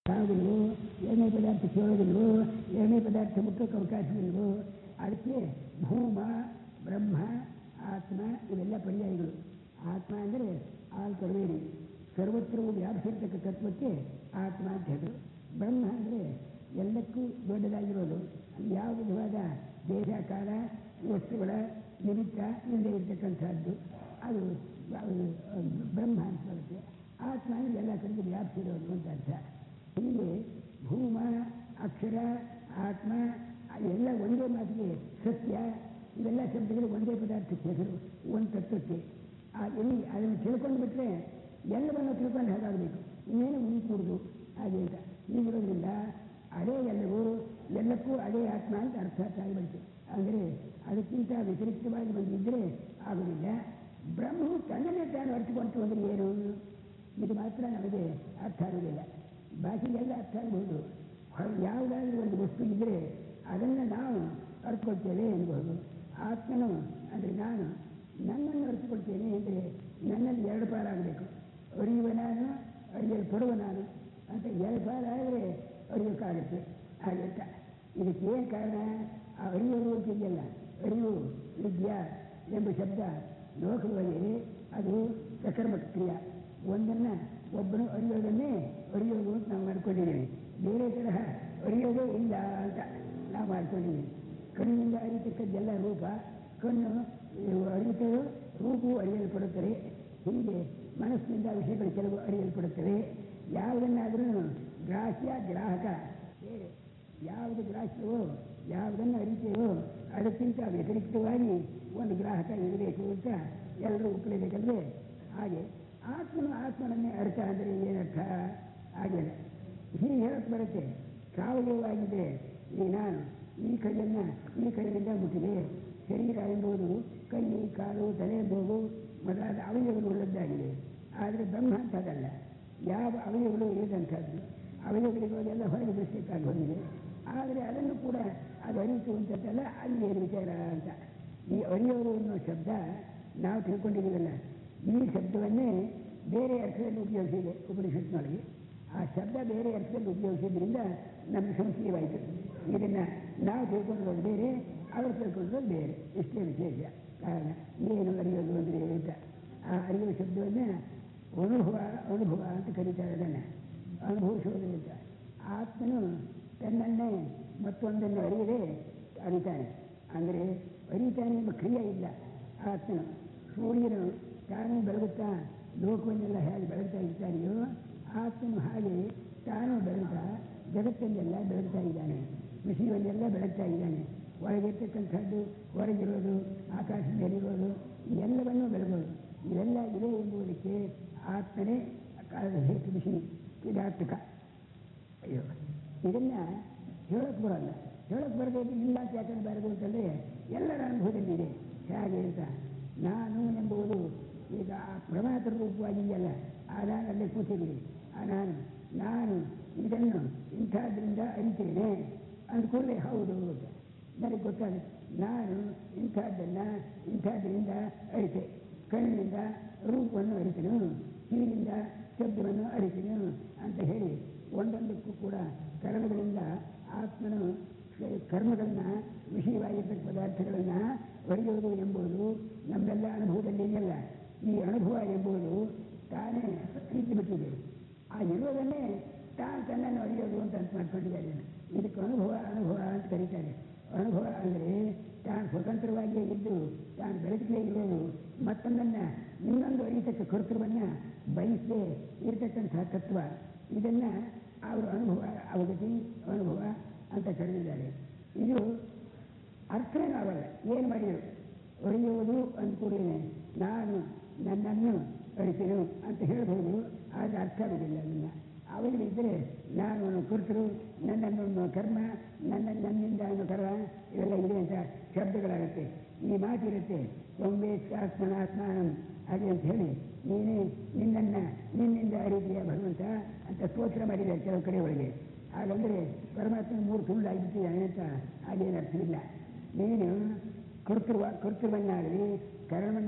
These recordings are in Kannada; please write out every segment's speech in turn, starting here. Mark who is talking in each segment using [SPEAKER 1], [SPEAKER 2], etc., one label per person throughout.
[SPEAKER 1] ಯಾವುದಿಲ್ವೋ ಎರಡನೇ ಪದಾರ್ಥ ಕೇಳೋದಿಲ್ವೋ ಎರಡನೇ ಪದಾರ್ಥ ಮುಟ್ಟೋಕ್ಕೆ ಅವಕಾಶವಿಲ್ವೋ. ಅದಕ್ಕೆ ಭೂಮ, ಬ್ರಹ್ಮ, ಆತ್ಮ ಇವೆಲ್ಲ ಪರ್ಯಾಯಗಳು. ಆತ್ಮ ಅಂದರೆ ಆಲ್ ಕಡವೇರಿ, ಸರ್ವತ್ರವೂ ವ್ಯಾಪಿಸಿರ್ತಕ್ಕ ತತ್ವಕ್ಕೆ ಆತ್ಮ ಅಂತ ಹೇಳಿದ್ರು. ಬ್ರಹ್ಮ ಅಂದರೆ ಎಲ್ಲಕ್ಕೂ ದೊಡ್ಡದಾಗಿರೋದು, ಯಾವ ವಿಧವಾದ ದೇಶ ಕಾಲ ವಸ್ತುಗಳ ನಿಮಿತ್ತ ಇಲ್ಲದೆ ಇರತಕ್ಕಂಥದ್ದು, ಅದು ಬ್ರಹ್ಮ ಅಂತ ಬರುತ್ತೆ. ಆತ್ಮ ಅಂದರೆ ಎಲ್ಲ ಕಡೆಗೆ ವ್ಯಾಪಿಸಿರೋದು ಅಂತ ಅರ್ಥ. ಹೀಗೆ ಭೂಮ, ಅಕ್ಷರ, ಆತ್ಮ ಎಲ್ಲ ಒಂದೇ ಮಾತಿಗೆ ಸತ್ಯ, ಇವೆಲ್ಲ ಶಬ್ದಗಳು ಒಂದೇ ಪದಾರ್ಥಕ್ಕೆ ಹೆಸರು, ಒಂದು ತತ್ವಕ್ಕೆ. ಅದನ್ನು ತಿಳ್ಕೊಂಡು ಬಿಟ್ಟರೆ ಎಲ್ಲವನ್ನು ತಿಳ್ಕೊಂಡು ಹಾಗಾಗಬೇಕು, ಇನ್ನೇನು ಕೂಡುದು ಹಾಗೆ ಅಂತ. ಹೀಗಿರೋದ್ರಿಂದ ಅದೇ ಎಲ್ಲವೂ, ಎಲ್ಲಕ್ಕೂ ಅದೇ ಆತ್ಮ ಅಂತ ಅರ್ಥ ಆಗಿಬಿಡುತ್ತೆ. ಅಂದರೆ ಅದಕ್ಕಿಂತ ವ್ಯತಿರಿಕ್ತವಾಗಿ ಬಂದಿದ್ದರೆ ಆಗುವುದಿಲ್ಲ. ಬ್ರಹ್ಮವು ತನ್ನನ್ನೇ ತಾನು ಅರ್ಥಕೊಂತು ಅಂದರೆ ಏನು, ಇದು ಮಾತ್ರ ನಮಗೆ ಅರ್ಥ ಆಗುವುದಿಲ್ಲ. ಬಾಕಿಗೆಲ್ಲ ಅರ್ಥ ಆಗಬಹುದು. ಯಾವುದಾದ್ರೂ ಒಂದು ವಸ್ತು ಇದ್ದರೆ ಅದನ್ನು ನಾವು ಅರ್ಥಕೊಳ್ತೇವೆ ಎನ್ಬಹುದು. ಆತ್ಮನು ಅಂದರೆ ನಾನು ನನ್ನನ್ನು ಅರ್ಥಕೊಳ್ತೇನೆ ಅಂದರೆ ನನ್ನಲ್ಲಿ ಎರಡು ಪಾಲಾಗಬೇಕು. ಅರಿಯುವ ನಾನು, ಅರಿಯಲ್ಪಡುವ ನಾನು ಅಂತ ಎರಡು ಪಾಲಾದರೆ ಅರಿಯೋಕ್ಕಾಗುತ್ತೆ. ಹಾಗೆ ಅಂತ ಇದಕ್ಕೆ ಏನು ಕಾರಣ? ಆ ಅರಿಯೋದು ಅಂತಿದೆಯಲ್ಲ, ಅರಿವು ವಿದ್ಯಾ ಎಂಬ ಶಬ್ದ ಲೋಕದಲ್ಲಿ ಅದು ಸಕರ್ಮಕ ಕ್ರಿಯೆ. ಒಂದನ್ನು ಒಬ್ಬನು ಅರಿಯೋದನ್ನೇ ಅರಿಯೋದು ಅಂತ ನಾವು ಮಾಡ್ಕೊಂಡಿದ್ದೀವಿ. ಬೇರೆ ತರಹ ಅರಿಯೋದೇ ಇಲ್ಲ ಅಂತ ನಾವು ಮಾಡ್ಕೊಂಡಿದ್ದೀವಿ. ಕಣ್ಣಿನಿಂದ ಅರಿತಕ್ಕದ್ದೆಲ್ಲ ರೂಪ, ಕಣ್ಣು ಅರಿಯುತ್ತೇವೆ, ರೂಪವು ಅರಿಯಲ್ಪಡುತ್ತದೆ. ಹೀಗೆ ಮನಸ್ಸಿನಿಂದ ವಿಷಯಗಳು ಕೆಲವು ಅರಿಯಲ್ಪಡುತ್ತವೆ. ಯಾವುದನ್ನಾದರೂ ಗ್ರಾಹ್ಯ ಗ್ರಾಹಕ ಬೇರೆ, ಯಾವುದು ಗ್ರಾಹ್ಯವೋ ಯಾವುದನ್ನು ಅರಿತೇವೋ ಅದಕ್ಕಿಂತ ವ್ಯತಿರಿಕ್ತವಾಗಿ ಒಂದು ಗ್ರಾಹಕ ಇರಬೇಕು ಅಂತ ಎಲ್ಲರೂ ಒಪ್ಪಲೇಬೇಕಲ್ವೇ? ಹಾಗೆ ಆತ್ಮನನ್ನೇ ಅರ್ಥ ಅಂದರೆ ಏನರ್ಥ? ಹಾಗೆಲ್ಲ ಹೀಗೆ ಹೇಳಕ್ಕೆ ಬರುತ್ತೆ. ಸಾವಯವವಾಗಿದ್ದರೆ ನಾನು ಈ ಕೈಯನ್ನು ಈ ಕೈಯಿಂದ ಮುಟ್ಟಿದೆ. ಶರೀರ ಎಂಬುದು ಕೈ, ಕಾಲು, ತಲೆ, ಮೂಗು ಮೊದಲಾದ ಅವಯವಗಳು ಉಳ್ಳದ್ದಾಗಿದೆ. ಆದರೆ ಬ್ರಹ್ಮ ಅಂತದಲ್ಲ, ಯಾವ ಅವಯವಗಳು ಇರದಂಥದ್ದು. ಅವಯವಗಳಿಗೋದೆಲ್ಲ ಹೊರಗೆ ಬಿಡಿಸಲಿಕ್ಕಾಗಿ ಹೊಂದಿದೆ. ಆದರೆ ಅದನ್ನು ಕೂಡ ಅದು ಅರಿಸುವಂಥದ್ದಲ್ಲ, ಅಲ್ಲಿ ಏನು ವಿಚಾರ ಅಂತ. ಈ ಅರಿಯೋದು ಅನ್ನೋ ಶಬ್ದ ನಾವು ತಿಳ್ಕೊಂಡಿದ್ದೀವಲ್ಲ, ಈ ಶಬ್ದವನ್ನೇ ಬೇರೆ ಅರ್ಥದಲ್ಲಿ ಉಪಯೋಗಿಸಿದೆ ಉಪನಿಷತ್ನೊಳಗೆ. ಆ ಶಬ್ದ ಬೇರೆ ಅರ್ಥದಲ್ಲಿ ಉಪಯೋಗಿಸಿದ್ರಿಂದ ನಮಗೆ ಸಂಶಯವಾಯಿತು. ಇದನ್ನು ನಾವು ತಿಳ್ಕೊಂಡಿರೋದು ಬೇರೆ, ಅವರು ತಿಳ್ಕೊಂಡಿರೋದು ಬೇರೆ, ಇಷ್ಟೇ ವಿಶೇಷ. ಕಾರಣ ಏನು ಅರಿಯೋದು ಅಂದರೆ ಅಂತ. ಆ ಅರಿಯುವ ಶಬ್ದವನ್ನೇ ಅನುಭವ ಅಂತ ಕರೀತಾರೆ. ಅದನ್ನು ಅನುಭವಿಸೋದು ಅಂತ. ಆತ್ಮನು ತನ್ನನ್ನೇ ಮತ್ತೊಂದನ್ನು ಅರಿಯದೆ ಅರಿತಾನೆ. ಅಂದರೆ ಅರಿತಾನೆ ಎಂಬ ಕ್ರಿಯೆ ಇಲ್ಲ ಆತ್ಮನು. ಸೂರ್ಯನು ತಾನು ಬೆಳಗುತ್ತಾ ಲೋಕವನ್ನೆಲ್ಲ ಹೇಗೆ ಬೆಳಗ್ತಾ ಇರ್ತಾನೆಯೋ, ಆತ್ಮನು ಹಾಗೆ ತಾನು ಬೆಳಗ್ತಾ ಜಗತ್ತನ್ನೆಲ್ಲ ಬೆಳಗ್ತಾ ಇದ್ದಾನೆ, ವಿಷಯವನ್ನೆಲ್ಲ ಬೆಳಗ್ತಾ ಇದ್ದಾನೆ. ಒಳಗಿರ್ತಕ್ಕಂಥದ್ದು, ಹೊರಗಿರೋದು, ಆಕಾಶದಲ್ಲಿರೋದು ಎಲ್ಲವನ್ನೂ ಬೆಳಗೋದು. ಇವೆಲ್ಲ ಇದೆ ಎಂಬುದಕ್ಕೆ ಆತ್ಮನೇ ಹೇತು ವಿಷಯ ಕ್ರೀಡಾತ್ಮಕ. ಅಯ್ಯೋ, ಇದನ್ನು ಹೇಳೋಕ್ಕೆ ಬರೋಲ್ಲ. ಹೇಳೋಕ್ಕೆ ಬರದೇ ಇಲ್ಲ ಅಂತ ಯಾಕಂದ್ರೆ ಬರದು ಅಂತಂದರೆ ಎಲ್ಲರ ಅನುಭವದಲ್ಲಿದೆ. ಹೇಗೆ ಅಂತ ನಾನು ಎಂಬುದು ಈಗ ಪ್ರಮಾತ್ರ ರೂಪವಾಗಿದೆಯಲ್ಲ, ಆ ನಾನಲ್ಲೇ ಕೂತಿದ್ದೀನಿ. ಆ ನಾನು ಇದನ್ನು ಇಂಥದ್ರಿಂದ ಅರಿತೇನೆ ಅಂದ್ಕೊಂಡ್ರೆ ಹೌದು ಅಂತ ನನಗೆ ಗೊತ್ತಾಗುತ್ತೆ. ನಾನು ಇಂಥದ್ರಿಂದ ಅರಿತೆ. ಕಣ್ಣಿನಿಂದ ರೂಪವನ್ನು ಅರಿತನು, ಕಿವಿಯಿಂದ ಶಬ್ದವನ್ನು ಅರಿತನು ಅಂತ ಹೇಳಿ ಒಂದೊಂದಕ್ಕೂ ಕೂಡ ಕರ್ಮಗಳಿಂದ ಆತ್ಮನು ಕರ್ಮಗಳನ್ನು, ವಿಷಯವಾಗಿರ್ತಕ್ಕ ಪದಾರ್ಥಗಳನ್ನು ಅರಿಯೋದು ಎಂಬುದು ನಮ್ಮೆಲ್ಲ ಅನುಭವದಲ್ಲಿದೆಯಲ್ಲ. ಈ ಅನುಭವ ಎಂಬುದು ತಾನೇ ಪ್ರೀತಿ ಬಿಟ್ಟಿದೆ. ಆ ಇರೋದನ್ನೇ ತನ್ನನ್ನು ಅರಿಯೋದು ಅಂತ ಮಾಡ್ಕೊಂಡಿದ್ದಾರೆ. ಇದಕ್ಕೆ ಅನುಭವ ಅಂತ ಕರೀತಾರೆ. ಅನುಭವ ಅಂದರೆ ತಾನು ಸ್ವತಂತ್ರವಾಗಿಯೇ ಇದ್ದು ತಾನು ಬೆಳಕಲೇ ಇರೋದು, ಮತ್ತೊಂದನ್ನು ಇನ್ನೊಂದು ಅರಿತಕ್ಕ ಕರ್ತೃವನ್ನು ಬಯಸದೆ ಇರತಕ್ಕಂಥ ತತ್ವ. ಇದನ್ನು ಅವರು ಅನುಭವ, ಅವಗತಿ, ಅನುಭವ ಅಂತ ಕರೆದಿದ್ದಾರೆ. ಇದು ಅರ್ಥನೇ ಆಗಲ್ಲ. ಏನು ಮಾಡಿದರು? ಅರಿಯುವುದು ಅಂದ್ಕೂಡಲೇ ನಾನು ನನ್ನನ್ನು ಅರಿತೇನು ಅಂತ ಹೇಳ್ಬೋದು, ಆದರೆ ಅರ್ಥ ಆಗೋದಿಲ್ಲ. ಅದನ್ನು ಅವರಿದ್ದರೆ ನಾನು ಕರ್ತೃ, ನನ್ನನ್ನು ಕರ್ಮ, ನನ್ನಿಂದ ಕರ್ಮ ಇವೆಲ್ಲ ಇದೆ ಅಂತ ಶಬ್ದಗಳಾಗುತ್ತೆ. ಈ ಮಾತಿರುತ್ತೆ, ಆತ್ಮನಾತ್ಮಾನಂ ಹಾಗೆ ಅಂತ ಹೇಳಿ ನೀನೇ ನಿನ್ನಿಂದ ಅರಿತೀಯ ಭಗವಂತ ಅಂತ ಸ್ತೋತ್ರ ಮಾಡಿದ್ದಾರೆ ಕೆಲವು ಕಡೆ ಒಳಗೆ. ಹಾಗಂದರೆ ಪರಮಾತ್ಮ 3 ಸುಳ್ಳಾಗಿಬಿಟ್ಟಿದ್ದಾನೆ ಅಂತ ಹಾಗೇನು ಅರ್ಥವಿಲ್ಲ. ನೀನು ಕರ್ತೃವನ್ನಾಗಲಿ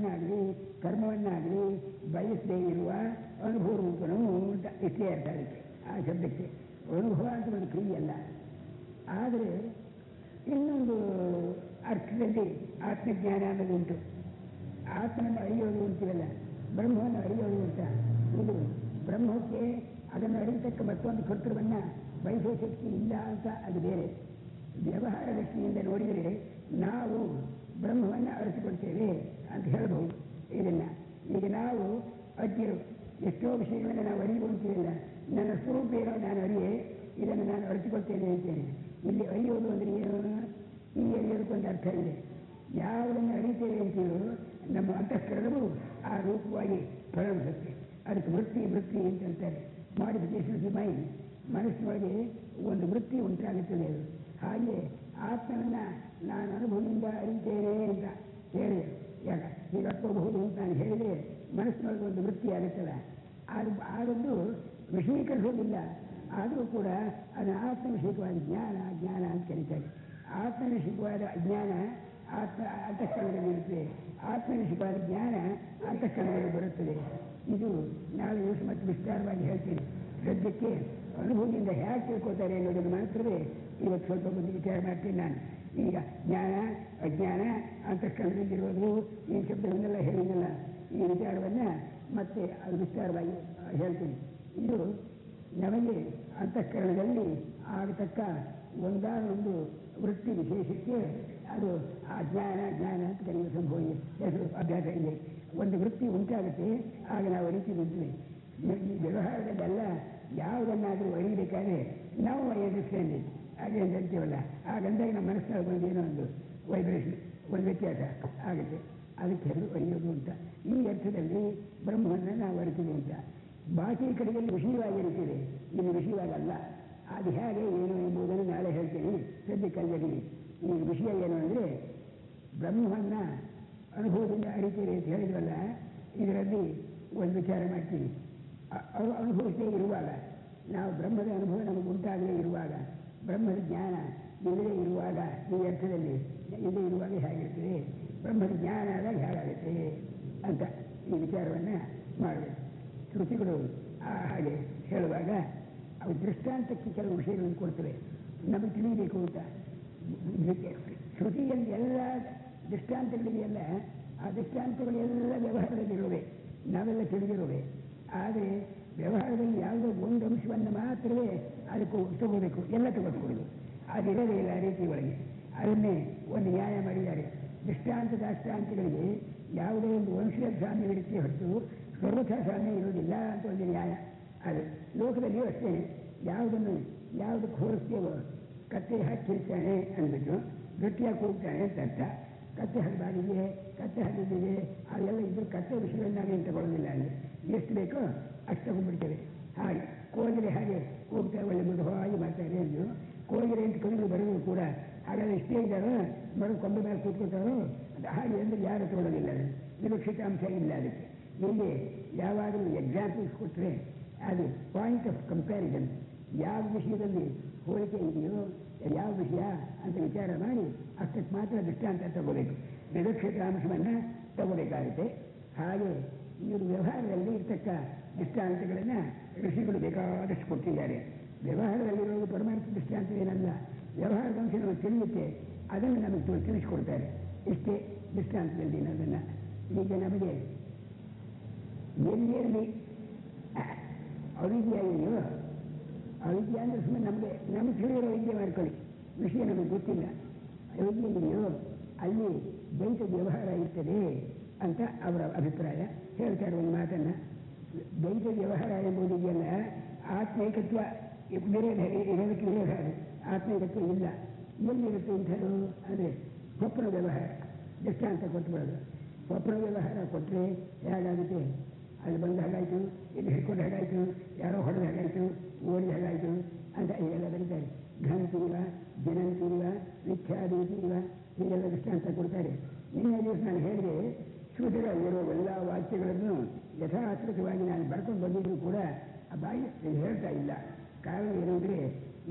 [SPEAKER 1] ಕರ್ಮವನ್ನಾಗಲಿ ಬಯಸದೇ ಇರುವ ಅನುಭವ ರೂಪನು ಅಂತ ಇಷ್ಟೇ ಅರ್ಥ ಆಗುತ್ತೆ ಆ ಶಬ್ದಕ್ಕೆ. ಅನುಭವ ಅಂತ ಒಂದು ಕ್ರಿಯೆ ಅಲ್ಲ. ಆದರೆ ಇನ್ನೊಂದು ಅರ್ಥದಲ್ಲಿ ಆತ್ಮಜ್ಞಾನ ಅನ್ನೋದುಂಟು. ಆತ್ಮವನ್ನು ಅರಿಯೋದು ಅಂತೀವಲ್ಲ, ಬ್ರಹ್ಮವನ್ನು ಅರಿಯೋದು ಅಂತ. ಇದು ಬ್ರಹ್ಮಕ್ಕೆ ಅದನ್ನು ಅರಿಯತಕ್ಕ ಮತ್ತೊಂದು ಕರ್ತೃವನ್ನು ಬಯಸುವ ಶಕ್ತಿ ಇಲ್ಲ ಅಂತ ಅದು ಬೇರೆ. ವ್ಯವಹಾರ ದೃಷ್ಟಿಯಿಂದ ನೋಡಿದರೆ ನಾವು ಬ್ರಹ್ಮವನ್ನು ಅರಿತುಕೊಳ್ತೇವೆ ಅಂತ ಹೇಳಬಹುದು. ಇದನ್ನು ಈಗ ನಾವು ಅಜ್ಞರು ಎಷ್ಟೋ ವಿಷಯಗಳನ್ನು ನಾವು ಅರಿಯುವಂತಿಲ್ಲ. ನನ್ನ ಸ್ವರೂಪ ಏನೋ ನಾನು ಅರಿಯೇ, ಇದನ್ನು ನಾನು ಅರಿತುಕೊಳ್ತೇನೆ ಅಂತೇನೆ. ಇಲ್ಲಿ ಅರಿಯೋದು ಅಂದರೆ ಏನು? ಈ ಅರಿಯೋದಕ್ಕೊಂದು ಅರ್ಥ ಇದೆ. ಯಾವುದನ್ನು ಅರಿತೇವೆ ಅಂತೀವೋ ನಮ್ಮ ಅಂತಃಕರಣವು ಆ ರೂಪವಾಗಿ ಪರಿಣಮಿಸುತ್ತೆ. ಅದಕ್ಕೆ ವೃತ್ತಿ ಅಂತ ಹೇಳ್ತಾರೆ. Modification of the mind. ಮನಸ್ಸಿನೊಳಗೆ ಒಂದು ವೃತ್ತಿ ಉಂಟಾಗುತ್ತದೆ. ಅದು ಹಾಗೆ ಆತ್ಮವನ್ನು ನಾನು ಅನುಭವದಿಂದ ಅರಿತೇನೆ ಅಂತ ಹೇಳಿ ಹೀಗೆ ಅಟ್ಕೋಬಹುದು ಅಂತ ನಾನು ಹೇಳಿದರೆ ಮನಸ್ಸಿನೊಳಗೆ ಒಂದು ವೃತ್ತಿ ಆಗುತ್ತಲ್ಲ, ಅದೊಂದು ವಿಷಯೀಕರಿಸೋದಿಲ್ಲ. ಆದರೂ ಕೂಡ ಅದು ಆತ್ಮವಿಷಯಕವಾದ ಜ್ಞಾನ ಅಂತ ಕರೀತಾರೆ. ಆತ್ಮವಿಷಯಕವಾದ ಅಜ್ಞಾನ ಅಂತಃಕರಣದಲ್ಲಿರುತ್ತದೆ. ಆತ್ಮವಿಷಯಕವಾದ ಜ್ಞಾನ ಅಂತಃಕರಣದಲ್ಲಿ ಬರುತ್ತದೆ. ಇದು ನಾಳೆ ದಿವಸ ಮತ್ತು ವಿಸ್ತಾರವಾಗಿ ಹೇಳ್ತೀನಿ. ಸದ್ಯಕ್ಕೆ ಅನುಭವದಿಂದ ಹೇಗೆ ತಿಳ್ಕೊತಾರೆ ಅನ್ನೋದನ್ನು ಮಾತ್ರವೇ ಇವತ್ತು ಸ್ವಲ್ಪ ಮಂದಿ ವಿಚಾರ ಮಾಡ್ತೀನಿ ನಾನು. ಈಗ ಜ್ಞಾನ ಅಜ್ಞಾನ ಅಂತಃಕರಣದಲ್ಲಿರೋದು ಈ ಶಬ್ದವನ್ನೆಲ್ಲ ಹೇಳಿದ್ನಲ್ಲ, ಈ ವಿಚಾರವನ್ನು ಮತ್ತೆ ಅದು ವಿಸ್ತಾರವಾಗಿ ಹೇಳ್ತೀನಿ. ಇದು ನಮಗೆ ಅಂತಃಕರಣದಲ್ಲಿ ಆಗತಕ್ಕ ಒಂದಾನೊಂದು ವೃತ್ತಿ ವಿಶೇಷಕ್ಕೆ ಅದು ಆ ಜ್ಞಾನ ಅಂತ ಕರೆಯುವ ಸಂಭವ ಹೆಸರು ಅಭ್ಯಾಸ ಇದೆ. ಒಂದು ವೃತ್ತಿ ಉಂಟಾಗುತ್ತೆ, ಆಗ ನಾವು ಅರಿತಿದ್ದೀವಿ. ಈ ವ್ಯವಹಾರದಲ್ಲೆಲ್ಲ ಯಾವುದನ್ನಾದರೂ ಅರಿಯಬೇಕಾದ್ರೆ ನಾವು ಅಂಡರ್ಸ್ಟ್ಯಾಂಡಿಂಗ್ ಹಾಗೆ ಅಂತ ಹೇಳ್ತೀವಲ್ಲ, ಹಾಗಂದಾಗ ನಮ್ಮ ಮನಸ್ಸಿನಲ್ಲಿ ಬಂದು ಏನೋ ಒಂದು ವೈಬ್ರೇಷನ್, ಒಂದು ವ್ಯತ್ಯಾಸ ಆಗುತ್ತೆ. ಅದಕ್ಕೆ ಹೆಸರು ಅರಿಯೋದು ಅಂತ. ಈ ಅರ್ಥದಲ್ಲಿ ಬ್ರಹ್ಮವನ್ನು ನಾವು ಅರಿತೀವಿ ಅಂತ. ಬಾಕಿ ಕಡೆಯಲ್ಲಿ ವಿಷಯವಾಗಿ ಇರುತ್ತದೆ, ಇನ್ನು ವಿಷಯವಾಗಲ್ಲ. ಅದು ಹೇಗೆ ಏನು ಎಂಬುದನ್ನು ನಾಳೆ ಹೇಳ್ತೀನಿ. ಸದ್ಯಕ್ಕಲ್ಲಿ ಈ ವಿಷಯ ಏನು ಅಂದರೆ ಬ್ರಹ್ಮವನ್ನು ಅನುಭವದಿಂದ ಅರಿತೀವಿ ಅಂತ ಹೇಳಿದ್ವಲ್ಲ, ಇದರಲ್ಲಿ ಒಂದು ವಿಚಾರ ಮಾಡ್ತೀವಿ. ಅನುಭವಿಸದೇ ಇರುವಾಗ, ನಾವು ಬ್ರಹ್ಮದ ಅನುಭವ ನಮಗೆ ಉಂಟಾಗದೇ ಇರುವಾಗ, ಬ್ರಹ್ಮದ ಜ್ಞಾನ ಇಲ್ಲದೇ ಇರುವಾಗ, ಈ ಅರ್ಥದಲ್ಲಿ ಇಲ್ಲದೇ ಇರುವಾಗ ಹೇಗಿರ್ತದೆ, ಬ್ರಹ್ಮದ ಜ್ಞಾನ ಆದಾಗ ಹೇಗಾಗುತ್ತೆ ಅಂತ ಈ ವಿಚಾರವನ್ನು ಮಾಡಬೇಕು. ಶ್ರುತಿಗಳು ಹಾಗೆ ಹೇಳುವಾಗ ಅವು ದೃಷ್ಟಾಂತಕ್ಕೆ ಕೆಲವು ವಿಷಯಗಳನ್ನು ಕೊಡ್ತವೆ, ನಮಗೆ ತಿಳಿಯಬೇಕು ಅಂತ. ಶ್ರುತಿಯಲ್ಲಿ ಎಲ್ಲ ದೃಷ್ಟಾಂತಗಳಿಗೆಲ್ಲ ಆ ದೃಷ್ಟಾಂತಗಳೆಲ್ಲ ವ್ಯವಹಾರದಲ್ಲಿರುವೆ, ನಾವೆಲ್ಲ ತಿಳಿದಿರುವೆ. ಆದರೆ ವ್ಯವಹಾರದಲ್ಲಿ ಯಾವುದೋ ಒಂದು ಅಂಶವನ್ನು ಮಾತ್ರವೇ ಅದಕ್ಕೂ ತಗೋಬೇಕು, ಎಲ್ಲ ತಗೋಸ್ಕೊಡೋದು. ಅದಿರೋದೇ ಇಲ್ಲ ಆ ರೀತಿ ಒಳಗೆ. ಅದನ್ನೇ ಒಂದು ನ್ಯಾಯ ಮಾಡಿದ್ದಾರೆ. ದೃಷ್ಟಾಂತಗಳಿಗೆ ಯಾವುದೇ ಒಂದು ವಂಶದ ಸಾಮ್ಯ ಇರುತ್ತೆ ಹೊರತು ಸರ್ವಥಾ ಸಾಮ್ಯ ಇರೋದಿಲ್ಲ ಅಂತ ಒಂದು ನ್ಯಾಯ. ಅದು ಲೋಕದಲ್ಲಿಯೂ ಅಷ್ಟೇ. ಯಾವುದಕ್ಕೆ ಹೋಲಿಸ್ತೇವೋ, ಕತ್ತೆ ಹಾಕಿರ್ತಾನೆ ಅಂದ್ಬಿಟ್ಟು ಗಟ್ಟಿಯಾಗಿ ಕೂಗ್ತಾನೆ ಅಂತ ಅರ್ಥ. ಕತ್ತೆ ಹರಿದಾಗಿದೆ, ಕತ್ತೆ ಹರಿದಿದೆ, ಅದೆಲ್ಲ ಇದ್ರೂ ಕತ್ತೆ ವಿಷಯದಲ್ಲಿ ನಾವೇನು ತಗೊಳ್ಳೋದಿಲ್ಲ. ಅಲ್ಲಿ ಎಷ್ಟು ಬೇಕೋ ಅಷ್ಟು ತಗೊಂಡ್ಬಿಡ್ತೇವೆ. ಹಾಗೆ ಕೋಗಿಲೆ ಹಾಗೆ ಕೂಗ್ತಾರೆ, ಒಳ್ಳೆ ಮೃದುವಾಗಿ ಮಾಡ್ತಾರೆ ಎಂದು ಕೋಗಿಲೆ ಅಂತ ಕಣ್ಣು ಬರೋದು ಕೂಡ ಹಾಗಾದ್ರೆ ಇಷ್ಟೇ ಇದ್ದಾರೋ ಮರು ಕೊಂಡ ಮೇಲೆ ಕೂತ್ಕೊತಾರೋ ಅದು ಹಾಗೆ ಅಂದರೆ ಯಾರು ತಗೊಳ್ಳೋದಿಲ್ಲ. ಅದು ವಿವಕ್ಷಿತಾಂಶ ಇಲ್ಲ ಅದಕ್ಕೆ. ಇಲ್ಲಿ ಯಾವಾಗಲೂ ಎಕ್ಸಾಂಪಲ್ಸ್ ಕೊಟ್ಟರೆ ಅದು ಪಾಯಿಂಟ್ ಆಫ್ ಕಂಪ್ಯಾರಿಸನ್, ಯಾವ ವಿಷಯದಲ್ಲಿ ಹೋಲಿಕೆ ಇದೆಯೋ ಯಾವ ವಿಷಯ ಅಂತ ವಿಚಾರ ಮಾಡಿ ಅಷ್ಟಕ್ಕೆ ಮಾತ್ರ ದೃಷ್ಟಾಂತ ತಗೋಬೇಕು, ವಿವಕ್ಷಿತಾಂಶವನ್ನು ತಗೋಬೇಕಾಗುತ್ತೆ. ಹಾಗೆ ಇವರು ವ್ಯವಹಾರದಲ್ಲಿ ಇರ್ತಕ್ಕ ದೃಷ್ಟಾಂತಗಳನ್ನು ಋಷಿಗಳು ಬೇಕಾದಷ್ಟು ಕೊಟ್ಟಿದ್ದಾರೆ. ವ್ಯವಹಾರದಲ್ಲಿರೋದು ಪರಮಾರ್ಥ ದೃಷ್ಟಾಂತವೇನಲ್ಲ, ವ್ಯವಹಾರದ ಅಂಶ ನಮಗೆ ತಿಳಿಯುತ್ತೆ, ಅದನ್ನು ನಮಗೆ ತಿಳಿಸ್ಕೊಡ್ತಾರೆ. ಇಷ್ಟೇ ದೃಷ್ಟಾಂತದಲ್ಲಿ ಅದನ್ನು. ಈಗ ನಮಗೆ ಎಲ್ಲಿ ಅವಿದ್ಯೆ ಇದೆಯೋ, ಅವಿದ್ಯೆ ಅಂದರೆ ಸುಮ್ಮನೆ ನಮಗೆ ತಿಳಿದಿರೋ ವಿದ್ಯೆ ಮಾಡ್ಕೊಳ್ಳಿ, ವಿಷಯ ನಮಗೆ ಗೊತ್ತಿಲ್ಲ. ಅವಿದ್ಯೆ ಇದೆಯೋ ಅಲ್ಲಿ ದ್ವೈತ ವ್ಯವಹಾರ ಇರ್ತದೆ ಅಂತ ಅವರ ಅಭಿಪ್ರಾಯ. ಹೇಳ್ತಾರೆ ಒಂದು ಮಾತನ್ನು, ದ್ವೈತ ವ್ಯವಹಾರ ಎಂಬುದಿದೆಯಲ್ಲ, ಆತ್ಮೈಕತ್ವ ಇರೋದಕ್ಕೆ ವಿರೋಧ. ಅದು ಆತ್ಮೈಕತ್ವ ಇಲ್ಲ. ಎಲ್ಲಿರುತ್ತೆ ಅಂಥದ್ದು ಅಂದರೆ ಸ್ವಪ್ನ ವ್ಯವಹಾರ ದೃಷ್ಟಾಂತ ಕೊಟ್ಬಿಡೋದು. ಸ್ವಪ್ನ ವ್ಯವಹಾರ ಕೊಟ್ಟರೆ ಹೇಗಾಗುತ್ತೆ, ಅಲ್ಲಿ ಬಂದ ಹಾಗಾಯಿತು, ಇಲ್ಲಿ ಹಿಡ್ಕೊಂಡು ಹಾಗಾಯಿತು, ಯಾರೋ ಹೊಡೆದ ಹಾಗಾಯಿತು, ಓಡಿದ ಹಾಗಾಯಿತು ಅಂತ ಹೀಗೆಲ್ಲ ಬರೀತಾರೆ. ಘನಂತೀವ ಜನಂತೀವ ಮಿಥ್ಯಾದೀತೀವ ಹೀಗೆಲ್ಲ ದೃಷ್ಟಾಂತ ಕೊಡ್ತಾರೆ. ನಿನ್ನೆ ದಿವಸ ನಾನು ಹೇಳಿದೆ, ಶ್ರುತಿಗಳಿರೋ ಎಲ್ಲ ವಾಕ್ಯಗಳನ್ನು ಯಥಾಶ್ರುತವಾಗಿ ನಾನು ಬರ್ಕೊಂಡು ಬಂದಿದ್ರು ಕೂಡ ಆ ಬಾಯಿ ಹೇಳ್ತಾ ಇಲ್ಲ. ಕಾರಣ ಏನಂದರೆ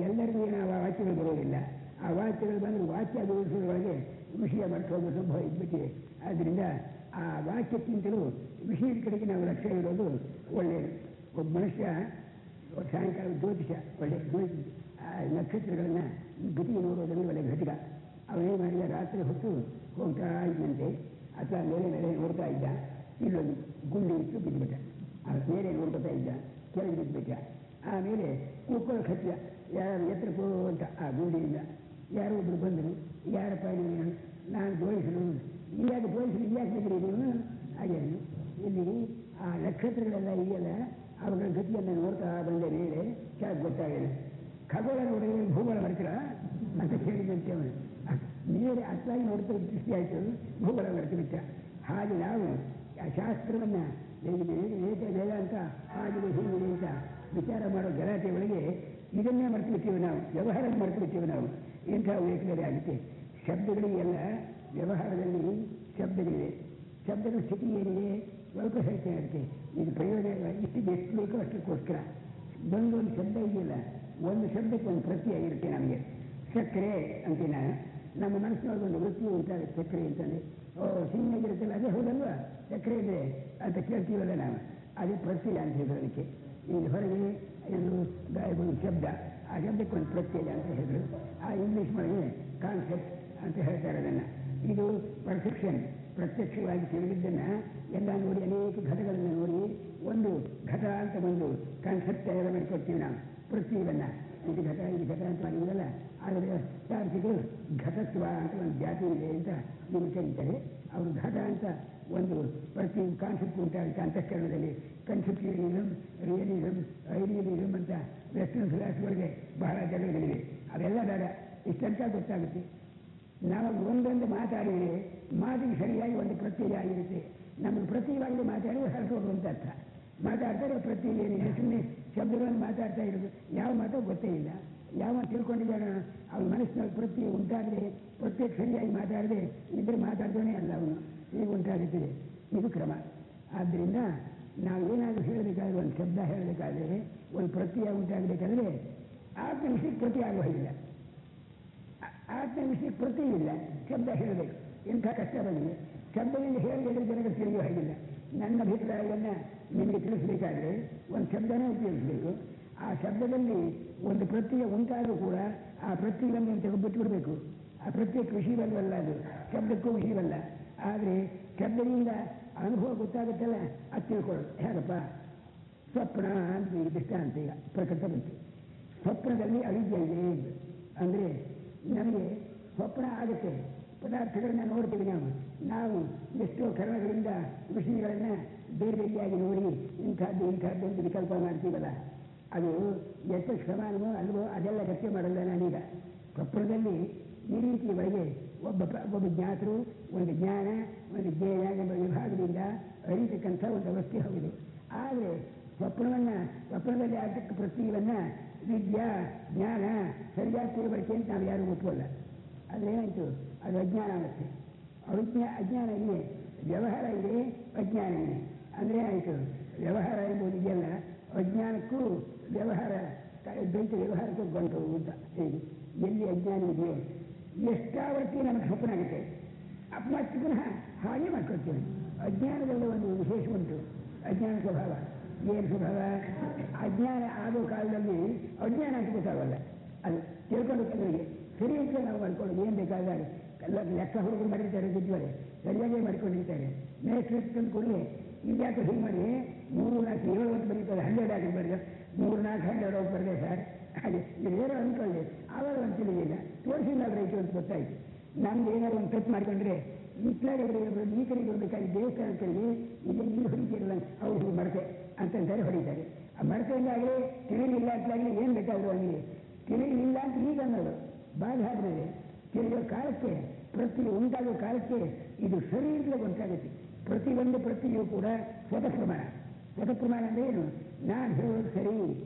[SPEAKER 1] ಎಲ್ಲರಿಗೂ ಏನು ಆ ವಾಕ್ಯಗಳು ಬರೋದಿಲ್ಲ. ಆ ವಾಕ್ಯಗಳು ಬಂದರೆ ವಾಕ್ಯ ಅಭಿವೃದ್ಧಿಯೊಳಗೆ ವಿಷಯ ಮರ್ತೋಗೋ ಸಂಭವ ಇದ್ಬಿಟ್ಟಿದೆ. ಆದ್ದರಿಂದ ಆ ವಾಕ್ಯಕ್ಕಿಂತಲೂ ವಿಷಯದ ಕಡೆಗೆ ನಾವು ಲಕ್ಷ್ಯ ಇರೋದು ಒಳ್ಳೆಯದು. ಒಬ್ಬ ಮನುಷ್ಯ ಸಾಯಂಕಾಲ ಜ್ಯೋತಿಷ ಒಳ್ಳೆ ನಕ್ಷತ್ರಗಳನ್ನು ಗತಿ ನೋಡೋದ್ರಲ್ಲಿ ಒಳ್ಳೆ ಘಟಕ. ಅವನೇನು ಮಾಡಿದ, ರಾತ್ರಿ ಹೊತ್ತು ಹೋಗ್ತಾ ಇದ್ದಂತೆ ಅಥವಾ ಮೇಲೆ ನೋಡ್ತಾ ಇದ್ದ, ಇಲ್ಲೊಂದು ಗುಂಡಿ ಇಟ್ಟು ಬಿದ್ದುಬಿಟ್ಟ. ಮೇಲೆ ನೋಡ್ಕೊತಾ ಇದ್ದ, ಕೆಳಗೆ ಬಿದ್ದುಬಿಟ್ಟ. ಆಮೇಲೆ ಕೂತ್ಕೊಳ್ಳೋ ಖರ್ಚ ಯಾರು ಎತ್ತರ ಅಂತ ಆ ಗುಂಡಿಯಿಂದ ಯಾರೋ ಒಬ್ಬರು ಬಂದರು. ಯಾರಪ್ಪ ನೀನು? ನಾನು ಜೋಡಿಸಲು ಇಲ್ಲಾಗ ಜೋಡಿಸಲು ಇಲ್ಲಾಗ ಬಿದ್ದರೆ ನೀವು ಹಾಗೆ ಇಲ್ಲಿ ಆ ನಕ್ಷತ್ರಗಳೆಲ್ಲ ಇದೆಯಲ್ಲ ಅವುಗಳ ಗತಿಯನ್ನು ನೋಡ್ತಾ ಬಂದ ಮೇಲೆ ಚೆನ್ನಾಗಿ ಗೊತ್ತಾಗಲ್ಲ. ಖಗೋಳ ನೋಡಿದ್ರೆ ಭೂಗೋಳ ಬರ್ತೀರಾ ಅಂತ ಕೇಳಿದಂತೆ ಅವನು ಮೇಲೆ ಅಷ್ಟಾಗಿ ನೋಡ್ತಾ ದೃಷ್ಟಿ ಆಯಿತು, ಭೂಗೋಳ ಬರ್ತಿಬಿಟ್ಟ. ಹಾಗೆ ನಾವು ಆ ಶಾಸ್ತ್ರವನ್ನು ವೇದಾಂತ ಹಾಗೆ ಹೀಗಿದೆ ಅಂತ ವಿಚಾರ ಮಾಡೋ ಗಲಾಟೆ ಒಳಗೆ ಇದನ್ನೇ ಮರೆತು ಬಿಟ್ಟಿವಿ ನಾವು, ವ್ಯವಹಾರ ಮರೆತು ಬಿಟ್ಟಿವಿ ನಾವು. ಇಂಥ ವೈಖರಿ ಆಗುತ್ತೆ. ಶಬ್ದಗಳಿಗೆಲ್ಲ ವ್ಯವಹಾರದಲ್ಲಿ ಶಬ್ದಗಳಿವೆ. ಶಬ್ದಗಳ ಸ್ಥಿತಿ ಏನಿದೆ ಸ್ವಲ್ಪ ಹೇಳ್ತಾ ಇರುತ್ತೆ. ಇದು ಪ್ರಯೋಜನ ಇಷ್ಟಿಗೆ ಎಷ್ಟು ಬೇಕೋ ಅಷ್ಟಕ್ಕೋಸ್ಕರ. ಒಂದೊಂದು ಶಬ್ದ ಇದೆಯಲ್ಲ, ಒಂದು ಶಬ್ದಕ್ಕೆ ಒಂದು ಪ್ರತ್ಯಯ ಇರುತ್ತೆ. ನಮಗೆ ಸಕ್ಕರೆ ಅಂತಿನ ನಮ್ಮ ಮನಸ್ಸಿನೊಳಗೆ ಒಂದು ವೃತ್ತಿ ಉಂಟಾಗುತ್ತೆ. ಸಕ್ಕರೆ ಅಂತಂದರೆ ಸಿಹಿಯಾಗಿರುತ್ತಲ್ಲ, ಅದೇ ಹೌದಲ್ವ ಸಕ್ಕರೆ ಇದೆ ಅಂತ ಕೇಳ್ತೀವಲ್ಲ ನಾವು, ಅದೇ ಪ್ರತ್ಯಯ ಅಂತ ಹೇಳಿದ್ರು. ಅದಕ್ಕೆ ಇಲ್ಲಿ ಹೊರಗೆ ಒಂದು ಶಬ್ದ, ಆ ಶಬ್ದಕ್ಕೆ ಒಂದು ಪ್ರತ್ಯಯ ಅಂತ ಹೇಳಿದ್ರು. ಆ ಇಂಗ್ಲೀಷ್ ಒಳಗೆ ಕಾನ್ಸೆಪ್ಟ್ ಅಂತ ಹೇಳ್ತಾರೆ ಅದನ್ನು. ಇದು ಪರ್ಸೆಪ್ಷನ್, ಪ್ರತ್ಯಕ್ಷವಾಗಿ ತಿಳಿದಿದ್ದನ್ನು ಎಲ್ಲ ನೋಡಿ ಅನೇಕ ಘಟಗಳನ್ನು ನೋಡಿ ಒಂದು ಘಟ ಅಂತ ಒಂದು ಕಾನ್ಸೆಪ್ಟ್ ತಯಾರು ಮಾಡಿಕೊಡ್ತೀವಿ ನಾವು. ಪ್ರತ್ಯಯವನ್ನು ಇದು ಘಟ ಅಂತ ಮಾಡಿದಲ್ಲ. ಆದರೆ ತಾರ್ಕಿಕರು ಘಟತ್ವ ಅಂತ ಒಂದು ಜಾತಿ ಇದೆ ಅಂತ ನೀವು ಕರೀತಾರೆ. ಅವರು ಘಟ ಅಂತ ಒಂದು ಪ್ರತಿ ಕಾನ್ಸೆಪ್ಟ್ ಉಂಟಾಗುತ್ತೆ ಅಂತಃಕರಣದಲ್ಲಿ. ಕನ್ಸೆಪ್ಚುಯಲಿಸಮ್, ರಿಯಲಿಸಮ್, ಐಡಿಯಲಿಸಮ್ ಅಂತ ವೆಸ್ಟರ್ನ್ ಫಿಲಾಸಫಿಗಳಿಗೆ ಬಹಳ ಜಗಳಗಳಿವೆ. ಅವೆಲ್ಲ ಬೇಡ, ಇಷ್ಟಂತ ಗೊತ್ತಾಗುತ್ತೆ. ನಾವು ಒಂದೊಂದು ಮಾತಾಡಿದರೆ ಮಾತಿಗೆ ಸರಿಯಾಗಿ ಒಂದು ಪ್ರತ್ಯಯ ಆಗಿರುತ್ತೆ. ನಮಗೆ ಪ್ರತ್ಯಯವಾಗಿ ಮಾತಾಡಿದ್ರೆ ಹೊರಟೋದು ಅಂತ ಅರ್ಥ. ಮಾತಾಡ್ತಾರೆ ಪ್ರತ್ಯಯ ಏನಿದೆ, ಸುಮ್ಮನೆ ಶಬ್ದಗಳನ್ನು ಮಾತಾಡ್ತಾ ಇರೋದು. ಯಾವ ಮಾತೋ ಗೊತ್ತೇ ಇಲ್ಲ. ಯಾವ ತಿಳ್ಕೊಂಡಿದ್ದಾರ ಅವನ ಮನಸ್ಸಿನಲ್ಲಿ ಪ್ರತ್ಯಯ ಉಂಟಾಗದೆ, ಪ್ರತ್ಯೇಕ ಸರಿಯಾಗಿ ಮಾತಾಡದೆ ಇದ್ರೆ ಮಾತಾಡ್ತಾನೆ ಅಲ್ಲ ಅವನು. ಈಗ ಉಂಟಾಗುತ್ತದೆ. ಇದು ಕ್ರಮ. ಆದ್ದರಿಂದ ನಾವು ಏನಾದರೂ ಹೇಳಬೇಕಾದ್ರೆ, ಒಂದು ಶಬ್ದ ಹೇಳಬೇಕಾದ್ರೆ, ಒಂದು ಪ್ರತ್ಯಯ ಉಂಟಾಗಬೇಕಾದ್ರೆ ಆತ್ಮ ವಿಷಯಕ್ಕೆ ಪ್ರತಿ ಆಗುವುದಿಲ್ಲ. ಆತ್ಮ ವಿಷಯಕ್ಕೆ ಪ್ರತಿ ಇಲ್ಲ, ಶಬ್ದ ಹೇಳಬೇಕು. ಇಂಥ ಕಷ್ಟ ಬಂದಿದೆ. ಶಬ್ದದಿಂದ ಹೇಳಿದ್ರೆ ಜನರಿಗೆ ತಿಳಿಯುವ ಹಾಗಿಲ್ಲ. ನನ್ನ ಅಭಿಪ್ರಾಯವನ್ನು ನಿಮಗೆ ತಿಳಿಸಬೇಕಾದ್ರೆ ಒಂದು ಶಬ್ದನೇ ಉಪಯೋಗಿಸಬೇಕು. ಆ ಶಬ್ದದಲ್ಲಿ ಒಂದು ಪ್ರತ್ಯಯ ಉಂಟಾದರೂ ಕೂಡ ಆ ಪ್ರತ್ಯಯವನ್ನು ತೆಗೆದುಬಿಟ್ಬಿಡಬೇಕು. ಆ ಪ್ರತ್ಯೇಕ ವಿಷಯವಲ್ಲ, ಅದು ಶಬ್ದಕ್ಕೂ ವಿಷಯವಲ್ಲ. ಆದರೆ ಶಬ್ದದಿಂದ ಅನುಭವ ಗೊತ್ತಾಗುತ್ತಲ್ಲ, ಅದು ತಿಳ್ಕೊಳ್ಳೋದು ಹೇಗಪ್ಪ. ಸ್ವಪ್ನ ಅಂತ ಈಗ ದೃಷ್ಟಾಂತ, ಈಗ ಪ್ರಕೃತ ಬಂತು. ಸ್ವಪ್ನದಲ್ಲಿ ಅವಿದ್ಯೆ ಇದೆ ಅಂದರೆ ನಮಗೆ ಸ್ವಪ್ನ ಆಗುತ್ತೆ. ಪದಾರ್ಥಗಳನ್ನ ನೋಡ್ತೀವಿ ನಾವು ಎಷ್ಟೋ ಕರ್ಮಗಳಿಂದ ವಿಷಯಗಳನ್ನು ಬೇರೆ ಬೇರೆಯಾಗಿ ನೋಡಿ ಇಂಥದ್ದು ಅಂತ ವಿಕಲ್ಪ ಮಾಡ್ತೀವಲ್ಲ, ಅದು ಎಷ್ಟು ಶ್ರಮಾನವೋ ಅಲ್ವೋ ಅದೆಲ್ಲ ಗಟ್ಟಿ ಮಾಡಲ್ಲ. ನಾನೀಗ ಸ್ವಪ್ನದಲ್ಲಿ ಈ ರೀತಿಯವರೆಗೆ ಒಬ್ಬ ಜ್ಞಾತರು, ಒಂದು ಜ್ಞಾನ, ಒಂದು ಜ್ಞೇಯ ಎಂಬ ವಿಭಾಗದಿಂದ ಅರಿತಕ್ಕಂಥ ಒಂದು ಅವಸ್ಥೆ ಹೌದು. ಆದರೆ ಸ್ವಪ್ನದಲ್ಲಿ ಆಗತಕ್ಕ ಪ್ರತ್ಯಯವನ್ನು ವಿದ್ಯಾ, ಜ್ಞಾನ ಸರಿಯಾಗಿ ತಿಳುವಳಿಕೆ ಅಂತ ನಾವು ಯಾರೂ ಒಪ್ಪಲ್ಲ. ಅದೇನಾಯಿತು, ಅದು ಅಜ್ಞಾನ ಆಗುತ್ತೆ. ಅಜ್ಞಾನ ಇದೆ, ವ್ಯವಹಾರ ಇದೆ, ಅಜ್ಞಾನ ಇದೆ. ಅಂದರೆ ಆಯಿತು, ವ್ಯವಹಾರ ಎಂಬುದು ಇದೆಯಲ್ಲ, ಅಜ್ಞಾನಕ್ಕೂ ವ್ಯವಹಾರ, ದ್ವೈತ ವ್ಯವಹಾರಕ್ಕೂ ಗಂಟು ಅಂತ ಹೇಳಿ ಎಲ್ಲಿ ಅಜ್ಞಾನ ಇದೆಯೋ ಎಷ್ಟಾವರ್ತಿ ನಮಗೆ ಸ್ವಪ್ನ ಆಗುತ್ತೆ. ಮತ್ತೆ ಪುನಃ ಹಾಗೆ ಮಾಡ್ಕೊಳ್ತೀವಿ. ಅಜ್ಞಾನದಲ್ಲಿ ಒಂದು ವಿಶೇಷ ಉಂಟು. ಅಜ್ಞಾನ ಸ್ವಭಾವ ಏನು ಸ್ವಭಾವ? ಅಜ್ಞಾನ ಆಗೋ ಕಾಲದಲ್ಲಿ ಅಜ್ಞಾನ ಅಂತ ಗೊತ್ತಾಗಲ್ಲ. ಅದು ತಿಳ್ಕೊಂಡು ಕೆಲವರಿಗೆ ಸರಿ ಅಂತ ನಾವು ಮಾಡ್ಕೊಳ್ಳೋದು. ಏನು ಬೇಕಾದಾಗ ಎಲ್ಲ ಲೆಕ್ಕ ಹುಡುಗರು ಮಾಡಿರ್ತಾರೆ, ಬುದ್ಧಿವರೆ ಸರಿಯಾಗೇ ಮಾಡ್ಕೊಂಡಿರ್ತಾರೆ. ಮೇಸ್ಟ್ರಿಕ್ಟನ್ನು ಕೊಡಲಿ ಇದ್ಯಾಕೆ ಹೀಗೆ ಮಾಡಿ 3, 4, 7 ಹೊತ್ತು ಬರೀತಾರೆ, 100 ಆಗಿ ಬರೆದ 3, 4, 100 ಬರದೆ ಸರ್. ಹಾಗೆ ಇದೇನೋ ಅಂದ್ಕೊಳ್ಳಿ, ಆವಾಗ ಒಂದು ತಿಳಿದಿಲ್ಲ, ತೋರಿಸಿಲ್ಲ ರೈತು ಅಂತ ಗೊತ್ತಾಯ್ತು. ನಮ್ಗೆ ಏನಾದ್ರು ಒಂದು ಟಚ್ ಮಾಡ್ಕೊಂಡ್ರೆ ಇತ್ಲಾಗೆ ಈ ಕಡೆಗೆ ಬರಬೇಕಾಗಿ ದೇವಸ್ಥಾನದಲ್ಲಿ ಇಲ್ಲಿ ನೀರು ಹೊಡಿತಿರಲ್ಲ, ಹೌದು ಮಡತೆ ಅಂತಂತಾರೆ, ಹೊಡಿತಾರೆ. ಆ ಮಡತೆಯಿಂದಾಗಲಿ ತಿಳಿಲಿಲ್ಲ ಅಂತಲಾಗಲಿ ಏನು ಬೇಕಾದರೂ ಅವನಿಗೆ ತಿಳಿಲಿಲ್ಲ ಅಂತ ಈಗ ಅನ್ನೋದು ಬಾಧೆ ಆದಮೇಲೆ ತಿಳಿಯೋ ಕಾಲಕ್ಕೆ, ಪ್ರತಿ ಉಂಟಾಗೋ ಕಾಲಕ್ಕೆ ಇದು ಸರಿ ಇರಲಿಲ್ಲ ಗೊತ್ತಾಗುತ್ತೆ. ಪ್ರತಿಯೊಂದು ಪ್ರತಿಯೂ ಕೂಡ ಸ್ವತಃ ಪ್ರಮಾಣ ಅಂದರೆ ಏನು? ನಾನು ಹೇಳೋದು ಸರಿ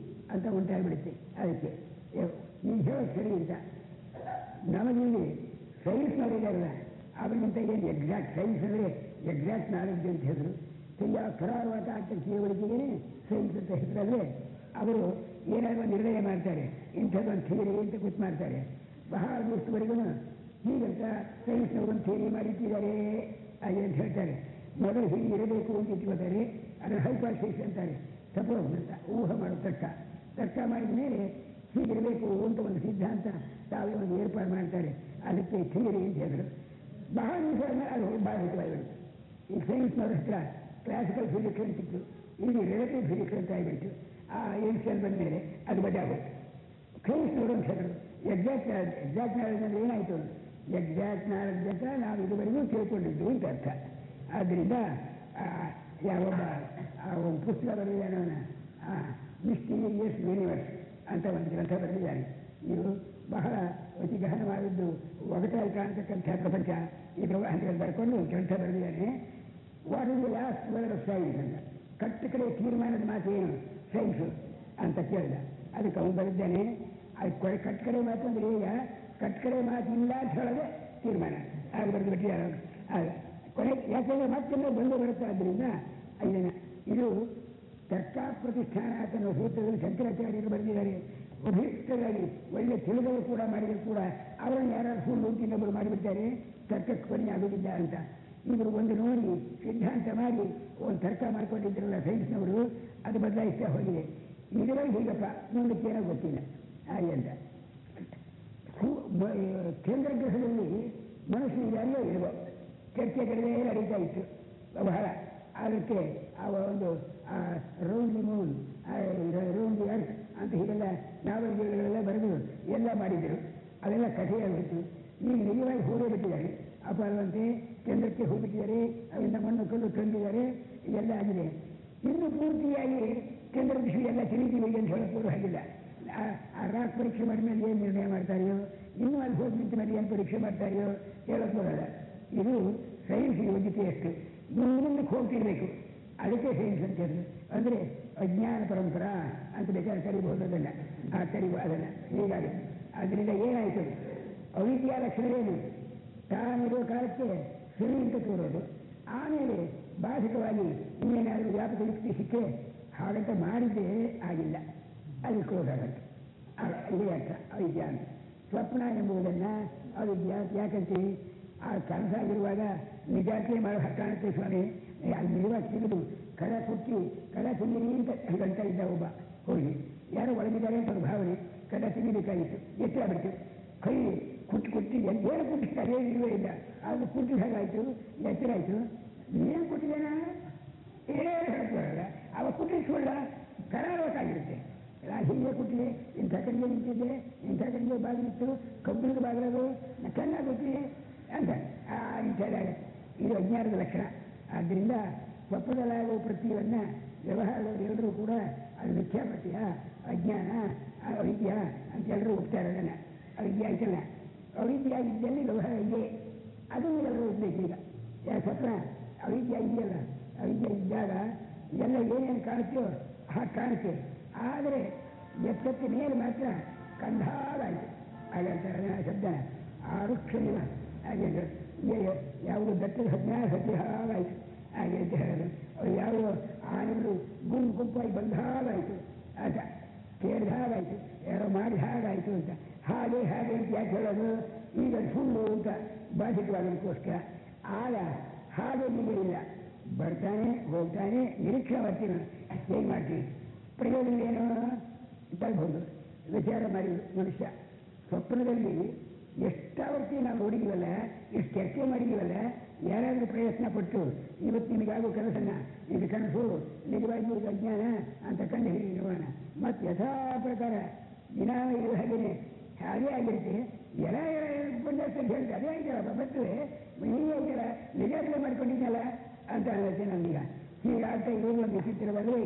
[SPEAKER 1] ಅಂತ ಉಂಟಾಗ್ಬಿಡುತ್ತೆ. ಅದಕ್ಕೆ ನೀನು ಹೇಳೋದು ಸರಿ ಅಂತ ನಮಗಿಲ್ಲಿ ಸೈನ್ಸ್ ಮಾಡಿದಾರಲ್ಲ, ಅವರಿಗಿಂತ ಏನು ಎಕ್ಸಾಕ್ಟ್ ಸೈನ್ಸ್ ಅಂದರೆ ಎಕ್ಸಾಕ್ಟ್ ನಾಲೆಡ್ಜ್ ಅಂತ ಹೇಳಿದ್ರು. ಸರಿಯಾಗಿ ಕರಾರವಾದ ಆಗ್ತಕ್ಕ ತಿಳುವಳಿಕೆಗೆ ಸೈನ್ಸ್ ಅಂತ ಹೆಸರಲ್ಲೇ ಅವರು ಏನಾದರೂ ನಿರ್ಣಯ ಮಾಡ್ತಾರೆ. ಇಂಥದ್ದೊಂದು ಥಿಯರಿ ಅಂತ ಕೂತು ಮಾಡ್ತಾರೆ. ಬಹಳ ದಿವಸದವರೆಗೂ ಹೀಗಂತ ಸೈನ್ಸ್ನವರು ಥಿಯರಿ ಮಾಡಿಟ್ಟಿದ್ದಾರೆ ಹಾಗೆ ಅಂತ ಹೇಳ್ತಾರೆ. ಮೊದಲು ಹೀಗೆ ಇರಬೇಕು ಅಂತ ಇಟ್ಕೋತಾರೆ. ಅದನ್ನು ಹೈಪಾಥೆಸಿಸ್ ಅಂತಾರೆ. ಸಪೋಸ್ ಅಂತ ಊಹೆ ಮಾಡೋ ತರ್ಕ. ತರ್ಕ ಮಾಡಿದ ಮೇಲೆ ಹೀಗಿರಬೇಕು ಅಂತ ಒಂದು ಸಿದ್ಧಾಂತ ತಾವೇ ಒಂದು ಏರ್ಪಾಡು ಮಾಡ್ತಾರೆ. ಅದಕ್ಕೆ ಥಿಯರಿ ಅಂತ ಹೇಳಿದ್ರು. ಬಹಳ ದಿವಸ ಅದು ಭಾಳ ಹಿತವಾಗಿಬಿಡ್ತು. ಈ ಸೈನ್ಸ್ನವ್ರ ಹತ್ರ ಕ್ಲಾಸಿಕಲ್ ಫಿಸಿಕ್ಸ್ ಅಂತಿತ್ತು, ಇಲ್ಲಿ ರಿಲೇಟಿವ್ ಫಿಸಿಕ್ಸ್ ಅಂತ ಆಗಿಬಿಟ್ಟು ಆ ಎಡಿಷನ್ ಬಂದ ಮೇಲೆ ಅದು ಬದಲಾಗೋಯ್ತು. ಸೈನ್ಸ್ನವರು ಅಂತ ಹೇಳಿದ್ರು ಎಕ್ಸಾಕ್ಟ್ ನಾಲೆಜ್ ಅಂದರೆ ಏನಾಯಿತು, ಎಕ್ಸಾಕ್ಟ್ ನಾಲೆಜ್ ಅಂತ ನಾವು ಇದುವರೆಗೂ ತಿಳ್ಕೊಂಡಿದ್ದು ಅಂತ ಅರ್ಥ. ಆದ್ದರಿಂದ ಯಾವೊಬ್ಬ ಒಂದು ಪುಸ್ತಕ ಬರೆದಿದ್ದಾನೆ, ಮಿಸ್ಟೀರಿಯಸ್ ಯೂನಿವರ್ಸ್ ಅಂತ ಒಂದು ಗ್ರಂಥ ಬರೆದಿದ್ದಾನೆ. ಇದು ಬಹಳ ಅತಿ ಗಹನವಾದದ್ದು, ಒಗಟಾಗಿ ಕಾಣತಕ್ಕಂಥ ಪ್ರಪಂಚ ಈ ಅಂತೇಳಿ ಬರ್ಕೊಂಡು ಗ್ರಂಥ ಬರೆದಿದ್ದಾನೆ. What is the last word of science ಅಂತ, ಕಟ್ಟ ಕಡೆ ತೀರ್ಮಾನದ ಮಾತು ಏನು ಸೈನ್ಸು ಅಂತ ಕೇಳಿದ. ಅದಕ್ಕೆ ಅವನು ಬರೆದಿದ್ದಾನೆ, ಅದು ಕಟ್ಟ ಕಡೆ ಮಾತು ಅಂದರೆ ಈಗ ಕಟ್ಟ ಕಡೆ ಮಾತು ಇಲ್ಲ ಅಂತ ಹೇಳೋದೇ ತೀರ್ಮಾನ ಆಗ ಬರೆದು ಬಿಟ್ಟಿದ್ದಾರೆ. ಕೊನೆ ಯಾಕೆಂದರೆ ಮತ್ತೆಲ್ಲ ಬಂದು ಬರುತ್ತೆ. ಆದ್ದರಿಂದ ಇದನ್ನು ಇದು ತರ್ಕ ಪ್ರತಿಷ್ಠಾನ ಅನ್ನೋ ಸೂತ್ರದಲ್ಲಿ ಶಂಕರಾಚಾರ್ಯರು ಬರೆದಿದ್ದಾರೆ. ಅಭಿಷ್ಟರಾಗಿ ಒಳ್ಳೆ ತಿಳಿದವರು ಕೂಡ ಮಾಡಿದರೂ ಕೂಡ ಅವರನ್ನು ಯಾರು ಸುಳ್ಳು ಇನ್ನೊಬ್ಬರು ಮಾಡಿಬಿಡ್ತಾರೆ, ತರ್ಕಕ್ಕೆ ಕೊನೆ ಆಗೋದಿಲ್ಲ ಅಂತ. ಇವರು ಒಂದು ನೋಡಿ ಸಿದ್ಧಾಂತ ಮಾಡಿ ಒಂದು ತರ್ಕ ಮಾಡ್ಕೊಂಡಿದ್ರಲ್ಲ ಸೈನ್ಸ್ನವರು, ಅದು ಬದಲಾಯಿಸ್ತಾ ಹೋಗಿದೆ. ಇದರಲ್ಲಿ ಹೀಗಪ್ಪ ಮುಂದಕ್ಕೇನೋ ಗೊತ್ತಿಲ್ಲ ಹಾಗೆ ಅಂತ. ಕೇಂದ್ರ ಗ್ರಹದಲ್ಲಿ ಮನುಷ್ಯ ಯಾರಿಗೋ ಇರುವ ಚರ್ಚೆ ಕಡಿಮೆ ನಡೀತಾ ಇತ್ತು ಬಹಳ. ಅದಕ್ಕೆ ಆ ಒಂದು round the Moon, round the earth ಅಂತ ಹೀಗೆಲ್ಲ ನಾವಲ್ಗಳೆಲ್ಲ ಬರೆದು ಎಲ್ಲ ಮಾಡಿದರು. ಅದೆಲ್ಲ ಕಥೆಯಾಗಿತ್ತು. ಈಗ ನಿಜವಾಗಿ ಹೋಗೇ ಬಿಟ್ಟಿದ್ದಾರೆ. ಅಪಾರವಂತೆ ಕೇಂದ್ರಕ್ಕೆ ಹೋಗಿಬಿಟ್ಟಿದ್ದಾರೆ, ಅದರಿಂದ ಮಣ್ಣು ಕಲ್ಲು ತಂದಿದ್ದಾರೆ, ಇದೆಲ್ಲ ಆಗಿದೆ. ಇನ್ನು ಪೂರ್ತಿಯಾಗಿ ಕೇಂದ್ರ ವಿಷಯ ಎಲ್ಲ ತಿಳಿತೀವಿ ಅಂತ ಹೇಳೋದು ಹಾಗಿಲ್ಲ. ಆ ರಾಕ್ ಪರೀಕ್ಷೆ ಮಾಡಿದ್ಮೇಲೆ ಏನು ನಿರ್ಣಯ ಮಾಡ್ತಾರೆಯೋ, ಇನ್ನೂ ಅಲ್ಲಿ ಹೋಗಿ ನಿಂತ ಮೇಲೆ ಏನು ಪರೀಕ್ಷೆ ಮಾಡ್ತಾರೆಯೋ ಹೇಳೋದು ಬರೋಲ್ಲ. ಇದು ಸೈನ್ಸ್ ಯೋಗ್ಯತೆ ಅಷ್ಟು. ಮುಂದಕ್ಕೆ ಹೋಗ್ತಿರ್ಬೇಕು, ಅದಕ್ಕೆ ಸೈನ್ಸ್ ಅಂತ ಹೇಳಿದ್ರು. ಅಂದರೆ ಅಜ್ಞಾನ ಪರಂಪರಾ ಅಂತ ಬೇಕಾದ್ರೆ ಕರಿಬಹುದು, ಅದನ್ನು ಅದನ್ನು ಹೀಗಾಗಿ. ಅದರಿಂದ ಏನಾಯಿತು, ಅವಿದ್ಯಾ ಲಕ್ಷಣ ಏನು, ತಾನಿರೋ ಕಾಲಕ್ಕೆ ಸರಿ ಅಂತ ತೋರೋದು, ಆಮೇಲೆ ಬಾಧಿಕವಾಗಿ ಇನ್ನೇನಾದರೂ ವ್ಯಾಪಕ ಯುಕ್ತಿ ಸಿಕ್ಕೇ ಹಾಗಂತ ಮಾಡಿದ್ದೇ ಆಗಿಲ್ಲ, ಅದು ಕ್ರೋಧ ಆಗತ್ತೆ. ಇದೇ ಅರ್ಥ ಅವಿದ್ಯಾ ಅಂತ. ಸ್ವಪ್ನ ಎಂಬುದನ್ನು ಅವಿದ್ಯಾ ಯಾಕಂತೀವಿ, ಆ ಕನಸಾಗಿರುವಾಗ ನಿಜಾಕೆ ಮಾಡೋ ಕಾಣುತ್ತೆ ಸ್ವಾಮಿ, ಅಲ್ಲಿ ನಿಜವಾಗಿ ಸಿಗುದು ಕಡ ಕುಟ್ಟಿ ಕಡ ತಿನ್ನಿರಿ ಅಂತ ಇದ್ದ ಒಬ್ಬ ಹೋಗಿ, ಯಾರೋ ಒಳಗಿದ್ದಾರೆ ಅಂತ ಒಂದು ಭಾವನೆ, ಕಡ ತಿನ್ನಬೇಕಾಗಿತ್ತು, ಎಚ್ಚರ ಬಿಡ್ತು, ಕೈ ಕುಟ್ಟಿ ಏನು ಕುಟ್ಟಿಸ್ತಾರೆ ಇಲ್ಲವೇ ಇಲ್ಲ, ಅದು ಕುಟ್ಟಿದ ಹಾಗಾಯಿತು, ಎಚ್ಚರ ಆಯಿತು. ಏನು ಕುಟ್ಟಿದ್ದೇನ ಏನು ಹೇಳ್ತಾರಲ್ಲ, ಅವ ಕುಟ್ಟಿಸ್ಕೊಳ್ಳ ಕರಾರವಾಗಿರುತ್ತೆ. ಹೀಗೆ ಕುಟ್ಟಿದೆ, ಇಂಥ ಕಡೆಗೆ ನಿಂತಿದ್ದೆ, ಇಂಥ ಕಡೆಗೆ ಬಾಗಿಲಿತ್ತು, ಕಬ್ಬಿಣದ ಬಾಗಿಲದು ಚೆನ್ನಾಗಿ ಗೊತ್ತಿದೆ ಅಂತ ಇದು ಅಜ್ಞಾನದ ಲಕ್ಷಣ. ಆದ್ದರಿಂದ ಸ್ವಪ್ನದಲ್ಲಾಗುವ ಪ್ರತಿಯನ್ನು ವ್ಯವಹಾರದವರು ಎಲ್ಲರೂ ಕೂಡ ಅದು ಮಿಥ್ಯಾಪ್ರತ್ಯ, ಅಜ್ಞಾನ, ಅವಿದ್ಯಾ ಅಂತ ಎಲ್ಲರೂ ಹೋಗ್ತಾರೆ. ಅದನ್ನು ಅವಿದ್ಯೆ ಆಯ್ತಲ್ಲ, ಅವಿದ್ಯೆ ಇದ್ದಲ್ಲಿ ವ್ಯವಹಾರ ಇದೆ, ಅದನ್ನು ಎಲ್ಲರೂ ಹೋಗ್ಬೇಕು. ಈಗ ಸ್ವಪ್ನ ಅವಿದ್ಯೆ ಇದೆಯಲ್ಲ, ಅವಿದ್ಯೆ ಇದ್ದಾಗ ಎಲ್ಲ ಏನೇನು ಕಾಣುತ್ತೋ ಹಾಗೆ ಕಾಣುತ್ತೆ. ಆದರೆ ಎಚ್ಚೆತ್ತ ಮೇಲೆ ಮಾತ್ರ ಕಂಧಾಗಾಯಿತು ಹಾಗಂತಾರೆ ಶಬ್ದ. ಆರುಕ್ಷಣಿವ ಹಾಗೆ ಯಾವುದು ದಟ್ಟದ ಅಜ್ಞಾನ ಸತ್ಯ ಹಾಗಾಯಿತು ಹಾಗೆ ಅಂತ ಹೇಳೋದು. ಅವ್ರು ಯಾವುದೋ ಆನೆಗಳು ಗುಂಪಾಗಿ ಬಂದ ಹಾಗಾಯಿತು ಆತ ಕೇಳಿದ ಹಾಗಾಯಿತು, ಯಾರೋ ಮಾಡಿದ ಹಾಗಾಯಿತು ಅಂತ. ಹಾಗೆ ಅಂತ ಯಾಕೆ ಹೇಳೋದು, ಈಗ ಸುಳ್ಳು ಅಂತ ಬಾಧಿತವಾಗೋದಕ್ಕೋಸ್ಕರ. ಆಗ ಹಾಗೆ ನಿಮಗೆ ಇಲ್ಲ, ಬರ್ತಾನೆ ಹೋಗ್ತಾನೆ, ನಿರೀಕ್ಷೆ ಮಾಡ್ತೀವಿ, ಹೇಗೆ ಮಾಡ್ತೀವಿ, ಪ್ರಯೋಜನ ಏನು ತರಬಹುದು. ವಿಚಾರ ಮಾಡಿ ಮನುಷ್ಯ ಸ್ವಪ್ನದಲ್ಲಿ ಎಷ್ಟಾವರ್ತಿ ನಾವು ನೋಡಿದೀವಲ್ಲ, ಎಷ್ಟು ಚರ್ಚೆ ಮಾಡಿದೀವಲ್ಲ, ಯಾರಾದರೂ ಪ್ರಯತ್ನ ಪಟ್ಟು ಇವತ್ತು ನಿಮಗಾಗೋ ಕನಸನ್ನು, ಇದು ಕನಸು ನಿಜವಾಗಿಯೂ ಅಜ್ಞಾನ ಅಂತ ಕಂಡು ಹಿಡಿದು ನೋಡೋಣ. ಮತ್ತು ಯಥಾ ಪ್ರಕಾರ ದಿನ ಇರೋ ಹಾಗೇ ಆಗಿರುತ್ತೆ. ಎಲ್ಲ ಬಂದಷ್ಟು ಅಂತ ಹೇಳ್ತಾರೆ, ಅದೇ ಆಗಿರಲ್ಲ ಬರ್ತದೆ, ನೀವೇ ಆಗಿಲ್ಲ ನಿಜಾಗಲೇ ಮಾಡ್ಕೊಂಡಿದ್ದಲ್ಲ ಅಂತ ಅನ್ನತ್ತೆ ನಮಗೀಗ. ಹೀಗಾಗ್ತಾ ಇರೋದು ಒಂದು ವಿಚಿತ್ರವಾಗಲೇ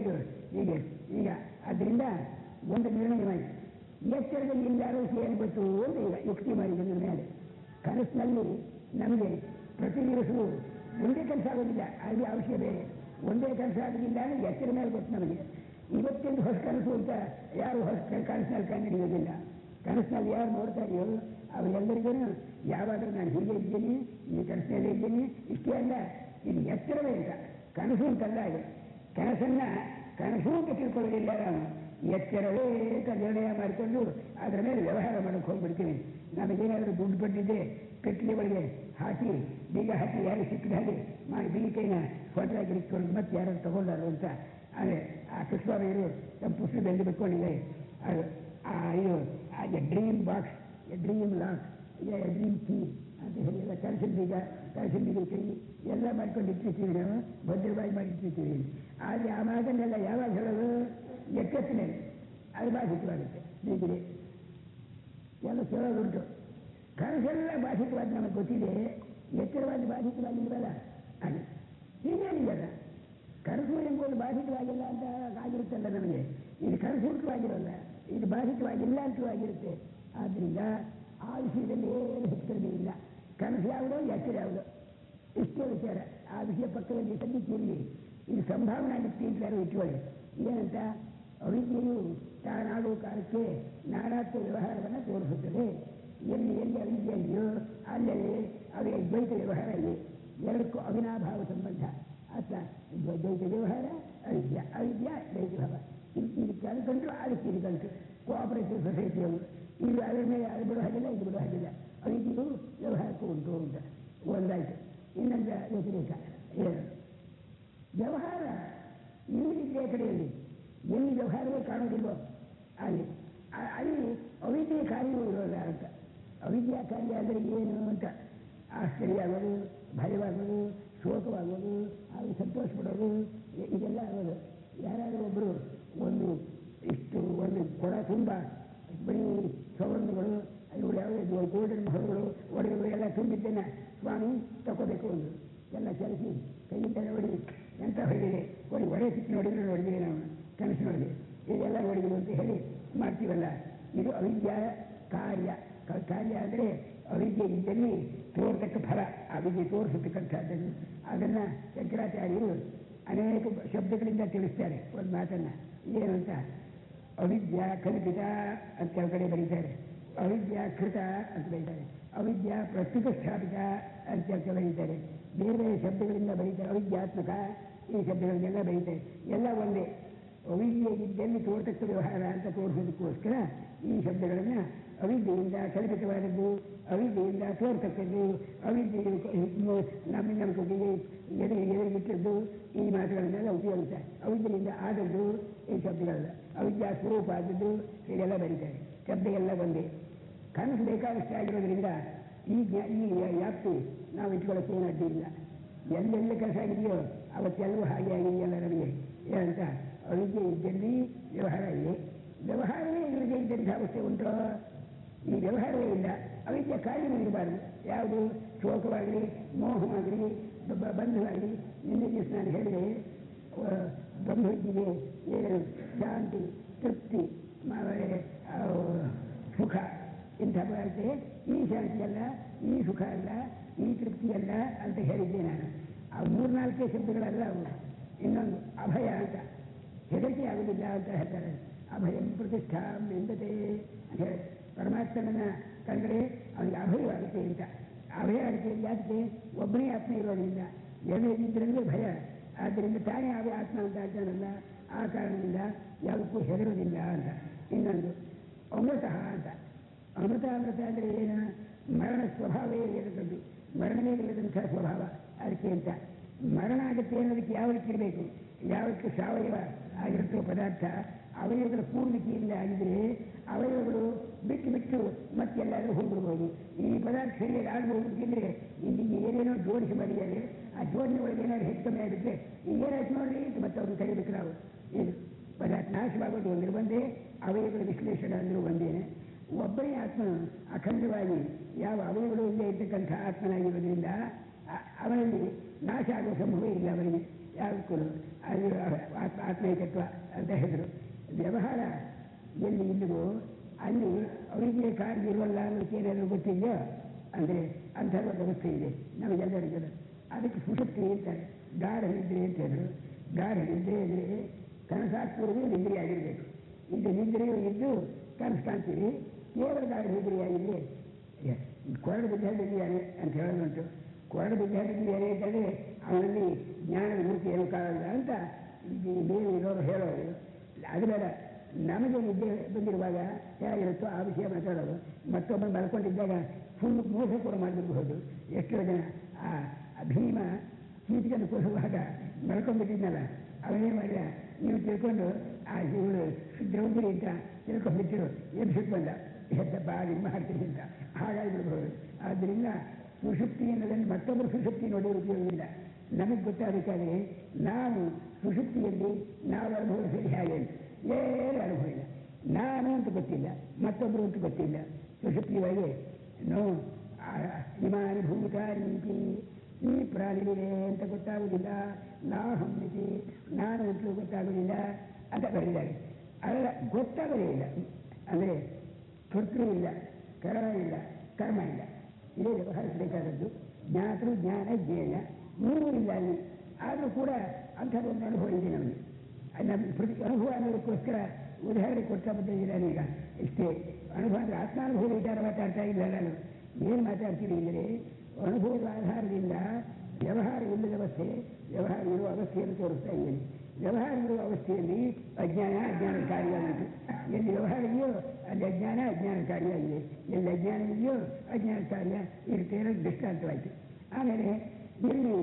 [SPEAKER 1] ಇದು ಈಗ ಆದ್ದರಿಂದ ಒಂದು ನಿರ್ಣಯವಾಯಿತು. ಎಚ್ಚರದಲ್ಲಿ ಇಲ್ಲಾರೋ ಏನು ಗೊತ್ತು ಅಂತ ಈಗ ಯುಕ್ತಿ ಮಾಡಿದ ಮೇಲೆ ಕನಸಿನಲ್ಲಿ ನಮಗೆ ಪ್ರತಿ ದಿವಸವೂ ಒಂದೇ ಕೆಲಸ ಆಗೋದಿಲ್ಲ, ಅದು ಅವಶ್ಯ ಬೇರೆ. ಒಂದೇ ಕೆಲಸ ಆಗೋದಿಲ್ಲ ಅಂದರೆ ಎಚ್ಚರ ಮೇಲೆ ಗೊತ್ತು ನಮಗೆ. ಇವತ್ತಿಂದು ಹೊಸ ಕನಸು ಅಂತ ಯಾರು ಹೊಸ ಕನಸಿನಲ್ಲಿ ಕಂಡು ಹಿಡಿಯೋದಿಲ್ಲ. ಕನಸಿನಲ್ಲಿ ಯಾರು ನೋಡ್ತಾ ಇದೆಯೋ ಅವರೆಲ್ಲರಿಗೂ ಯಾವಾಗಲೂ ನಾನು ಹೀಗೆ ಇದ್ದೀನಿ, ಈ ಕನಸಿನಲ್ಲೇ ಇದ್ದೀನಿ, ಇಷ್ಟೇ ಅಲ್ಲ, ಇದು ಎಚ್ಚರವೇ ಇಲ್ಲ. ಕನಸು ಅಂತಲ್ಲ, ಇದೆ ಕನಸು ಅಂತ ತಿಳ್ಕೊಳ್ಳೋದಿಲ್ಲ. ನಾನು ಎಚ್ಚರವೇ ಅಂತ ನಿರ್ಣಯ ಮಾಡಿಕೊಂಡು ಅದರ ಮೇಲೆ ವ್ಯವಹಾರ ಮಾಡೋಕ್ಕೆ ಹೋಗ್ಬಿಡ್ತೀನಿ. ನಮಗೇನಾದರೂ ದುಡ್ಡು ಪಟ್ಟಿದ್ದೆ ಪೆಟ್ಟಿಗೆ ಒಳಗೆ ಹಾಕಿ ಬೀಗ ಹಾಕಿ ಯಾರು ಸಿಕ್ಕಿದ ಹಾಗೆ ಮಾಡಿ ಬೀಗಿಕೈನ ಫೋಟೋಗಿರಿಸ್ಕೊಂಡು ಮತ್ತೆ ಯಾರು ತಗೊಂಡಾರು ಅಂತ. ಅಂದರೆ ಆ ಕೃಷ್ಣರಾಯರು ತಮ್ಮ ಪುಸ್ತಕದಲ್ಲಿ ಬಿಟ್ಕೊಂಡಿದ್ದಾರೆ. ಅದು ಇದು dream box, dream lock, dream key ಅಂತ ಹೇಳಿ ಎಲ್ಲ ಕಲಸಿನ ಬೀಗ ಕೈ ಎಲ್ಲ ಮಾಡ್ಕೊಂಡು ಇಟ್ಟಿರ್ತೀವಿ, ನಾವು ಭದ್ರವಾಗಿ ಮಾಡಿ ಇಟ್ಟಿರ್ತೀವಿ. ಆದರೆ ಆ ಮಾತನ್ನೆಲ್ಲ ಯಾವಾಗ ಹೇಳೋದು? ಎಚ್ಚೆತ್ತನೆ ಅದು ಬಾಧಿತವಾಗುತ್ತೆ. ಹೀಗಿದೆ ಎಲ್ಲ ಕೇಳೋದುಂಟು. ಕನಸೆಲ್ಲ ಬಾಧಿತವಾದ ನಮಗೆ ಗೊತ್ತಿದೆ, ಎಚ್ಚರವಾಗಿ ಬಾಧಿತವಾಗಿಲ್ವಲ್ಲ. ಹಾಗೆ ಹೀಗೇನಿಲ್ಲ, ಕನಸು ಎಂಬುದು ಬಾಧಿತವಾಗಿಲ್ಲ ಅಂತ ಆಗಿರುತ್ತಲ್ಲ ನಮಗೆ. ಇದು ಕನಸು ಉಂಟುವಾಗಿರೋಲ್ಲ, ಇದು ಬಾಧಿತವಾಗಿಲ್ಲ ಅಂತೂ ಆಗಿರುತ್ತೆ. ಆದ್ದರಿಂದ ಆ ವಿಷಯದಲ್ಲಿ ಏನು ಹೆಚ್ಚು ಇಲ್ಲ. ಕನಸು ಯಾವುದೋ ಎಚ್ಚರ ಯಾವುದೋ ಇಷ್ಟೇ ವಿಚಾರ. ಆ ವಿಷಯ ಪಕ್ಕದಲ್ಲಿ ಸದ್ಯಕ್ಕೆ ಇರಲಿ. ಇದು ಸಂಭಾವನಾ ಯುಕ್ತಿ ಅಂತ ಯಾರು ಇಟ್ಕೊಳ್ಳಿ. ಏನಂತ? ಅವಿದ್ಯೆಯು ತಾನಾಗುವ ಕಾಲಕ್ಕೆ ನಾನಾತ್ವ ವ್ಯವಹಾರವನ್ನು ತೋರಿಸುತ್ತದೆ. ಎಲ್ಲಿ ಅವಿದ್ಯೆ ಇದೆಯೋ ಅಲ್ಲಲ್ಲಿ ಅವೇ ದ್ವೈತ ವ್ಯವಹಾರ ಇದೆ. ಎರಡಕ್ಕೂ ಅವಿನಾಭಾವ ಸಂಬಂಧ. ಅಥವಾ ದ್ವೈತ ವ್ಯವಹಾರ ಅವಿದ್ಯಾ ದ್ವೈತ ಭಾವ. ಇದಕ್ಕೆ ಅದು ಕಂಡು ಅದಕ್ಕೆ ಇದು ಕಂಡು ಕೋಆಪರೇಟಿವ್ ಸೊಸೈಟಿಯವರು ಇದು ಅದರ ಮೇಲೆ ಅದು ಬಿಡೋ ಹಾಗಿಲ್ಲ, ಇದು ಬಿಡೋ ಹಾಗಿಲ್ಲ. ಅವಿದ್ಯೆಯು ವ್ಯವಹಾರಕ್ಕೂ ಉಂಟು ಅಂತ ಒಂದಾಯಿತು. ಇನ್ನೊಂದು ವ್ಯತಿರೇಕ ಏನು? ವ್ಯವಹಾರ ಇಲ್ಲಿದ್ದೇ ಕಡೆಯಲ್ಲಿ ಎಲ್ಲಿ ವ್ಯವಹಾರವೇ ಕಾಣೋದಿಲ್ವೋ ಅಲ್ಲಿ ಅವಿದ್ಯೆಯ ಕಾರ್ಯವೂ ಇರೋಲ್ಲ ಅಂತ. ಅವಿದ್ಯಾ ಕಾರ್ಯ ಅಂದರೆ ಏನು ಅಂತ ಆಶ್ಚರ್ಯ ಆಗೋದು, ಭಯವಾಗೋದು, ಶೋಕವಾಗೋದು, ಅದು ಸಂತೋಷ ಪಡೋದು, ಇದೆಲ್ಲ ಆಗೋದು. ಯಾರಾದರೂ ಒಬ್ಬರು ಒಂದು ಕೊಡ ತುಂಬ ಬರೀ ಸವರ್ಣಗಳು, ಇವರು ಯಾವುದೇ ಗೋಲ್ಡನ್ ಮಹಲ್ಗಳು, ಒಡೆಗಳು ಎಲ್ಲ ತುಂಬಿದ್ದೇನೆ, ಸ್ವಾಮಿ ತಗೋಬೇಕು ಒಂದು ಎಲ್ಲ ಚಲಿಸಿ ಕೈಯಿಂದ ನೋಡಿ ಎಂತ ಹೊಡೆದಿದೆ, ಒಡೆ ಸಿಕ್ಕಿ ನೋಡಿದ್ರೆ ನಾವು ಕನಸು ನೋಡಿದೆ, ಇದೆಲ್ಲ ನೋಡಿದ್ರು ಅಂತ ಹೇಳಿ ಮಾಡ್ತೀವಲ್ಲ. ಇದು ಅವಿದ್ಯಾ ಕಾರ್ಯ. ಕಾರ್ಯ ಅಂದರೆ ಅವಿದ್ಯೆ ಇದ್ದಲ್ಲಿ ತೋರ್ತಕ್ಕ ಫಲ, ಅವಿದ್ಯೆ ತೋರಿಸತಕ್ಕಂಥದ್ದನ್ನು. ಅದನ್ನು ಶಂಕರಾಚಾರ್ಯರು ಅನೇಕ ಶಬ್ದಗಳಿಂದ ತಿಳಿಸ್ತಾರೆ ಒಂದು ಮಾತನ್ನು. ಏನು ಅಂತ? ಅವಿದ್ಯಾ ಕಲ್ಪಿತ ಅಂತ ಕೆಳಗಡೆ ಬರೀತಾರೆ, ಅವಿದ್ಯಾ ಕೃತ ಅಂತ ಬರೀತಾರೆ, ಅವಿದ್ಯಾ ಪ್ರಸ್ತುತ ಸ್ಥಾಪಿತ ಅಂತ ಬರೀತಾರೆ. ಬೇರೆ ಬೇರೆ ಶಬ್ದಗಳಿಂದ ಬರೀತಾರೆ. ಅವಿದ್ಯಾತ್ಮಕ ಈ ಶಬ್ದಗಳನ್ನೆಲ್ಲ ಬರೀತಾರೆ. ಎಲ್ಲ ಒಂದೇ. ಅವಿದ್ಯೆಗಿದ್ದಲ್ಲಿ ತೋರ್ತಕ್ಕ ವ್ಯವಹಾರ ಅಂತ ತೋರಿಸೋದಕ್ಕೋಸ್ಕರ ಈ ಶಬ್ದಗಳನ್ನು ಅವಿದ್ಯೆಯಿಂದ ಕಲ್ಪಿತವಾದದ್ದು, ಅವಿದ್ಯೆಯಿಂದ ತೋರ್ತಕ್ಕದ್ದು, ಅವಿದ್ಯೆಯು ನಮ್ಮ ಕೊಟ್ಟಿಗೆ ಎದುರಿಗಿಟ್ಟದ್ದು, ಈ ಮಾತುಗಳನ್ನೆಲ್ಲ ಉಪಯೋಗಿಸ್ತಾರೆ. ಅವಿದ್ಯೆಯಿಂದ ಆದದ್ದು ಈ ಶಬ್ದಗಳೆಲ್ಲ, ಅವಿದ್ಯಾ ಸ್ವರೂಪ ಆದದ್ದು ಹೀಗೆಲ್ಲ ಬರೀತಾರೆ. ಶಬ್ದ ಎಲ್ಲ ಒಂದೇ. ಕನಸು ಬೇಕಾದಷ್ಟು ಆಗಿರೋದ್ರಿಂದ ಈ ವ್ಯಾಪ್ತಿ ನಾವು ಇಟ್ಕೊಳ್ಳೋಕೆ ಏನು ಅಡ್ಡಿ ಇಲ್ಲ. ಎಲ್ಲೆಲ್ಲಿ ಕೆಲಸ ಆಗಿದೆಯೋ ಅವತ್ತೆಲ್ಲವೂ ಹಾಗೆ ಆಗಿದೆಯಲ್ಲ ನಮಗೆ. ಏನಂತ? ಅವಿದ್ಯೆ ಇದ್ದಲ್ಲಿ ವ್ಯವಹಾರ ಇದೆ, ವ್ಯವಹಾರವೇ ಇಲ್ಲದೆ ಇದ್ದಂಥ ಅವಸ್ಥೆ ಉಂಟು. ಈ ವ್ಯವಹಾರವೇ ಇಲ್ಲ, ಅವಿದ್ಯೆ ಕಾರ್ಯವೂ ಇರಬಾರ್ದು. ಯಾವುದು? ಶೋಕವಾಗಲಿ, ಮೋಹವಾಗಲಿ, ಬಂಧುವಾಗಲಿ. ನಿನ್ನೆ ದಿವಸ ನಾನು ಹೇಳಿದೆ, ಬ್ರಹ್ಮವಿದ್ಯೆಗೆ ಏನು ಶಾಂತಿ, ತೃಪ್ತಿ, ಸುಖ ಇಂಥ ಬರುತ್ತೆ. ಈ ಶಾಂತಿ ಅಲ್ಲ, ಈ ಸುಖ ಅಲ್ಲ, ಈ ತೃಪ್ತಿ ಅಲ್ಲ ಅಂತ ಹೇಳಿದ್ದೆ ನಾನು. ಆ 3-4 ಶಬ್ದಗಳಲ್ಲ ಅವು. ಇನ್ನೊಂದು ಅಭಯ ಅಂತ, ಹೆದರಿಕೆ ಆಗುವುದಿಲ್ಲ ಅಂತ ಹೇಳ್ತಾರೆ. ಅಭಯಂ ಪ್ರತಿಷ್ಠಾ ಎಂದತೆ ಅಂತ ಹೇಳಿ ಪರಮಾತ್ಮನ ಕಂಡ್ರೆ ಅವನಿಗೆ ಅಭಯವಾಗುತ್ತೆ ಅಂತ. ಅಭಯ ಆಗುತ್ತೆ ಯಾಕೆ? ಒಬ್ಬನೇ ಆತ್ಮ ಇರೋದ್ರಿಂದ, ಎಲ್ಲರಿದ್ದರೆ ಭಯ. ಆದ್ದರಿಂದ ತಾನೇ ಆತ್ಮ ಅಂತ ಆಗ್ತಾನಲ್ಲ, ಆ ಕಾರಣದಿಂದ ಯಾವುದಕ್ಕೂ ಹೆದರೋದಿಲ್ಲ ಅಂತ. ಇನ್ನೊಂದು ಅಮೃತ ಅಂತ. ಅಮೃತ ಅಂದರೆ ಏನು? ಮರಣ ಸ್ವಭಾವವೇ ಇರತಕ್ಕದ್ದು, ಮರಣವೇ ಇಲ್ಲದಂಥ ಸ್ವಭಾವ. ಅದಕ್ಕೆ ಅಂತ ಮರಣ ಆಗುತ್ತೆ ಅನ್ನೋದಕ್ಕೆ ಯಾವಕ್ಕೆ ಇರಬೇಕು? ಯಾವಕ್ಕೆ ಸಾವಯವ ಆಗಿರುತ್ತೋ ಪದಾರ್ಥ ಅವಯವಗಳ ಪೂರ್ಣಿಕೆಯಿಂದ ಆಗಿದ್ರೆ ಅವಯವಗಳು ಬಿಟ್ಟು ಮತ್ತೆಲ್ಲಾದರೂ ಹೋಗ್ಬಿಡ್ಬೋದು. ಈ ಪದಾರ್ಥ ಸರಿಯಾಗಿ ಆಗಬಹುದಿದ್ರೆ ಇಲ್ಲಿ ಏನೇನೋ ಜೋಡಿಸಿ ಮಾಡಿದ್ದಾರೆ, ಆ ಜೋಡಣೆ ಒಳಗೆ ಏನಾದ್ರು ಹೆಚ್ಚು ಕಮ್ಮಿ ಆಗುತ್ತೆ, ಏನಾಯ್ತು ನೋಡ್ರಿ ಮತ್ತೆ ಅವ್ರನ್ನ ಕರೀಬೇಕು ನಾವು. ಇದು ಪದಾರ್ಥ ನಾಶವಾಗೋದು ಒಂದಿರು ಒಂದೇ, ಅವಯವಗಳ ವಿಶ್ಲೇಷಣೆ ಅಂದರೂ ಒಂದೇನೆ. ಒಬ್ಬನೇ ಆತ್ಮ ಅಖಂಡವಾಗಿ ಯಾವ ಅವಯವಗಳು ಇಲ್ಲೇ ಇರ್ತಕ್ಕಂಥ ಆತ್ಮನಾಗಿರೋದ್ರಿಂದ ಅವನಲ್ಲಿ ನಾಶ ಆಗುವ ಸಂಭವ ಇಲ್ಲ ಅವರಿಗೆ ಯಾವುದಕ್ಕೂ. ಅದು ಆತ್ಮೈಕತ್ವ ಅಂತ ಹೇಳಿದರು. ವ್ಯವಹಾರ ಎಲ್ಲಿ ಇಲ್ಲವೋ ಅಲ್ಲಿ ಅವರಿಗೆ ಕಾರ್ಯ ಇರೋಲ್ಲ ಅನ್ನೋಕ್ಕೆ ಏನಾದರೂ ಗೊತ್ತಿದೆಯೋ ಅಂದರೆ ಅಂಥ ಒಂದು ವ್ಯವಸ್ಥೆ ಇದೆ ನಮಗೆಲ್ಲರಿಗೂ. ಅದಕ್ಕೆ ಸುಶಕ್ತಿ ಅಂತಾರೆ, ಗಾಢ ನಿದ್ರೆ ಅಂತ ಹೇಳಿದ್ರು. ಗಾಢ ನಿದ್ರೆ ಅಂದರೆ ಕನಸಾತ್ಮೂರ್ವೇ ನಿದ್ರೆ ಆಗಿರಬೇಕು. ಈಗ ನಿದ್ರೆಯೂ ಇದ್ದು ಕನಸು ಕಾಣ್ತೀವಿ, ಕೇವಲ ಗಾಢ ನಿದ್ರೆಯಾಗಿದ್ರೆ ಕೊರಡು ಬಿದ್ದಾಡಿದ್ದಾನೆ ಅಂತ ಹೇಳೋದುಂಟು. ಕೊರಡು ಬಿದ್ದಾಡಿದ್ದಾನೆ ಅಂತಂದರೆ ಅವನಲ್ಲಿ ಜ್ಞಾನದ ಮೂರ್ತಿ ಏನೂ ಕಾಣಲ್ಲ ಅಂತ ಬೇರೆ ಇರೋರು ಹೇಳೋರು. ಅದು ಬೇಡ, ನಮಗೆ ನಿದ್ದೆ ಬಂದಿರುವಾಗ ಹೇಗಿರುತ್ತೋ ಆ ವಿಷಯ ಮಾತಾಡೋದು. ಮತ್ತೊಬ್ಬರು ಮಲ್ಕೊಂಡಿದ್ದಾಗ ಫುಲ್ ಮೋಸ ಕೂಡ ಮಾಡಿರಬಹುದು. ಎಷ್ಟೋ ಜನ ಆ ಭೀಮ ಕೀಟಕನ್ನು ಕೊಡುವಾಗ ಮಲ್ಕೊಂಡ್ಬಿಟ್ಟಿದ್ನಲ್ಲ, ಅವನೇ ಮಾಡಿದ ನೀವು ತಿಳ್ಕೊಂಡು ಆ ಇವಳು ದ್ರೌಪದಿ ಅಂತ ತಿಳ್ಕೊಂಡ್ಬಿಟ್ಟಿರು ಎಬ್ಸಿಟ್ಟು ಬಂದ ಎದ್ದಪ್ಪ ನಿಮ್ಮ ಮಾಡ್ತೀನಿ ಅಂತ ಹಾಗಾಗಿ ಬಿಡ್ಬೋದು. ಆದ್ದರಿಂದ ಸುಷುಪ್ತಿ ಅನ್ನೋದನ್ನು ಮತ್ತೊಬ್ಬರು ಸುಷುಪ್ತಿ ನೋಡೋದು ಉಪಯೋಗವಿಲ್ಲ. ನಮಗೆ ಗೊತ್ತಾಗಬೇಕಾದ್ರೆ ನಾವು ಸುಷುಪ್ತಿಯಲ್ಲಿ ನಾವು ಅನುಭವಿಸೋದು ಹೇಗೆ ಅಂತ ಏನು ಅನುಭವ ಇಲ್ಲ. ನಾನು ಅಂತ ಗೊತ್ತಿಲ್ಲ, ಮತ್ತೊಬ್ಬರು ಅಂತ ಗೊತ್ತಿಲ್ಲ. ಸುಷುಪ್ತಿಯಾಗಿ ಇಮಾನಿ ಭೂಮಿಕಾರೀತಿ ಈ ಪ್ರಾಣಿಗಳೇ ಅಂತ ಗೊತ್ತಾಗುವುದಿಲ್ಲ. ನಾಹಮ್ಮಿತಿ ನಾನು ಅಂತಲೂ ಗೊತ್ತಾಗುವುದಿಲ್ಲ ಅಂತ ಬರೆದಿದ್ದಾರೆ. ಅಲ್ಲ, ಗೊತ್ತಾಗಲೇ ಇಲ್ಲ ಅಂದರೆ ಕರ್ತೃ ಇಲ್ಲ, ಕರ್ಮ ಇಲ್ಲ, ಕರ್ಮ ಇಲ್ಲ. ಇದೇ ವ್ಯವಹರಿಸಬೇಕಾದದ್ದು. ಜ್ಞಾತೃ ಜ್ಞಾನ ಜ್ಞೇಯ ಮೂರೂ ಇಲ್ಲ ಅಲ್ಲಿ. ಆದರೂ ಕೂಡ ಅಂಥದ್ದೊಂದು ಅನುಭವ ಇದೆ ನಮಗೆ. ನಮ್ಮ ಅನುಭವ ಅನ್ನೋದಕ್ಕೋಸ್ಕರ ಉದಾಹರಣೆ ಕೊಡ್ತಾ ಬಂದಿದ್ದೀನಿ ಈಗ. ಇಷ್ಟೇ ಅನುಭವ ಅಂದರೆ ಆತ್ಮಾನುಭವ ವಿಚಾರ ಮಾತಾಡ್ತಾ ಇಲ್ಲ ನಾನು. ಏನು ಮಾತಾಡ್ತೀನಿ ಅಂದರೆ ಅನುಭವದ ಆಧಾರದಿಂದ ವ್ಯವಹಾರ ಇಲ್ಲದ ಅವಸ್ಥೆ, ವ್ಯವಹಾರ ಇರುವ ಅವಸ್ಥೆಯನ್ನು ತೋರಿಸ್ತಾ ಇದ್ದೇನೆ. ವ್ಯವಹಾರ ಇರುವ ಅವಸ್ಥೆಯಲ್ಲಿ ಅಜ್ಞಾನ ಕಾರ್ಯವಾಯಿತು. ಎಲ್ಲಿ ವ್ಯವಹಾರ ಇದೆಯೋ ಅಲ್ಲಿ ಅಜ್ಞಾನ ಕಾರ್ಯವಾಗಿದೆ. ಎಲ್ಲಿ ಅಜ್ಞಾನ ಇದೆಯೋ ಅಜ್ಞಾನ ಕಾರ್ಯ ಇರುತ್ತೆ ಅನ್ನೋದು ದೃಷ್ಟಾಂತವಾಯಿತು. ಆಮೇಲೆ ಎಲ್ಲಿ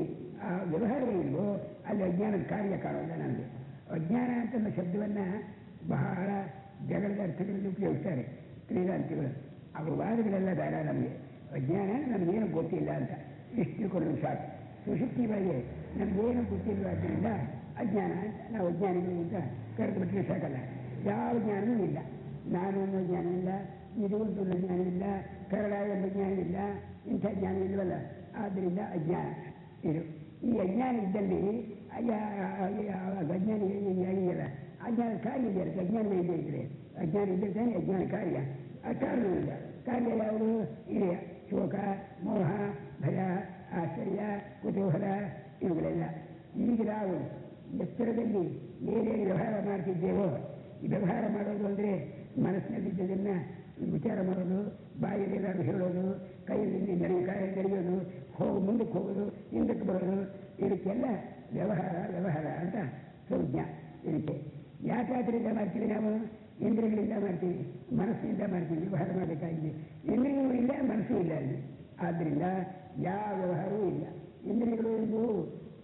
[SPEAKER 1] ಆ ವ್ಯವಹಾರ ಇಲ್ವೋ ಅಲ್ಲಿ ಅಜ್ಞಾನದ ಕಾರ್ಯ ಕಾಣೋಲ್ಲ ನಮಗೆ. ಅಜ್ಞಾನ ಅಂತ ಶಬ್ದವನ್ನು ಬಹಳ ಜಗಳದ ಅರ್ಥಗಳಲ್ಲಿ ಉಪಯೋಗಿಸ್ತಾರೆ ಕ್ರೀಡಾಂತಿಗಳು. ಅವರ ವಾದಗಳೆಲ್ಲ ಬೇಡ ನಮಗೆ. ಅಜ್ಞಾನ ನಮಗೇನು ಗೊತ್ತಿಲ್ಲ ಅಂತ ಇಷ್ಟು ತಿಳ್ಕೊಳ್ಳೋದು ಸಾಕು. ಸುಷುಪ್ತಿ ಬಗ್ಗೆ ನಮಗೇನು ಗೊತ್ತಿಲ್ಲವಾದ್ದರಿಂದ ಅಜ್ಞಾನ ಅಂತ ನಾವು ಅಜ್ಞಾನಿಗಳು ಅಂತ ಕರೆದು ಬಿಟ್ಟರೆ ಸಾಕಲ್ಲ. ಯಾವ ಜ್ಞಾನವೂ ಇಲ್ಲ. ನಾನು ಅನ್ನೋ ಜ್ಞಾನ ಇಲ್ಲ, ಇದು ಅನ್ನೋ ಜ್ಞಾನ ಇಲ್ಲ, ಕರಡ ಎಂಬ ಜ್ಞಾನ ಇಲ್ಲ, ಇಂಥ ಜ್ಞಾನ ಇಲ್ಲವಲ್ಲ. ಆದ್ದರಿಂದ ಅಜ್ಞಾನ ಇದು. ಈ ಅಜ್ಞಾನ ಇದ್ದಲ್ಲಿ ಅಜ್ಞಾನ ಇದೆಯಲ್ಲ, ಅಜ್ಞಾನ ಕಾರ್ಯ ಇದೆಯಲ್ಲ. ಅಜ್ಞಾನ ಇದೆ ಇದ್ರೆ ಅಜ್ಞಾನ ಇದ್ದರೆ ತಾನೇ ಅಜ್ಞಾನ ಕಾರ್ಯ. ಆ ಕಾರಣವೂ ಇಲ್ಲ. ಕಾರ್ಯ ಯಾವುದು ಇದೆ? ಶೋಕ, ಮೋಹ, ಭಯ, ಆಶ್ಚರ್ಯ, ಕುತೂಹಲ ಇವುಗಳೆಲ್ಲ. ಈಗ ನಾವು ಎತ್ತರದಲ್ಲಿ ಏನೇನು ವ್ಯವಹಾರ ಮಾಡ್ತಿದ್ದೇವೋ, ಈ ವ್ಯವಹಾರ ಮಾಡೋದು ಅಂದರೆ ಮನಸ್ಸಿನಲ್ಲಿದ್ದದನ್ನು ವಿಚಾರ ಮಾಡೋದು, ಬಾಯಲ್ಲಿ ಏನಾದ್ರು ಹೇಳೋದು, ಕೈಯಲ್ಲಿ ನಡೆಯೋದು, ಮುಂದಕ್ಕೆ ಹೋಗೋದು, ಹಿಂದಕ್ಕೆ ಬರೋದು, ಇದಕ್ಕೆಲ್ಲ ವ್ಯವಹಾರ ಅಂತ ಸಂಜ್ಞಾ. ಇದಕ್ಕೆ ಯಾಕಾದ್ರಿಂದ ಮಾಡ್ತೀವಿ ನಾವು? ಇಂದ್ರಿಯಗಳಿಂದ ಮಾಡ್ತೀವಿ, ಮನಸ್ಸಿನಿಂದ ಮಾಡ್ತೀವಿ. ವ್ಯವಹಾರ ಮಾಡಬೇಕಾಗಿದೆ. ಇಂದ್ರಿಯಗಳು ಇಲ್ಲ, ಮನಸ್ಸು ಇಲ್ಲ ಅಲ್ಲಿ. ಆದ್ದರಿಂದ ಯಾವ ವ್ಯವಹಾರವೂ ಇಲ್ಲ. ಇಂದ್ರಿಯಗಳು ಇವು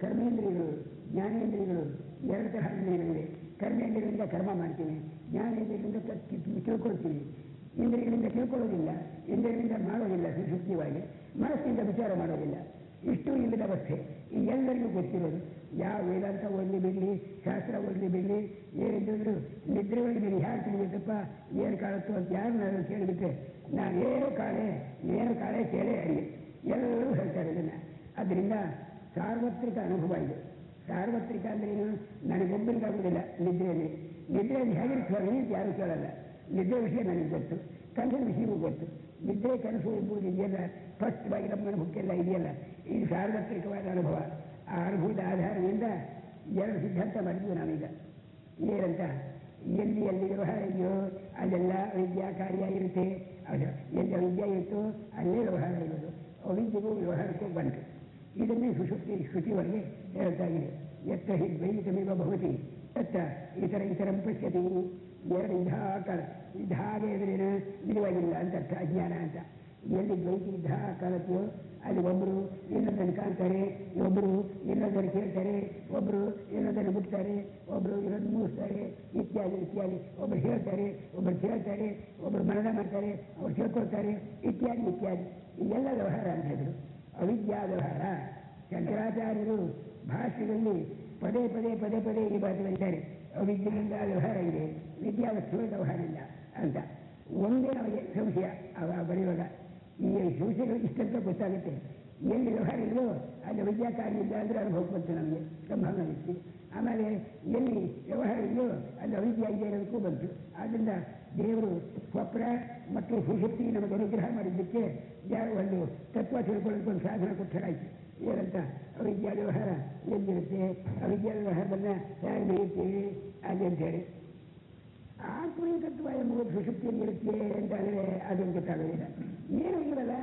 [SPEAKER 1] ಕರ್ಮೇಂದ್ರಿಯಗಳು, ಜ್ಞಾನೇಂದ್ರಿಯಗಳು. ಎರಡು ತರಹ ಇಂದ್ರಿಯಗಳಿವೆ. ಕರ್ಮೇಂದ್ರಿಯಗಳಿಂದ ಕರ್ಮ ಮಾಡ್ತೀವಿ, ಜ್ಞಾನೇಂದ್ರಿಯಗಳಿಂದ ತಿಳ್ಕೊಳ್ತೀವಿ. ಇಂದ್ರಿಯಗಳಿಂದ ತಿಳ್ಕೊಳ್ಳೋದಿಲ್ಲ, ಇಂದ್ರಿಯಗಳಿಂದ ಮಾಡೋದಿಲ್ಲ. ಸುಶುದ್ಧವಾಗಿ ಮನಸ್ಸಿನಿಂದ ವಿಚಾರ ಮಾಡೋದಿಲ್ಲ. ಇಷ್ಟು ಇಲ್ಲದ ಅವಸ್ಥೆ ಈ ಎಲ್ಲರಿಗೂ ಗೊತ್ತಿರೋದು. ಯಾವ ವೇದಾಂತ ಓದಲಿ ಬಿಡಲಿ, ಶಾಸ್ತ್ರ ಓದಲಿ ಬಿಡಲಿ, ಏನಿದ್ರು ನಿದ್ರೆ ಒಳಗಿದ್ದೀನಿ. ಯಾರು ತಿಳಿಯುತ್ತಪ್ಪ ಏನು ಕಾಣುತ್ತೋ ಅಂತ ಯಾರು ನಾನು ಕೇಳಿಬಿಟ್ರೆ ನಾನು ಏನು ಕಾಳೆ ಕೇಳೇ ಅಡಿ ಎಲ್ಲರೂ ಹೇಳ್ತಾರೆ ಇದನ್ನು. ಅದರಿಂದ ಸಾರ್ವತ್ರಿಕ ಅನುಭವ ಇದೆ. ಸಾರ್ವತ್ರಿಕ ಅಂದ್ರೇನು? ನನಗೊಬ್ಬರಿಗಾಗುವುದಿಲ್ಲ. ನಿದ್ರೆಯಲ್ಲಿ ಹೇಗಿರ್ತೀವಿ ಯಾರು ಕೇಳಲ್ಲ. ನಿದ್ರೆ ವಿಷಯ ನನಗೆ ಗೊತ್ತು, ಕನಸಿನ ವಿಷಯವೂ ಗೊತ್ತು. ನಿದ್ರೆ ಕನಸು ಎಂಬುದು ಇದೆಯಲ್ಲ, ಸ್ಪಷ್ಟವಾಗಿ ನಮ್ಮ ಅನುಭವಕ್ಕೆಲ್ಲ ಇದೆಯಲ್ಲ, ಇದು ಸಾರ್ವತ್ರಿಕವಾದ ಅನುಭವ. ಆ ಅನುಭವದ ಆಧಾರದಿಂದ ಎರಡು ಸಿದ್ಧಾಂತ ಮಾಡಿದ್ವಿ ನಾವೀಗ. ಏನಂತ? ಎಲ್ಲಿ ವ್ಯವಹಾರ ಇದೆಯೋ ಅಲ್ಲೆಲ್ಲ ಅವಿದ್ಯಾ ಕಾರ್ಯ ಇರುತ್ತೆ. ಅದು ಎಲ್ಲಿ ಅವಿದ್ಯೆ ಇರುತ್ತೋ ಅಲ್ಲೇ ವ್ಯವಹಾರ ಇರೋದು. ಅವಿದ್ಯೆಗೂ ವ್ಯವಹಾರಕ್ಕೂ ಬಂತು. ಇದನ್ನೇ ಶ್ರುತಿವರೆಗೆ ಹೇಳ್ತಾ ಇದೆ. ಎತ್ತ ಹಿ ದ್ವೈತಮೇವ ಭವತಿ ತತ್ತ ಇತರಂ ಪಶ್ಯತಿ. ಎರಡು ಇದ್ದಾಗೆ ಎದುರೇನು ನಿಲುವಾಗಿಲ್ಲ ಅಂತ ಅರ್ಥ. ಅಜ್ಞಾನ ಅಂತ. ಎಲ್ಲಿ ದ್ವೈತಿ ಇದ್ದ ಕಾಲತ್ತೆಯೋ ಅಲ್ಲಿ ಒಬ್ಬರು ಇನ್ನೊಂದನ್ನು ಕಾಣ್ತಾರೆ, ಒಬ್ಬರು ಇನ್ನೊಂದನ್ನು ಕೇಳ್ತಾರೆ, ಒಬ್ಬರು ಇನ್ನೊಂದನ್ನು ಬಿಡ್ತಾರೆ, ಒಬ್ಬರು ಇನ್ನೊಂದು ಮೂಡಿಸ್ತಾರೆ, ಇತ್ಯಾದಿ. ಒಬ್ಬರು ಹೇಳ್ತಾರೆ, ಒಬ್ಬರು ಕೇಳ್ತಾರೆ, ಒಬ್ಬರು ಮರಣ ಮಾಡ್ತಾರೆ, ಅವ್ರು ಕೇಳ್ಕೊಳ್ತಾರೆ, ಇತ್ಯಾದಿ. ಇದೆಲ್ಲ ವ್ಯವಹಾರ ಅಂತ ಹೇಳಿದ್ರು. ಅವಿದ್ಯಾ ವ್ಯವಹಾರ. ಶಂಕರಾಚಾರ್ಯರು ಭಾಷೆಯಲ್ಲಿ ಪದೇ ಈ ಮಾತು ಹೇಳ್ತಾರೆ. ಅವಿದ್ಯೆಯಿಂದ ವ್ಯವಹಾರ ಇದೆ, ವಿದ್ಯಾವಸ್ಥೆಯ ವ್ಯವಹಾರ ಇಲ್ಲ ಅಂತ. ಒಂದೇ ನಮಗೆ ಸಂಶಯ ಬರೆಯುವಾಗ. ಈ ಸಂಶಯಗಳು ಇಷ್ಟಂತ ಗೊತ್ತಾಗುತ್ತೆ. ಎಲ್ಲಿ ವ್ಯವಹಾರ ಇಲ್ಲವೋ ಅಲ್ಲಿ ವಿದ್ಯಾ ಕಾರ್ಯ ಇಲ್ಲ ಅಂದರೆ ಅನುಭವ ಬಂತು ನಮಗೆ, ಸಂಭಾವನೆ ಇತ್ತು. ಆಮೇಲೆ ಎಲ್ಲಿ ವ್ಯವಹಾರ ಇದೆಯೋ ಅಲ್ಲಿ ಅವಿದ್ಯಾ ಇದೆ ಅನ್ನೋದಕ್ಕೂ ಬಂತು. ಆದ್ದರಿಂದ ದೇವರು ಸ್ವಪ್ನ ಮತ್ತು ಸುಶಕ್ತಿ ನಮಗೆ ಅನುಗ್ರಹ ಮಾಡಿದ್ದಕ್ಕೆ ಯಾರು ಒಂದು ತತ್ವ ತಿಳ್ಕೊಳ್ಳೋದಕ್ಕೊಂದು ಸಾಧನ ಕೊಟ್ಟರಾಯಿತು. ಏನಂತ? ಅವಿದ್ಯಾ ವ್ಯವಹಾರ ಎಲ್ಲಿರುತ್ತೆ, ಅವಿದ್ಯಾ ವ್ಯವಹಾರವನ್ನು ಹೇಗೆ ಬೆಳೆಯುತ್ತೇವೆ ಅಲ್ಲಿ ಅಂತೇಳಿ. ಆತ್ಮೀಯ ತತ್ವ ಎಂಬುದು ಸುಶಕ್ತಿಯಲ್ಲಿ ಇರುತ್ತೆ ಅಂತಂದರೆ ಅದನ್ನು ಗೊತ್ತಾಗೋದಿಲ್ಲ. ಏನೂ ಇರಲ್ಲ.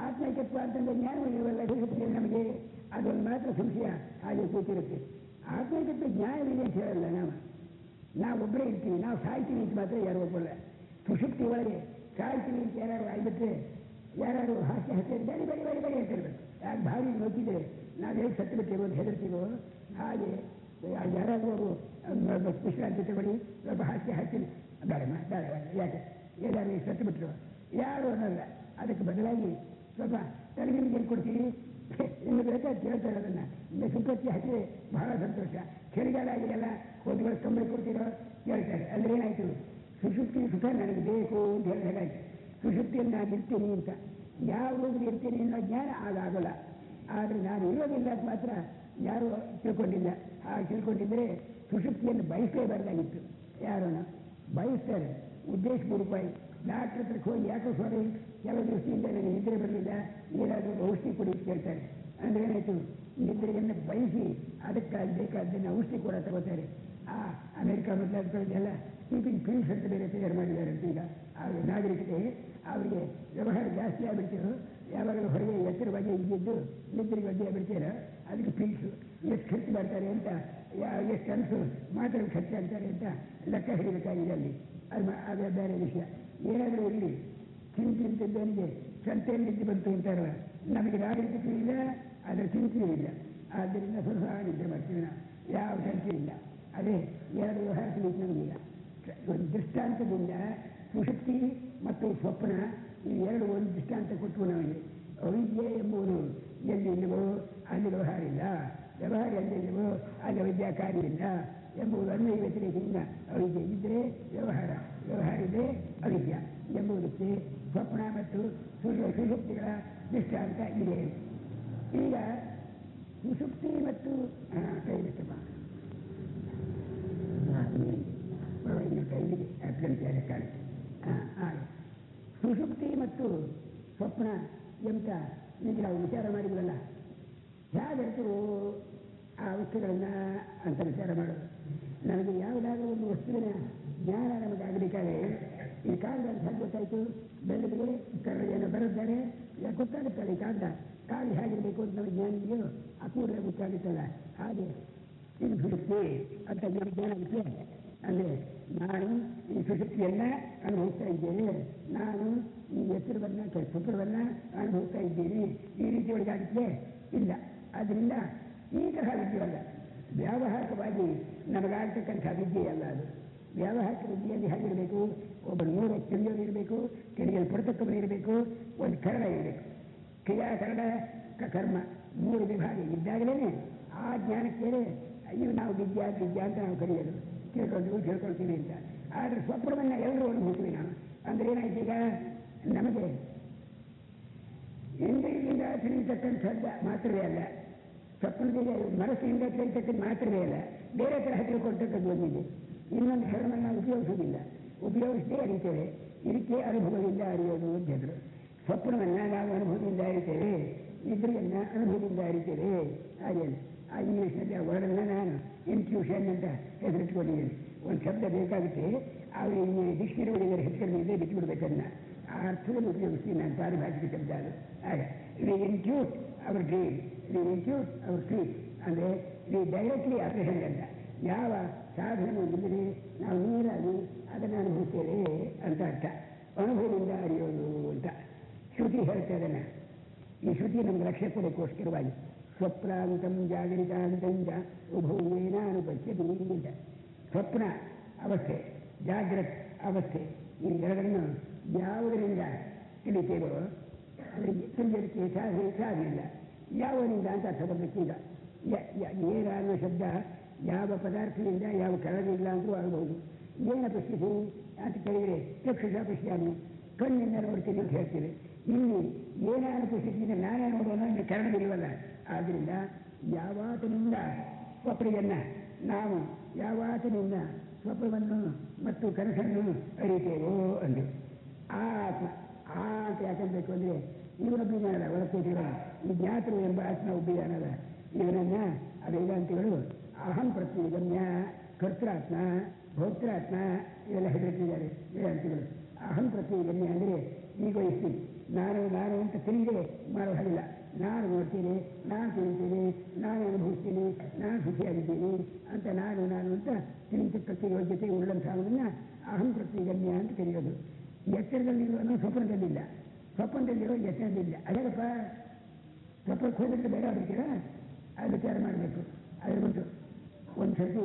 [SPEAKER 1] ಆತ್ಮೀಯತ್ವ ಅಂತಂದರೆ ಜ್ಞಾನವೂ ಇರಲ್ಲ ಸುಶಕ್ತಿಯಲ್ಲಿ ನಮಗೆ. ಅದೊಂದು ಮಾತ್ರ ಸಂಶಯ ಹಾಗೆ ಕೂತಿರುತ್ತೆ. ಆತ್ಮೀಯತ್ವ ಜ್ಞಾನವಿದೆ ಅಂತ ಹೇಳಲ್ಲ. ನಾವೊಬ್ಬರೇ ಇರ್ತೀವಿ, ನಾವು ಸಾಯ್ತೀವಿ ಅಂತ ಮಾತ್ರ ಯಾರು ಒಬ್ಬರಲ್ಲ. ಸುಶಕ್ತಿ ಒಳಗೆ ಸಾಯ್ತೀವಿ ಅಂತ ಯಾರು ಆಗಿಬಿಟ್ರೆ ಯಾರು ಹಾಸ್ಯ ಬಡಿ ಅಂತ ಇರಬೇಕು. ಯಾಕೆ ಭಾವಿ ನೋಡ್ತಿದ್ರೆ ನಾವು ಹೇಗೆ ಸತ್ತು ಬಿಟ್ಟಿರೋ ಅಂತ ಹೆದರ್ತೀವೋ ಹಾಗೆ ಯಾರಾದರೂ ಅವರು ವಿಶ್ರಾಂತಿ ತಗೊಳ್ಳಿ, ಸ್ವಲ್ಪ ಹಾಕಿ ಬೇಡಮ್ಮ ಬೇಡ ಯಾಕೆ ಎಲ್ಲರೂ ಸತ್ತು ಬಿಟ್ಟರು ಯಾರು ಅನ್ನೋಲ್ಲ. ಅದಕ್ಕೆ ಬದಲಾಗಿ ಸ್ವಲ್ಪ ತಲೆಗಿರಿಗೆ ಕೊಡ್ತೀವಿ ಇನ್ನು ಬೇಕಾದ್ರೆ ಕೇಳ್ತಾರೆ ಅದನ್ನು. ಇನ್ನು ಸುಪ್ಪತ್ತಿ ಹಾಕಿದ್ರೆ ಬಹಳ ಸಂತೋಷ. ಚಳಿಗಾಲ ಆಗಿದೆಲ್ಲ ಹೋದ್ಗಳು ತೊಂದರೆ ಕೊಡ್ತೀರೋ ಕೇಳ್ತಾರೆ. ಅಂದ್ರೆ ಏನಾಯ್ತು, ಸುಶುಕ್ತಿ ಸುಖ ನನಗೆ ಬೇಕು ಅಂತ ಹೇಳಿದಾಗಾಯ್ತು. ಸುಶುಕ್ತಿಯಲ್ಲಿ ನಾನು ಇರ್ತೀನಿ ಅಂತ, ಯಾವ ರೂಪದಲ್ಲಿ ಇರ್ತೀನಿ ಅನ್ನೋ ಜ್ಞಾನ ಆಗೋಲ್ಲ. ಆದರೆ ನಾನು ಇರೋದಿಲ್ಲ ಅಂತ ಮಾತ್ರ ಯಾರು ತಿಳ್ಕೊಂಡಿಲ್ಲ. ಹಾಗೆ ತಿಳ್ಕೊಂಡಿದ್ರೆ ಸುಶುಕ್ತಿಯನ್ನು ಬಯಸಲೇಬಾರ್ದಾಗಿತ್ತು. ಯಾರನ್ನ ಬಯಸ್ತಾರೆ ಉದ್ದೇಶಪೂರ್ವಕವಾಗಿ. ಡಾಕ್ಟ್ರ್ ಹತ್ರಕ್ಕೆ ಹೋಗಿ ಯಾಕೋ ಸ್ವಾಮಿ ಕೆಲವು ದಿವಸದಿಂದ ನನಗೆ ನಿದ್ರೆ ಬರಲಿಲ್ಲ, ಏನಾದರೂ ಔಷಧಿ ಕೊಡಿ ಕೇಳ್ತಾರೆ. ಅಂದರೆ ಏನಾಯಿತು, ನಿದ್ರೆಯನ್ನು ಬಯಸಿ ಅದಕ್ಕಾಗಿ ಬೇಕಾದ್ದನ್ನು ಔಷಧಿ ಕೂಡ ತಗೋತಾರೆ. ಆ ಅಮೆರಿಕ ಮೊದಲಾದೆಲ್ಲ ಸ್ಲೀಪಿಂಗ್ ಪಿಲ್ಸ್ ಅಂತ ಬೇರೆ ತಯಾರು ಮಾಡಿದ್ದಾರಂತೆ. ಈಗ ಆ ನಾಗರಿಕತೆ ಅವರಿಗೆ ವ್ಯವಹಾರ ಜಾಸ್ತಿ ಆಗಿಬಿಡ್ತೀರೋ, ಯಾವಾಗಲೂ ಹೊರಗೆ ಎತ್ತರವಾಗಿ ಇದ್ದಿದ್ದು ನಿದ್ರೆಗೆ ಅಡ್ಡಿ ಆಗಿಬಿಡ್ತೀರೋ ಅದಕ್ಕೆ ಪಿಲ್ಸು ಎಷ್ಟು ಖರ್ಚು ಮಾಡ್ತಾರೆ ಅಂತ, ಎಷ್ಟು ಅನಿಸು ಮಾತ್ರ ಖರ್ಚಾಗ್ತಾರೆ ಅಂತ ಲೆಕ್ಕ ಹಿಡಿಬೇಕಾಗಿದೆ ಅಲ್ಲಿ. ಅದು ಬೇರೆ ವಿಷಯ. ಏನಾದರೂ ಇರಲಿ, ಚಿಂತಿದ್ದವನಿಗೆ ಸಂತೆಯಲ್ಲಿ ನಿದ್ದೆ ಬಂತು ಅಂತಾರಲ್ಲ, ನಮಗೆ ನಾಗರಿಕತೆ ಇಲ್ಲ, ಅದರ ಚಿಂತೆಯೂ ಇಲ್ಲ. ಆದ್ದರಿಂದ ಸ್ವಲ್ಪ ನಿದ್ದೆ ಮಾಡ್ತೀವಿ ನಾವು, ಯಾವ ಸಂಖ್ಯೆ ಇಲ್ಲ. ಅದೇ ಎರಡು ವ್ಯವಹಾರ ನಮಗೀಗ ಒಂದು ದೃಷ್ಟಾಂತದಿಂದ ಸುಶಕ್ತಿ ಮತ್ತು ಸ್ವಪ್ನ ಈ ಎರಡು ಒಂದು ದೃಷ್ಟಾಂತ ಕೊಟ್ಟು ನಮಗೆ. ಅವಿದ್ಯೆ ಎಂಬುದು ಎಲ್ಲಿಲ್ಲವೋ ಅಲ್ಲಿ ವ್ಯವಹಾರ ಇಲ್ಲ, ವ್ಯವಹಾರ ಎಲ್ಲಿಲ್ಲವೋ ಅಲ್ಲಿ ಅವಿದ್ಯಾ ಕಾರ್ಯ ಇಲ್ಲ ಎಂಬುದು ಅನ್ವಯ ವ್ಯತಿರೇಕದಿಂದ ಅವಿದ್ಯೆ ಇದ್ದರೆ ವ್ಯವಹಾರ, ವ್ಯವಹಾರ ಇದ್ದರೆ ಅವಿದ್ಯ ಎಂಬುದಕ್ಕೆ ಸ್ವಪ್ನ ಮತ್ತು ಸುಶುಕ್ತಿಗಳ ದೃಷ್ಟಾಂತ ಇದೆ. ಈಗ ಸುಶುಕ್ತಿ ಮತ್ತು ಕೈ ಬಿಟ್ಟಮ್ಮ ಕೈಗೆ ಅತ್ಯಂತ ಕಾಣುತ್ತೆ. ಸುಶುಕ್ತಿ ಮತ್ತು ಸ್ವಪ್ನ ಎಂತ ಈಗ ನಾವು ವಿಚಾರ ಮಾಡಿದ್ವಲ್ಲ, ಹೇಗಿರ್ತವೋ ಆ ವಸ್ತುಗಳನ್ನು ಅಂತ ವಿಚಾರ ಮಾಡೋದು. ನಮಗೆ ಯಾವುದಾದ್ರೂ ಒಂದು ವಸ್ತುವಿನ ಜ್ಞಾನ ನಮಗಾಗಬೇಕಾದ್ರೆ ಈ ಕಾಗದ ಅಂತ ಗೊತ್ತಾಯಿತು, ಬೆಳೆದಿಗೆ ಕರಡಿಯನ್ನು ಬರೆದಿದ್ದಾರೆ, ಗೊತ್ತಾಗುತ್ತಲ್ಲ ಈ ಕಾಗದ ಹೇಗಿರಬೇಕು ಅಂತ ನಮಗೆ ಜ್ಞಾನ ಇದೆಯೋ ಆ ಕೂಡಲೇ ಗೊತ್ತಾಗುತ್ತಲ್ಲ. ಹಾಗೆ ಇದು ಸುಶುಕ್ತಿ ಅಂತ ನಮಗೆ ಜ್ಞಾನ ಆಗುತ್ತೆ. ಅಂದರೆ ನಾನು ಈ ಸುಶುಕ್ತಿಯನ್ನು ಅನುಭವಿಸ್ತಾ ಇದ್ದೇನೆ, ನಾನು ಈ ಎತ್ತರವನ್ನು ಸ್ವಪ್ನವನ್ನು ಅನುಭವಿಸ್ತಾ ಇದ್ದೇನೆ, ಈ ರೀತಿ ಒಳಗಾಗುತ್ತೆ ಇಲ್ಲ. ಆದ್ದರಿಂದ ಈ ತರಹ ವಿದ್ಯೆಯಲ್ಲ, ವ್ಯಾವಹಾರಿಕವಾಗಿ ನಮಗಾಗ್ತಕ್ಕಂಥ ವಿದ್ಯೆಯಲ್ಲ ಅದು. ವ್ಯಾವಹಾರಿಕ ವಿದ್ಯೆಯಲ್ಲಿ ಹೇಗಿರಬೇಕು, ಒಬ್ಬ ನೋಡೋ ತಿಳಿಯೋರಿರಬೇಕು, ತಿಳಿಯಲ್ಪಡ್ತಕ್ಕವನಿರಬೇಕು, ಒಂದು ಕರಣ ಇರಬೇಕು. ಕ್ರಿಯಾಕರಣ ಕರ್ಮ ಮೂರು ವಿಭಾಗ ಇದ್ದಾಗಲೇ ಆ ಜ್ಞಾನಕ್ಕೆ ಇವು ನಾವು ವಿದ್ಯಾ ಅಂತ ನಾವು ಕರೆಯೋದು, ತಿಳ್ಕೊಳ್ತೀವಿ ಅಂತ. ಆದರೆ ಸ್ವಪ್ನವನ್ನು ಎಲ್ಲರೂ ಅನುಭವಿಸ್ತೀವಿ ನಾವು. ಅಂದರೆ ಏನಾಯ್ತು, ಈಗ ನಮಗೆ ಇಂದ್ರಿಯದಿಂದ ತಿಳಿತಕ್ಕಂಥದ್ದು ಮಾತ್ರವೇ ಅಲ್ಲ, ಸ್ವಪ್ನದಿಂದ ಮನಸ್ಸಿನಿಂದ ತಿಳಿತಕ್ಕಂಥ ಮಾತ್ರವೇ ಅಲ್ಲ, ಬೇರೆ ತರಹ ತಿಳ್ಕೊಳ್ತಕ್ಕದ್ದು ಒಂದಿದೆ. ಇನ್ನೊಂದು ಹೆಸರನ್ನು ನಾವು ಉಪಯೋಗಿಸೋದಿಲ್ಲ, ಉಪಯೋಗಿಸದೇ ಅರಿತೇವೆ. ಇದಕ್ಕೆ ಅನುಭವದಿಂದ ಅರಿಯೋದು ಅಂತಿದ್ರು. ಸ್ವಪ್ನವನ್ನು ನಾವು ಅನುಭವದಿಂದ ಅರಿತೇವೆ, ನಿದ್ರೆಯನ್ನು ಅನುಭವದಿಂದ ಅರಿತೇವೆ. ಹಾಗೆ ಆ ಇಂಗ್ಲೀಷ್ನಲ್ಲಿ ಆ ವರ್ಡನ್ನು ನಾನು ಇನ್ಟ್ಯೂಷನ್ ಅಂತ ಹೆಸರಿಟ್ಕೊಂಡಿದ್ದೀನಿ. ಒಂದು ಶಬ್ದ ಬೇಕಾಗುತ್ತೆ, ಅವರು ಡಿಕ್ಷನರಿ ಒಳಗೆ ಹೆಸರಿನಿಂದ ಬಿಟ್ಟುಬಿಡ್ಬೇಕನ್ನ ಆ ಅರ್ಥವನ್ನು ಉಪಯೋಗಿಸ್ತೀನಿ ನಾನು ಪಾರಿಭಾಷಿಕ ಶಬ್ದ ಅದು. ಹಾಗೆ we intuit our dream, we intuit our sleep. ಅಂದರೆ ವಿ ಡೈರೆಕ್ಟ್ಲಿ ಅಪ್ರೆಹೆಂಡ್ ಅಂತ. ಯಾವ ಸಾಧನವನ್ನು ಇದ್ದರೆ ನಾವು ನೀರಾಗಿ ಅದನ್ನು ಅನುಭವಿಸ್ತೇವೆ ಅಂತ ಅರ್ಥ. ಅನುಭವದಿಂದ ಅರಿಯೋದು ಅಂತ ಶ್ರುತಿ ಹೇಳ್ತಾ ಅದನ್ನು. ಈ ಶ್ರುತಿ ನಮ್ಗೆ ರಕ್ಷೆ ಕೊಡೋಕ್ಕೋಸ್ಕರವಾಗಿ ಸ್ವಪ್ನಾಂತಂ ಜಾಗರಿತಾಂತಂಜ ಉಭೂವೇನ ಅನುಪಶ್ಯತಿ ಅಂತ. ಸ್ವಪ್ನ ಅವಸ್ಥೆ, ಜಾಗ್ರತ್ ಅವಸ್ಥೆ, ಈ ಎರಡನ್ನು ಯಾವುದರಿಂದ ತಿಳಿತೇವೋ ಅದರಿಗೆ ತಿಳಿಯೋದಕ್ಕೆ ಸಾಧ್ಯವಿಲ್ಲ. ಯಾವನಿಂದ ಅಂತ ಅರ್ಥ ಬರಬೇಕೀಗ. ಏನ ಅನ್ನೋ ಶಬ್ದ ಯಾವ ಪದಾರ್ಥದಿಂದ ಯಾವ ಕರಡಿಲ್ಲ ಅಂತೂ ಆಗಬಹುದು. ಏನ ಪಶ್ಯತಿ ಅಂತ ಕೇಳಿದರೆ ಚಕ್ಷುಷ ಪಶ್ಯಾಮಿ, ಕಣ್ಣಿಂದ ನೋಡ್ತೀನಿ ಅಂತ ಹೇಳ್ತೀವಿ. ಇಲ್ಲಿ ಏನಾನು ಪಶ್ಯತಿಯಿಂದ ನಾನೇ ನೋಡೋಣ ಅಂದರೆ ಕರಡವಿಲ್ವಲ್ಲ. ಆದ್ದರಿಂದ ಯಾವಾತನಿಂದ ಸ್ವಪ್ನೆಯನ್ನು ನಾವು ಯಾವಾತನಿಂದ ಸ್ವಪ್ನವನ್ನು ಮತ್ತು ಕನಸನ್ನು ಅರಿತೇವೋ ಅಂದರು. ಆ ಆತ್ಮ ಆ ಅಂತ ಯಾಕಂಬೇಕು ಅಂದರೆ ಇವನೊಬ್ಬಿದಾನಲ್ಲ, ಒಳಕೋಟಿರ ಈ ಜ್ಞಾತರು ಎಂಬ ಆತ್ಮ ಒಬ್ಬಿದಾನಲ್ಲ, ಇವನನ್ನು ವೇದಾಂತಿಗಳು ಅಹಂ ಪ್ರತ್ಯೇಗಮ್ಯ, ಕರ್ತೃಾತ್ಮ, ಭೋಕ್ತೃಾತ್ಮ ಇವೆಲ್ಲ ಹೆದರಿಟ್ಟಿದ್ದಾರೆ ವೇದಾಂತಿಗಳು. ಅಹಂ ಪ್ರತ್ಯೇಗಮ್ಯ ಅಂದರೆ ಈಗೋಯಿಸ್ತೀನಿ, ನಾನು ಅಂತ ತಿಳಿದೇ ಮಾಡೋ ಹಾಗಿಲ್ಲ. ನಾನು ನೋಡ್ತೀನಿ, ನಾನು ತಿಳಿತೀನಿ, ನಾನು ಅನುಭವಿಸ್ತೀನಿ, ನಾನು ಖುಷಿಯಾಗಿದ್ದೀನಿ ಅಂತ ನಾನು ಅಂತ ತಿಳಿತಕ್ಕಂಥ ಯೋಗ್ಯತೆ ಉಳ್ಳಂಥವನ್ನು ಅಹಂ ಪ್ರತ್ಯೇಗಮ್ಯ ಅಂತ ಕರೆಯೋದು. ಎಚ್ಚರದಲ್ಲಿರುವನು ಸ್ವಪ್ನದಲ್ಲಿಲ್ಲ, ಸ್ವಪ್ನದಲ್ಲಿರೋ ಎಚ್ಚರದಿಲ್ಲ. ಅದೇನಪ್ಪ ಸ್ವಪ್ನಕ್ಕೆ ಹೋಗಿದ್ರೆ ಬೇರೆ ಆಗ್ಬಿಡ್ತೀರಾ, ಅದು ವಿಚಾರ ಮಾಡಬೇಕು. ಅದ್ರ ಬಿಟ್ಟು ಒಂದು ಸರ್ತಿ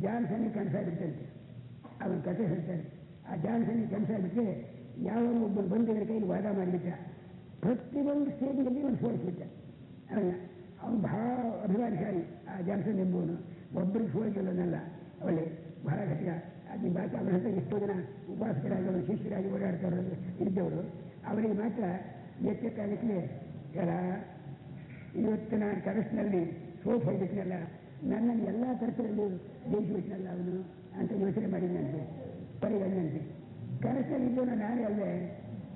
[SPEAKER 1] ಜಾನ್ಸನ್ಗೆ ಕನಸಾಗಿರ್ತಂತೆ. ಅವನ ಕಥೆ ಹೇಳ್ತಾರೆ. ಆ ಜಾನ್ಸನ್ಗೆ ಕನಸಾಗಿಬಿಟ್ರೆ ಯಾವ ಒಬ್ಬರು ಬಂದಿದ್ರ ಕೈಲಿ ವಾದ ಮಾಡಿಬಿಟ್ಟ. ಪ್ರತಿಯೊಂದು ಸ್ಟೇಜ್ನಲ್ಲಿ ಒಂದು ಸೋಲಿಸ್ಬಿಟ್ಟ. ಅವನು ಬಹಳ ಅಭಿಮಾನಶಾಲಿ. ಆ ಜಾನ್ಸನ್ ಎಂಬುವನು ಒಬ್ಬರಿಗೆ ಸೋಲಿಸಲ್ಲನಲ್ಲ, ಒಳ್ಳೆ ಬಹಳ ಘಟಿಕ. ಅದು ಬಾಕಿ ಅವರ ಹತ್ರ ಎಷ್ಟೋ ಜನ ಉಪಾಸಕರಾಗಿ ಅವರು ಶಿಷ್ಯರಾಗಿ ಓಡಾಡ್ತಾರೆ ಇದ್ದವರು. ಅವರಿಗೆ ಮಾತ್ರ ಎಚ್ಚಕ್ಕಾಗಕ್ಕೆ ಇವತ್ತು ನಾನು ಕನಸಿನಲ್ಲಿ ಸೋತು ಹೋಗ್ಬಿಟ್ನಲ್ಲ, ನನ್ನನ್ನು ಎಲ್ಲ ತರಕರಲ್ಲೂ ಜಯಿಸಿಬಿಟ್ನಲ್ಲ ಅವನು ಅಂತ ಯೋಚನೆ ಮಾಡಿದಂತೆ. ಪರಿಗಣಂತೆ ಕನಸಿನಲ್ಲಿ ಇದ್ದವನು ನಾನೇ ಅಲ್ಲದೆ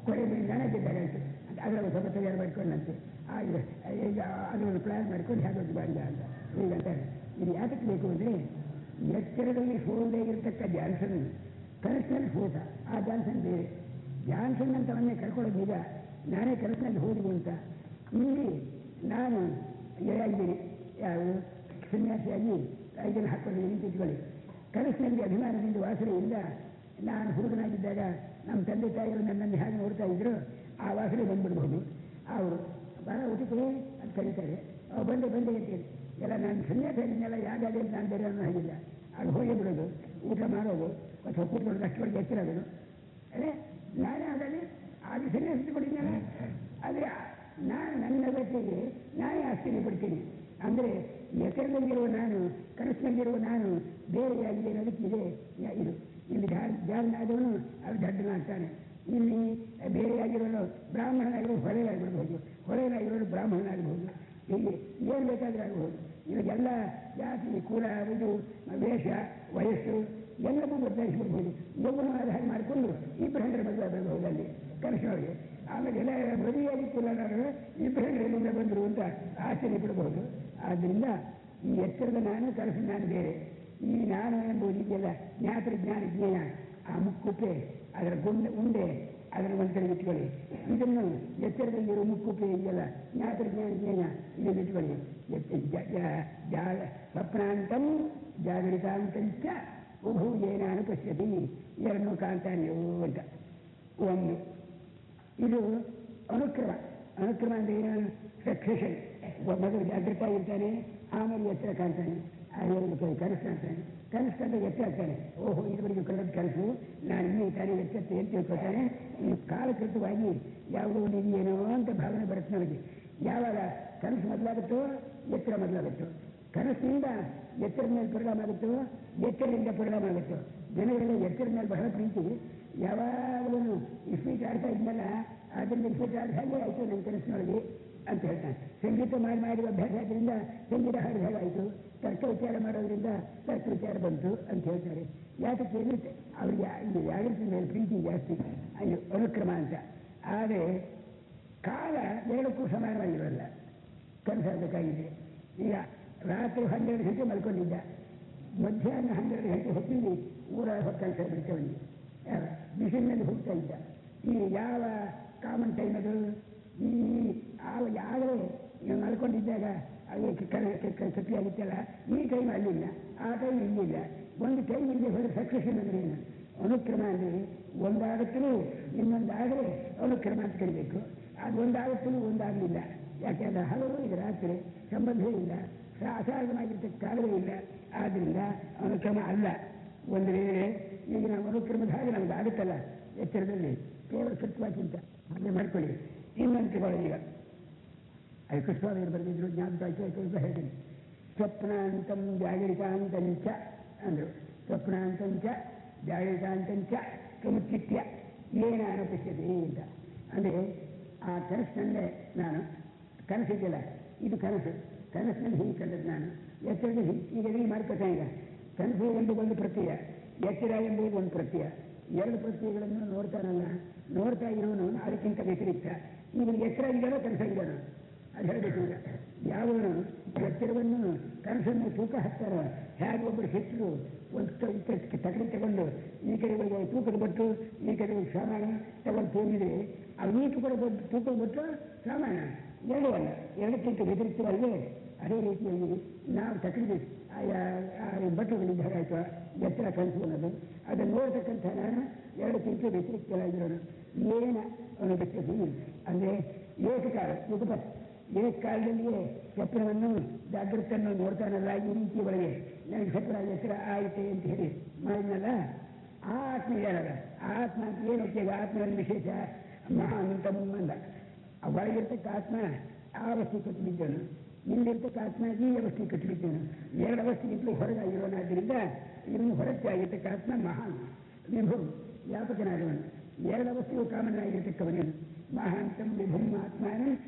[SPEAKER 1] ಕೊನೆಗೆ ನಾನೇ ಗೆದ್ದಾಗಾಯ್ತು ಅಂತ ಅದರ ಸ್ವಲ್ಪ ತಯಾರು ಮಾಡಿಕೊಂಡಂತೆ. ಅದನ್ನು ಪ್ಲಾನ್ ಮಾಡ್ಕೊಂಡು ಹೇಗೆ ಮಾಡಿದ ಅಂತ ಹೀಗಂತಾರೆ. ಇದು ಯಾತಕ್ಕೆ ಬೇಕು ಅಂದರೆ ಎಚ್ಚರದಲ್ಲಿ ಸೋಲದೇ ಇರತಕ್ಕ ಜಾನ್ಸನ್ ಕನಸಿನಲ್ಲಿ ಸೋತ. ಆ ಜಾನ್ಸನ್ ಬೇರೆ. ಜಾನ್ಸನ್ ಅಂತ ಅವನ್ನೇ ಕರ್ಕೊಳ್ಳೋದು ಈಗ ನಾನೇ ಕನಸಿನಲ್ಲಿ ಹೋದವು ಅಂತ. ಇಲ್ಲಿ ನಾನು ಆಗಿದ್ದೀನಿ, ಯಾವ ಸನ್ಯಾಸಿಯಾಗಿ ಇದನ್ನು ಹಾಕ್ಕೊಂಡು ನಿಂತಿಟ್ಕೊಳ್ಳಿ. ಕನಸಿನಲ್ಲಿ ಅಭಿಮಾನದಿಂದ ವಾಸನೆಯಿಂದ ನಾನು ಹುಡುಗನಾಗಿದ್ದಾಗ ನಮ್ಮ ತಂದೆ ತಾಯಿಗಳು ನನ್ನನ್ನು ಹೇಗೆ ನೋಡ್ತಾ ಇದ್ರು ಆ ವಾಸನೆ ಬಂದ್ಬಿಡ್ಬೋದು. ಅವರು ಬಹಳ ಊಟಕ್ಕೆ ಅಂತ ಕರೀತಾರೆ. ಬಂದೆ ಅಂತೇಳಿ ಎಲ್ಲ ನಾನು ಸನ್ಯಾಸ ಆಗಿದ್ನೆಲ್ಲ ಯಾವ್ದಾದೆ ಅಂತ ನಾನು ಬೇರೆ ಅನ್ನೋ ಹಾಗಿಲ್ಲ. ಅದು ಹೋಗಿ ಬಿಡೋದು, ಊಟ ಮಾಡೋದು, ಅಥವಾ ಕೂತ್ಕೊಂಡು ಅಷ್ಟೊಳಗೆ ಎಚ್ಚರಾಗೋದು. ಅದೇ ನಾನೇ ಆಗಲಿ ಆಗ ಸನ್ಯಾಸಿಸಿಕೊಂಡಿದ್ದೆನಲ್ಲ. ಆದರೆ ನಾನು ನನ್ನ ಅಗತ್ಯಗೆ ನಾನೇ ಆಶ್ಚರ್ಯ ಪಡ್ತೀನಿ. ಅಂದರೆ ಎಚ್ಚರದಲ್ಲಿರುವ ನಾನು ಕನಸಿನಲ್ಲಿರುವ ನಾನು ಬೇರೆಯಾಗಿದೆ ಅನ್ನೋದಕ್ಕೆ ಇದೆ ಇದು. ಇಲ್ಲಿ ಜಾರನಾದವನು ಅದು ದಡ್ಡನಾಗ್ತಾನೆ. ಇಲ್ಲಿ ಬೇರೆಯಾಗಿರೋನು ಬ್ರಾಹ್ಮಣನಾಗಿರೋದು ಹೊಳೆಯಾಗಿರ್ಬೋದು, ಹೊಳೆಯನಾಗಿರೋದು ಬ್ರಾಹ್ಮಣನಾಗಬಹುದು. ಹೀಗೆ ಏನು ಬೇಕಾದರೂ ಆಗಬಹುದು. ಇವಾಗೆಲ್ಲ ಜಾತಿ ಕುಲ ಇದು ವೇಷ ವಯಸ್ಸು ಎಲ್ಲವೂ ಬದಲಾಯಿಸ್ಬಿಡ್ಬೋದು. ಯೌವನವಾದ ಹಾಗೆ ಮಾಡಿಕೊಂಡು ಇಬ್ಬರು ಹೆಂಡ್ರೆ ಮದುವೆ ಬರಬಹುದು ಅಲ್ಲಿ ಕನಸಿನೊಳಗೆ. ಆಮೇಲೆ ಎಲ್ಲ ಮದುವೆಯಾಗಿ ಕುಲನಾರರು ಇಬ್ಬರು ಹೆಂಡ್ರೆಲ್ಲಿಂದ ಬಂದರು ಅಂತ ಆಶ್ಚರ್ಯ ಪಡಬಹುದು. ಆದ್ದರಿಂದ ಈ ಎಚ್ಚರದ ನಾನು ಕನಸಿನ ನಾನು ಬೇರೆ. ಈ ನಾನು ಎಂಬುದು ಇದೆಯಲ್ಲ ಜ್ಞಾತೃ ಜ್ಞಾನ ಜ್ಞೇಯ, ಆ ಮುಕ್ಕುಪ್ಪೆ ಅದರ ಉಂಡೆ ಅದನ್ನು ಒಂದು ಕಡೆ ಇಟ್ಕೊಳ್ಳಿ. ಇದನ್ನು ಎಚ್ಚರದಲ್ಲಿರೋ ಮುಕ್ಕುಪ್ಪೆ ಇದೆಯಲ್ಲ ಜ್ಞಾತೃ ಜ್ಞಾನ ಜ್ಞೇಯ ಇದನ್ನು ಇಟ್ಕೊಳ್ಳಿ. ಸ್ವಪ್ನಾಂತಂ ಜಾಗರಿತಾಂತಂಚ ಉಭೂ ಏನಾನು ಪಶ್ಯತಿ, ಎರಡನ್ನೂ ಕಾಣ್ತಾನೆಯೋ ಅಂತ. ಒಂದು ಇದು ಅನುಕ್ರಮ. ಅನುಕ್ರಮ ಅಂದರೆ ಏನು? ಸಕ್ಸೆಷನ್. ಮೊದಲು ಜಾಗೃತ ಇರ್ತಾನೆ, ಆಮೇಲೆ ಎಚ್ಚರ ಕಾಣ್ತಾನೆ. ಕನಸು ಕಾಣ್ತಾನೆ. ಕನಸು ಕಂಡು ಎಚ್ಚರ ಆಗ್ತಾನೆ. ಓಹೋ ಇದುವರೆಗೂ ಕಂಡದ್ದು ಕನಸು, ನಾನು ಇನ್ನೂ ತಾನೇ ಎಚ್ಚೆತ್ತೆ ಅಂತ ತಿಳ್ಕೊತಾನೆ. ಈ ಕಾಲಕೃತವಾಗಿ ಯಾವುದೋ ಒಂದು ಇದೆಯೇನೋ ಅಂತ ಭಾವನೆ ಬರುತ್ತೆ ನಮಗೆ. ಯಾವಾಗ ಕನಸು ಮೊದಲಾಗುತ್ತೋ ಎಚ್ಚರ ಮೊದಲಾಗುತ್ತೋ, ಕನಸಿನಿಂದ ಎಚ್ಚರದ ಮೇಲೆ ಪರಿಣಾಮ ಆಗುತ್ತೋ, ಎಚ್ಚರದಿಂದ ಪರಿಣಾಮ ಆಗುತ್ತೋ. ಜನಗಳೆಲ್ಲ ಎಚ್ಚರದ ಮೇಲೆ ಬಹಳ ಪ್ರೀತಿ. ಯಾವಾಗಲೂ ಇಸ್ಪೀಟ್ ಆಡ್ತಾ ಇದ್ನಲ್ಲ, ಅದರಿಂದ ಇಸ್ಪೀಟ್ ಆಡಿದ ಹಾಗೆ ಆಯಿತು ನನ್ನ ಕನಸಿನೊಳಗೆ ಅಂತ ಹೇಳ್ತಾನೆ. ಸಂಗೀತ ಮಾಡಿ ಅಭ್ಯಾಸ ಆದ್ದರಿಂದ ಸಂಗೀತ ಹಾಡಿದ ಹಾಗಾಯಿತು, ತರ್ಕ ವಿಚಾರ ಮಾಡೋದ್ರಿಂದ ತರ್ಕ ವಿಚಾರ ಬಂತು ಅಂತ ಹೇಳ್ತಾರೆ. ಯಾತಕ್ಕೆ ಇರುತ್ತೆ ಅವ್ರಿಗೆ ಇಲ್ಲಿ ಜಾಗೃತಿ ಮೇಲೆ ಪ್ರೀತಿ ಜಾಸ್ತಿ, ಅಲ್ಲಿ ಅನುಕ್ರಮ ಅಂತ. ಆದರೆ ಕಾಲ ಎರಡಕ್ಕೂ ಸಮಾನವಾಗಿರೋಲ್ಲ. ಕನಸಾಗಬೇಕಾಗಿದೆ. ಈಗ ರಾತ್ರಿ 12 ಗಂಟೆ ಮಲ್ಕೊಂಡಿದ್ದ, ಮಧ್ಯಾಹ್ನ 12 ಗಂಟೆ ಹೊತ್ತಿನಲ್ಲಿ ಊರ ಹೊತ್ತು ಬಿಡ್ತೇವಲ್ಲಿ ಮಿಷನ್ನಲ್ಲಿ ಹೋಗ್ತಾ ಇದ್ದ. ಈ ಯಾವ ಕಾಮನ್ ಟೈಮ್ ಅದು? ಈ ಆಗಲೇ ಮಲ್ಕೊಂಡಿದ್ದಾಗ ಅದಕ್ಕೆ ಸತಿ ಆಗುತ್ತಲ್ಲ, ಈ ಟೈಮ್ ಅಲ್ಲಿಲ್ಲ, ಆ ಟೈಮ್ ಇಲ್ಲಿಲ್ಲ. ಒಂದು ಟೈಮ್ ಇಲ್ಲಿ ಹೋದರೆ ಸಕ್ಸೆಷನ್ ಅಂದರೆ ಏನು? ಅನುಕ್ರಮ ಅಂದರೆ ಒಂದಾಗುತ್ತಲೂ ಇನ್ನೊಂದಾದರೆ ಅನುಕ್ರಮ ಅಂತ ಕರಿಬೇಕು. ಅದು ಒಂದಾಗುತ್ತಲೂ ಒಂದಾಗಲಿಲ್ಲ. ಯಾಕೆ ಅದು ಹಲವು ಇದು ರಾತ್ರಿ ಸಂಬಂಧವೇ ಇಲ್ಲ, ಅಸಹಜವಾಗಿರ್ತಕ್ಕ ಕಾಲವೇ ಇಲ್ಲ. ಆದ್ದರಿಂದ ಅನುಕ್ರಮ ಅಲ್ಲ. ಒಂದು ವೇಳೆ ಈಗ ನಾವು ಅನುಕ್ರಮದ ಹಾಗೆ ನಮ್ಗೆ ಆಗುತ್ತಲ್ಲ ಎಚ್ಚರದಲ್ಲಿ ಕೇವಲ ಸತ್ವಾಕ್ಕಿಂತ ಹಾಗೆ ಮಾಡ್ಕೊಳ್ಳಿ. ಇನ್ನೊಂದು ತಗೊಳ್ಳಿ. ಈಗ ಅದು ಕೃಷ್ಣಾವರು ಬರೆದಿದ್ರು, ಜ್ಞಾಪಕ ಆಯ್ತು ಅಂತ ಹೇಳ್ತೀನಿ. ಸ್ವಪ್ನಾಂತಂ ಜಾಗರಿತಾಂತಂಚ ಅಂದರು. ಸ್ವಪ್ನಾಂತಂಚ ಜಾಗರಿತಾಂತಂಚ ಸಮುಚಿತ್ಯ ಏನಾನು ಪಶ್ಯತೆ ಅಂತ. ಅಂದರೆ ಆ ಕನಸಿನಲ್ಲೇ ನಾನು ಕನಸಿದ್ದಿಲ್ಲ, ಇದು ಕನಸು, ಕನಸಿನಲ್ಲಿ ಹೀಗೆ ಕಂಡದ್ದು ನಾನು, ಎಚ್ಚರದಲ್ಲಿ ಈಗ ನೀವು ಮಾಡ್ಕೊತಾನೆ. ಈಗ ಕನಸು ಎಂಬುದು ಒಂದು ಪ್ರತ್ಯಯ, ಎಚ್ಚರ ಎಂಬುದು ಒಂದು ಪ್ರತ್ಯಯ. ಎರಡು ಪ್ರತ್ಯಯಗಳನ್ನು ನೋಡ್ತಾನಲ್ಲ, ನೋಡ್ತಾ ಇರೋನು ಅದಕ್ಕಿಂತ ವ್ಯತಿರಿಕ್ತ. ಈಗ ಎಚ್ಚರ ಆಗಿದ್ದಾನೋ ಕನಸಾಗಿದ್ದಾನೋ ಅದು ಹೇಳಬೇಕು. ಈಗ ಯಾವನು ಎಚ್ಚರವನ್ನು ಕನಸನ್ನು ತೂಕ ಹಾಕ್ತಾರೋ, ಹೇಗೆ ಒಬ್ಬರು ಹೆಚ್ಚು ಒಂದು ತಗಡಿ ತಗೊಂಡು ಈ ಕಡೆ ತೂಕದ ಬಟ್ಟು ಈ ಕಡೆ ಸಾಮಾನು ತಗೊಂಡು ತೋರಿದ್ರೆ ಅದು ಈ ತೂಕದ ಬಟ್ಟು ಸಾಮಾನು ಎರಡೂ ಅಲ್ಲ, ಎರಡಕ್ಕಿಂತ ವ್ಯತಿರಿಕ್ತವಲ್ಲದೆ. ಅದೇ ರೀತಿಯಲ್ಲಿ ನಾವು ತಕಡಿಗೆ ಬಟ್ಟುಗಳಿಂದ ಹಾಗಾಯ್ತು ಎಚ್ಚರ ಕನಸು ಅನ್ನೋದು. ಅದನ್ನು ನೋಡ್ತಕ್ಕಂಥ ನಾನು ಎರಡಕ್ಕಿಂತ ವ್ಯತಿರಿಕ್ತವಾಗಿರೋನು. ಏನ ಅವನು ವ್ಯಕ್ತಿ ಅಂದರೆ ಏಕಕಾಲ ಯುಗಪತ್ ಕಾಲದಲ್ಲಿಯೇ ಸ್ವಪ್ನವನ್ನು ಜಾಗೃತನ್ನು ನೋಡ್ತಾನಲ್ಲ, ಈ ರೀತಿ ಒಳಗೆ ನನಗೆ ಸ್ವಪ್ನ ಎಚ್ಚರ ಆಯಿತೆ ಅಂತ ಹೇಳಿ ಮಾಡಿದ್ನಲ್ಲ, ಆ ಆತ್ಮ ಹೇಳಲ್ಲ. ಆತ್ಮ ಅಂತ ಏನು ಉಪಯೋಗ? ಆತ್ಮನಲ್ಲಿ ವಿಶೇಷ ಮಹಾನಂತಂ ಅಂದ. ಒಳಗಿರ್ತಕ್ಕ ಆತ್ಮ ಆ ಅವಸ್ಥೆ ಕಟ್ಟಿಬಿದ್ದನು, ಇಲ್ಲಿರ್ತಕ್ಕ ಆತ್ಮ ಈ ಅವಸ್ಥೆ ಕಟ್ಟಿಬಿದ್ದನು. ಎರಡು ಅವಸ್ಥೆಗಿಂತಲೂ ಹೊರಗಾಗಿರೋನಾದ್ದರಿಂದ ಇವನು ಹೊರಕ್ಕೆ ಆಗಿರ್ತಕ್ಕ ಆತ್ಮ ಮಹಾನ್ ವಿಭು ವ್ಯಾಪಕನಾದವನು. ಎರಡು ಅವಸ್ಥೆಯು ಕಾಮನ್ ಆಗಿರ್ತಕ್ಕವನೇನು ಮಹಾಂತಂ ವಿಭುಂ ಆತ್ಮಾನ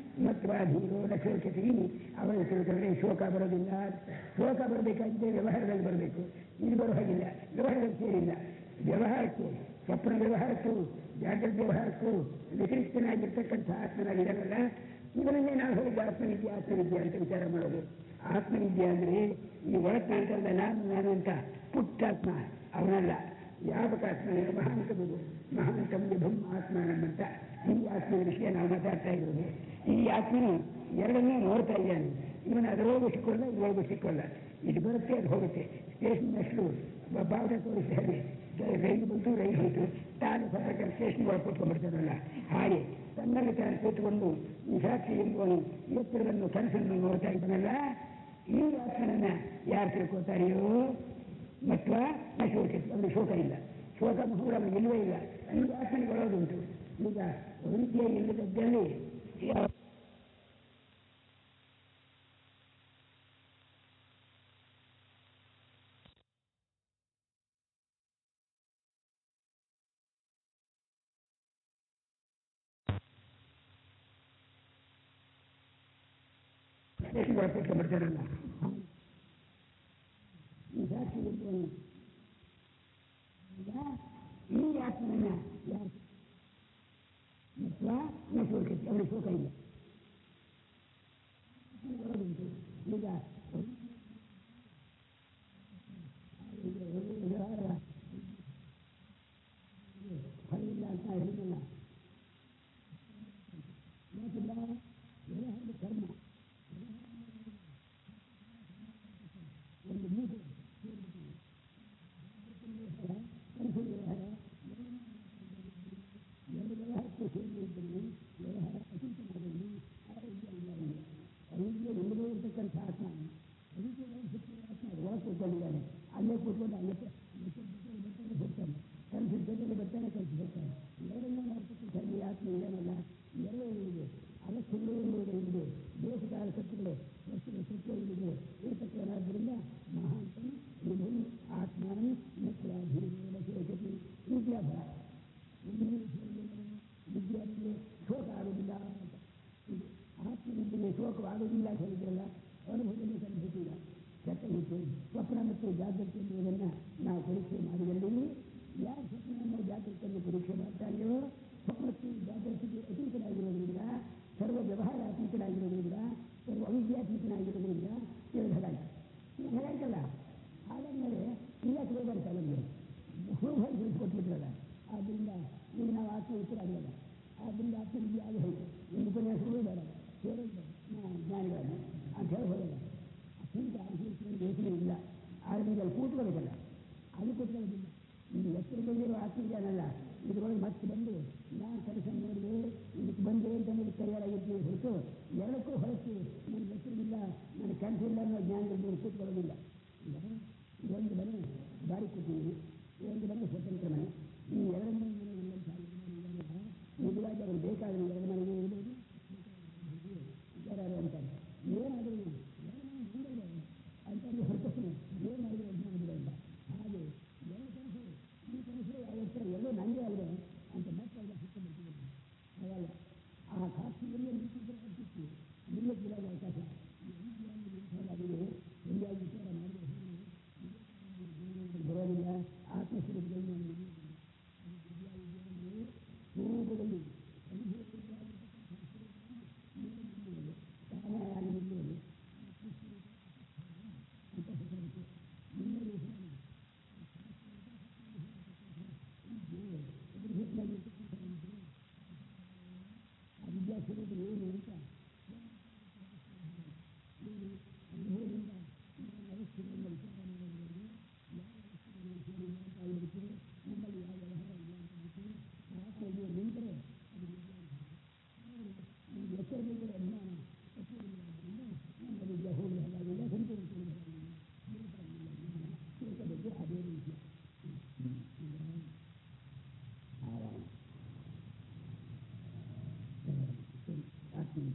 [SPEAKER 1] ಮತ್ವಾಧೀರೋ ನ ಶೋಚತಿ. ಅವರ ತಿಳ್ಕೊಂಡ್ರೆ ಶೋಕ ಬರೋದಿಲ್ಲ. ಶೋಕ ಬರಬೇಕಾಗಿದೆ ವ್ಯವಹಾರದಲ್ಲಿ ಬರಬೇಕು, ಇದು ಬರೋ ಹಾಗಿಲ್ಲ, ವ್ಯವಹಾರದಲ್ಲಿ ಸೇರಿಲ್ಲ. ವ್ಯವಹಾರಕ್ಕೂ ಸ್ವಪ್ನ ವ್ಯವಹಾರಕ್ಕೂ ಜಾಗ್ರತ ವ್ಯವಹಾರಕ್ಕೂ ವ್ಯತಿರಿಕ್ತನಾಗಿರ್ತಕ್ಕಂಥ ಆತ್ಮನಾಗಿದ್ದಾನಲ್ಲ, ಇವನನ್ನೇ ನಾವು ಹೇಳಿದ ಆತ್ಮವಿದ್ಯೆ ಅಂತ ವಿಚಾರ ಮಾಡೋದು. ಆತ್ಮವಿದ್ಯೆ ಅಂದರೆ ಈ ಒಳಗೆ ಕಾಣ್ತಾರಲ್ಲ ನಾನು ಅಂತ ಪುಟ್ಟಾತ್ಮ ಅವನಲ್ಲ, ವ್ಯಾಪಕ ಆತ್ಮ ಮಹಾಂತವುದು. ಮಹಾಂತಂ ವಿಭುಂ ಆತ್ಮಾನಂತ ಈ ಆತ್ಮನ ವಿಷಯ ನಾವು ಮಾತಾಡ್ತಾ ಇರೋದು. ಈ ಆತ್ಮನು ಎರಡನ್ನೂ ನೋಡ್ತಾ ಇದ್ದಾನೆ. ಇವನು ಅದರೊಳಗೂ ಸಿಕ್ಕೋಲ್ಲ, ಇದರೊಳಗೂ ಸಿಕ್ಕೋಲ್ಲ. ಇದು ಬರುತ್ತೆ, ಅದು ಹೋಗುತ್ತೆ. ಸ್ಟೇಷನ್ ಅಷ್ಟು ಬಾವುಟ ತೋರಿಸ್ತಾರೆ, ರೈಲು ಬಂತು, ರೈಲು ಹೋಯಿತು, ತಾನು ಹೊರಗೆ ಸ್ಟೇಷನ್ ಒಳಗೆ ಕೂತ್ಕೊಂಡ್ಬಿಡ್ತಾನಲ್ಲ, ಹಾಗೆ ತನ್ನಲ್ಲಿ ತಾನು ಕೂತ್ಕೊಂಡು ಈ ಸಾಕ್ಷಿ ಎಂಬುವನು ಎತ್ತರವನ್ನು ಕನಸನ್ನು ನೋಡ್ತಾ ಇದ್ದಾನಲ್ಲ, ಈ ಆತ್ಮನನ್ನ ಯಾರು ತಿಳ್ಕೊತಾರೆಯೋ ಮತ್ವ ನ ಶೋಕ, ಅವನು ಶೋಕ ಇಲ್ಲ, ಶೋಕ ಕೂಡ ಅವನು ಇಲ್ಲವೇ ಇಲ್ಲ. ಈ ಆತ್ಮನಿಗೆ ಬರೋದುಂಟು. ಈಗ ರೀತಿಯ ಇಲ್ಲದದ್ದಲ್ಲಿ ಕೂತ್ಕೊಂಡ್ಬಿಡ್ತಾರಲ್ಲ, ಈ ಸಾಕ್ಷಿ ಎಂಬುವನು ಈ ಆತ್ಮನನ್ನ ಯಾರು ಶೋಕ, ಅವನಿಗೆ ಶೋಕ ಇಲ್ಲ. ಬರೋದುಂಟು. ಈಗ ಫಲವಿಲ್ಲ ಅಂತ ಹೇಳಿಲ್ಲ, ಯಾಕಿಲ್ಲ? ವ್ಯವಹಾರದ ಕರ್ಮ ಒಂದು ಮೂಟೆ ಕನಸು ವ್ಯವಹಾರ ಎರಡು ವ್ಯವಹಾರಕ್ಕೆ ಸೇರಿದ್ದಲ್ಲಿ ವ್ಯವಹಾರ ಅಚಿಂತನದಲ್ಲಿ ಆರೋಗ್ಯ ಇಲ್ಲ. ಆರೋಗ್ಯ ಇಲ್ಲದೇ ಇರತಕ್ಕಂಥ ಆತ್ಮ, ಅದಕ್ಕೆ ಆತ್ಮ ಒಳಗೆ ಕೂತ್ಕೊಂಡಿದ್ದಾನೆ. ಅಲ್ಲೇ ಕೂತ್ಕೊಂಡು ಅಲ್ಲೇ ಬರ್ತಾನೆ ಹೋಗ್ತಾನೆ, ಕನಸಿನ ಜೊತೆಗೆ ಬರ್ತಾನೆ, ಕನಸು ಬರ್ತಾನೆ. ಎರಡನ್ನ ಮಾಡ್ತಕ್ಕಂಥ ಈ ಆತ್ಮ ಇದ್ದಾನಲ್ಲ, ಎರಡೇ ಇದೆ. ಅವಸ್ಥೆಗಳೇ ಇದೆ, ದೇಶಕಾಲ ಸತ್ಯಗಳೇ ವಸ್ತುಗಳ ಸತ್ಯ ಇಲ್ಲಿದೆ ಇರತಕ್ಕವನಾದ್ದರಿಂದ ಮಹಾಂತನು ವಿಭು ಆತ್ಮನು ಮಿತ್ರಾಧೀನ ಶೋಚತಿ. ವಿದ್ಯಾಭ್ಯಾಸ ವಿದ್ಯಾರ್ಥಿಗೆ ಶೋಕ ಆಗುವುದಿಲ್ಲ ಅಂತ, ಇದು ಆತ್ಮವಿದ್ಯೆಗೆ ಶೋಕವಾಗುವುದಿಲ್ಲ ಅಂತ ಹೇಳಿದ್ರಲ್ಲ, ಅನುಭವದಲ್ಲಿ ಸಂಭವಿಸಿಲ್ಲ. ಕೆಟ್ಟ ಸ್ವಪ್ನ ಮತ್ತು ಜಾಗೃತಿ ಎಂಬುದನ್ನು ನಾವು ಪರೀಕ್ಷೆ ಮಾಡಿದಲ್ಲಿ ಯಾರು ಸ್ವಪ್ನವನ್ನು ಜಾಗೃತಿಯನ್ನು ಪರೀಕ್ಷೆ ಮಾಡ್ತಾರೆಯೋ, ಸ್ವಪ್ನಕ್ಕೆ ಜಾಗೃತಿಗೆ ಅತೀತನಾಗಿರೋದ್ರಿಂದ, ಸರ್ವ ವ್ಯವಹಾರ ಅತೀತನಾಗಿರೋದ್ರಿಂದ, ಸರ್ವ ಅವಿದ್ಯಾತೀತನಾಗಿರೋದ್ರಿಂದ ಹೇಗಾಯ್ತಲ್ಲ. ಹಾಗಾದ್ಮೇಲೆ ಇಲ್ಲ ತಿಳಬಾರ್ದು ಅವನಿಗೆ ಸುಲಭವಾಗಿ ತಿಳಿಸ್ಕೊಟ್ಬಿಟ್ರಲ್ಲ. ಆದ್ದರಿಂದ ಈಗ ನಾವು ಆತ್ಮವಿತ್ತರಾಗಲ್ಲ. ಆದ್ದರಿಂದ ಆತ್ಮವಿದ್ಯೆ ಆಗಿ ಹೋಯ್ತು. ಒಂದು ಉಪನ್ಯಾಸಗಳು ಬೇಡ, ಕೇಳೋದು ಬೇಡ, ಜ್ಞಾನಿಗಳನ್ನು ಅಂತ ಹೇಳಿ ಹೋಗಲ್ಲ. ಅತ್ಯಂತ ಆಶ್ಚರ್ಯ ಯೋಚನೆ ಇಲ್ಲ. ಆದ್ದರಿಂದ ಅಲ್ಲಿ ಕೂತ್ಕೊಳ್ಬೇಕಲ್ಲ, ಅದು ಕೂತ್ಕೊಳ್ಳೋದಿಲ್ಲ. ಇದು ಎಚ್ಚರಿಕೆಯಲ್ಲಿರೋ ಆತ್ಮಜ್ಞಾನಲ್ಲ, ಇದರೊಳಗೆ ಮತ್ತೆ ಬಂದು ನಾನು ಕೆಲಸ ನೋಡಿದೆ, ಇದಕ್ಕೆ ಬಂದೆ ಅಂತ ಅನ್ನೋದು ತಯಾರಾಗಿರ್ತೀವಿ ಹೊರತು ಎರಡಕ್ಕೂ ಹೊರತು ನನಗೆ ಎಚ್ಚರಿಲ್ಲ, ನನಗೆ ಕನಸಿಲ್ಲ ಅನ್ನೋ ಜ್ಞಾನದಲ್ಲಿ ಕೂತ್ಕೊಳ್ಳೋದಿಲ್ಲ. ಒಂದು ಮನೆ ಬಾರಿ ಕೂತೀವಿ, ಒಂದು ಮನೆ ಸ್ವತಂತ್ರ ಮನೆ. ಈ ಎರಡನೇ ನಿಜವಾಗಿ ಅವರು ಬೇಕಾದ್ರೆ ಎರಡು ಮನೆಗೆ ಇರ್ಬೋದು ಯಾರು ಅಂತಾರೆ. ಏನಾದರೂ ಅಂತ ಹೊರತಸ್ತು ಏನಾದರೂ ಅಜ್ಞಾನವಿಲ್ಲ. ಹಾಗೆ ಎರಡು ಕನಸು, ಈ ಕನಸು ಯಾವತ್ತರ ಎಲ್ಲೋ ನನಗೆ ಆಗಿದೆ ಅಂತ ಮತ್ತೆ ಎಲ್ಲ ಸುತ್ತಮುತ್ತಿದೆ. ಹಾಗಲ್ಲ, ಆ ಸಾಕ್ಷಿಯಲ್ಲಿ ನಿಂತಿತ್ತು ನಿಲ್ಲಕ್ಕಿಲ್ಲ ಅವಕಾಶ. ಆಗಿದೆ ಸರಿಯಾಗಿ ವಿಚಾರ ಮಾಡಿದ್ರೆ ಬರೋದಿಲ್ಲ. ಆತ್ಮಸ್ವರೂಪದಲ್ಲಿ ಸ್ವರೂಪದಲ್ಲಿ ವಿದ್ಯಾಸ್ವರೂಪ ಏನು ಅಂತ ಅನುಭವದಿಂದ ಅವಸ್ಥೆಗಳನ್ನು ವಿಚಾರ ಮಾಡೋದ್ರಲ್ಲಿ ಯಾವ ಅವಸ್ಥೆಗಳನ್ನು ಸೇರಿದಂತಾಗಿರುತ್ತೆ, ನಮ್ಮಲ್ಲಿ ಯಾವ ವ್ಯವಹಾರ ಇಲ್ಲ ಅಂತ ಬಿಟ್ಟು ಆತ್ಮೀಯ ನಿಂತರೆ ಅದು ನಮಗೆ ಎಚ್ಚರಿಕೆ ಅಜ್ಞಾನ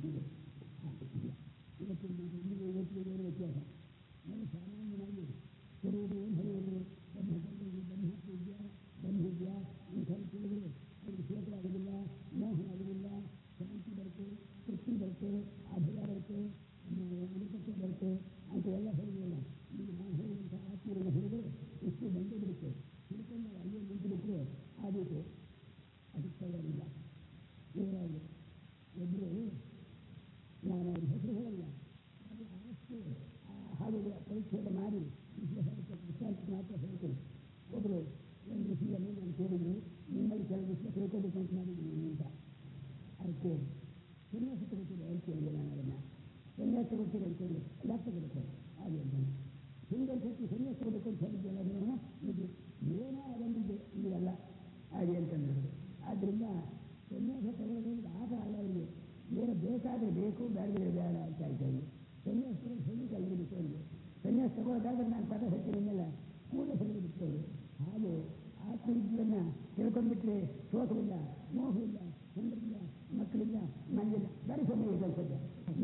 [SPEAKER 1] ಇದೆ. ಇವತ್ತಿಗೆ ಏನು ವ್ಯತ್ಯಾಸ? ನಾನು ಸಾಮಾನ್ಯವಾಗಿ ಕೆರೆಯುವುದು ಏನು ಹರಿಯುವುದು ಬ್ರಹ್ಮವಿದ್ಯಾ ಇಂಥ ತಿಳಿದರೆ ಅವ್ರಿಗೆ ಕ್ಷೇತ್ರ ಆಗೋದಿಲ್ಲ, ಮೋಹ ಆಗೋದಿಲ್ಲ, ಶಾಂತಿ ಬರುತ್ತೆ, ತೃಪ್ತಿ ಬರುತ್ತೆ, ಅಭಯ ಬರುತ್ತೆ, ಅನುಪತ್ಯ ಬರುತ್ತೆ ಅಂತ ಎಲ್ಲ ಹೇಳಿದೆಯಲ್ಲ. ಈಗ ನಾವು ಹೇಳುವಂಥ ಆತ್ಮವನ್ನು ಹೇಳಿದರೆ ಎಷ್ಟು ಬಂದೇ ಬಿಡುತ್ತೆ. ತಿಳ್ಕೊಂಡು ನಾವು ಅಲ್ಲೇ ನಿಂತು ಬಿಟ್ಟರೆ ಆದೀತು ಅದಕ್ಕೆ ತಯಾರಿಲ್ಲ. ಇವರಾಗಿ ಒಬ್ಬರು ನಾನು ಅವ್ರ ಹೆಸರು ಹೇಳಲ್ಲ, ಅದು ಆವಷ್ಟು ಹಾಗೆ ಪರಿಚ್ಛೇದ ಮಾಡಿ ವಿಶ್ರಾಂತಿ ಮಾತ್ರ ಹೇಳ್ತೀನಿ. ಒಬ್ಬರು ಒಂದು ವಿಷಯವನ್ನು ನಾನು ಕೇಳಿದ್ರು, ನಿಮ್ಮಲ್ಲಿ ಕೆಲವು ವಿಷಯ ತಿಳ್ಕೋಬೇಕು ಅಂತ ಮಾಡಿದ್ದೀನಿ ಅಂತ. ಅದಕ್ಕೆ ಸನ್ಯಾಸ ಕೊಡ್ತೀರಿ ಅಂತ ಕೇಳಿದೆ. ನಾನು ಅದನ್ನು ಸನ್ಯಾಸ ಕೊಡ್ತೀರಿ ಅಂತ ಹೇಳಿ ಯಾಕೆ ತಗೊಳ್ತಾರೆ ಹಾಗೆ ಅಂತ ಹಿಂದೆ ಸರ್ತಿ ಸನ್ಯಾಸ ಕೊಡಬೇಕು ಅಂತ ಹೇಳಿದ್ದೆಲ್ಲ ನೀವು ಇದು ಏನೋ ಅದೊಂದಿದೆ ಇದೆಲ್ಲ ಹಾಗೆ ಅಂತಂದ್ರೆ. ಆದ್ದರಿಂದ ಸನ್ಯಾಸ ತಗೊಳ್ಳೋದ್ರಿಂದ ಆಟ ಆಡೋರಿಗೆ ಏನು ಬೇಕಾದರೆ ಬೇಕು, ಬೇಡ ಬೇಡ ಅಂತ ಹೇಳ್ತೇವೆ. ಸನ್ಯಾಸ ಸನ್ಯಾಸ ಅಲ್ಲಿ ಬಿಟ್ಟೋದು ಸನ್ಯಾಸ ತಗೊಳ್ಳೋದಾದ್ರೆ ನಾನು ಪದ ಹೇಳ್ತೀನಿಲ್ಲ ಕೂಡಲೇ ಸರಿದು ಬಿಟ್ಟೋದು. ಹಾಗೆ ಆತ್ಮವಿದ್ಯೆಯನ್ನು ತಿಳ್ಕೊಂಡ್ಬಿಟ್ರೆ ಶೋಕವಿಲ್ಲ, ಮೋಹವಿಲ್ಲ, ಚಂದ್ರಿಲ್ಲ, ಮಕ್ಕಳಿಲ್ಲ, ಮನೆಯಿಲ್ಲ, ಬೇರೆ ಸಮಯ ಇದೆ ಅನ್ಸತ್ತೆ.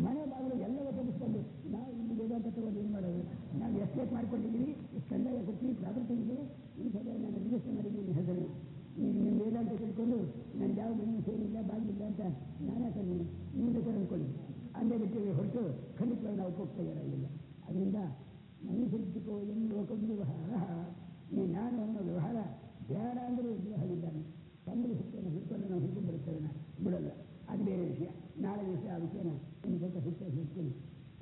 [SPEAKER 1] ಮನೆ ಬಾಗಿಲು ಎಲ್ಲವೂ ತಪ್ಪಿಸ್ಕೊಂಡು ನಾವು ಇಲ್ಲಿ ವೇದಾಂತ ತಗೊಂಡು ಏನು ಮಾಡೋದು? ನಾವು ಎಸ್ಟೇಟ್ ಮಾಡ್ಕೊಂಡಿದ್ದೀವಿ, ಕಂದಾಯ ಕೊಡ್ತೀವಿ, ಪ್ರಾಪರ್ಟಿ ಇದೆ, ಈ ಸಲ ನಾನು ರಿಜಿಸ್ಟರ್ ಮಾಡಿದ್ದೀನಿ ಹೆಸರು. ನೀವು ನಿಮ್ಮ ವೇದಾಂತ ತಿಳ್ಕೊಂಡು ನನ್ನ ಯಾವ ಮನೆ ಸೇರಿಲ್ಲ, ಬಾಗಿಲಿಲ್ಲ ಅಂತ ನಾನೇ ತಂದೀನಿ, ನೀವು ಬೇಕಾದ್ರೆ ಅಂದ್ಕೊಳ್ಳಿ. ಅಂದೇ ಬಿಟ್ಟಿಗೆ ಹೊರಟು ಖಂಡಿತವಾಗಿ ನಾವು ಹೋಗ್ತಾ ಇರೋಲ್ಲ. ಅದರಿಂದ ಮನುಷ್ಯೋ ಎಂದು ಲೋಕದ ವ್ಯವಹಾರ, ಈ ನಾನು ಅನ್ನೋ ವ್ಯವಹಾರ ಬೇಡ ಅಂದರೆ ವ್ಯವಹಾರಿದ್ದಾನೆ. ತಂದ್ರೆ ಹುಟ್ಟನ್ನು ಹಿಡ್ಕೊಂಡು ನಾವು ಹಿಡ್ಕೊಂಡು ಬರುತ್ತೇವೆ, ಬಿಡಲ್ಲ. ಅದು ಬೇರೆ ವಿಷಯ. ನಾಳೆ ವಿಷಯ ಆ ವಿಷಯನ ಇನ್ನು ಸ್ವಲ್ಪ ಹೆಚ್ಚಾಗಿ ಹೇಳ್ತೀನಿ.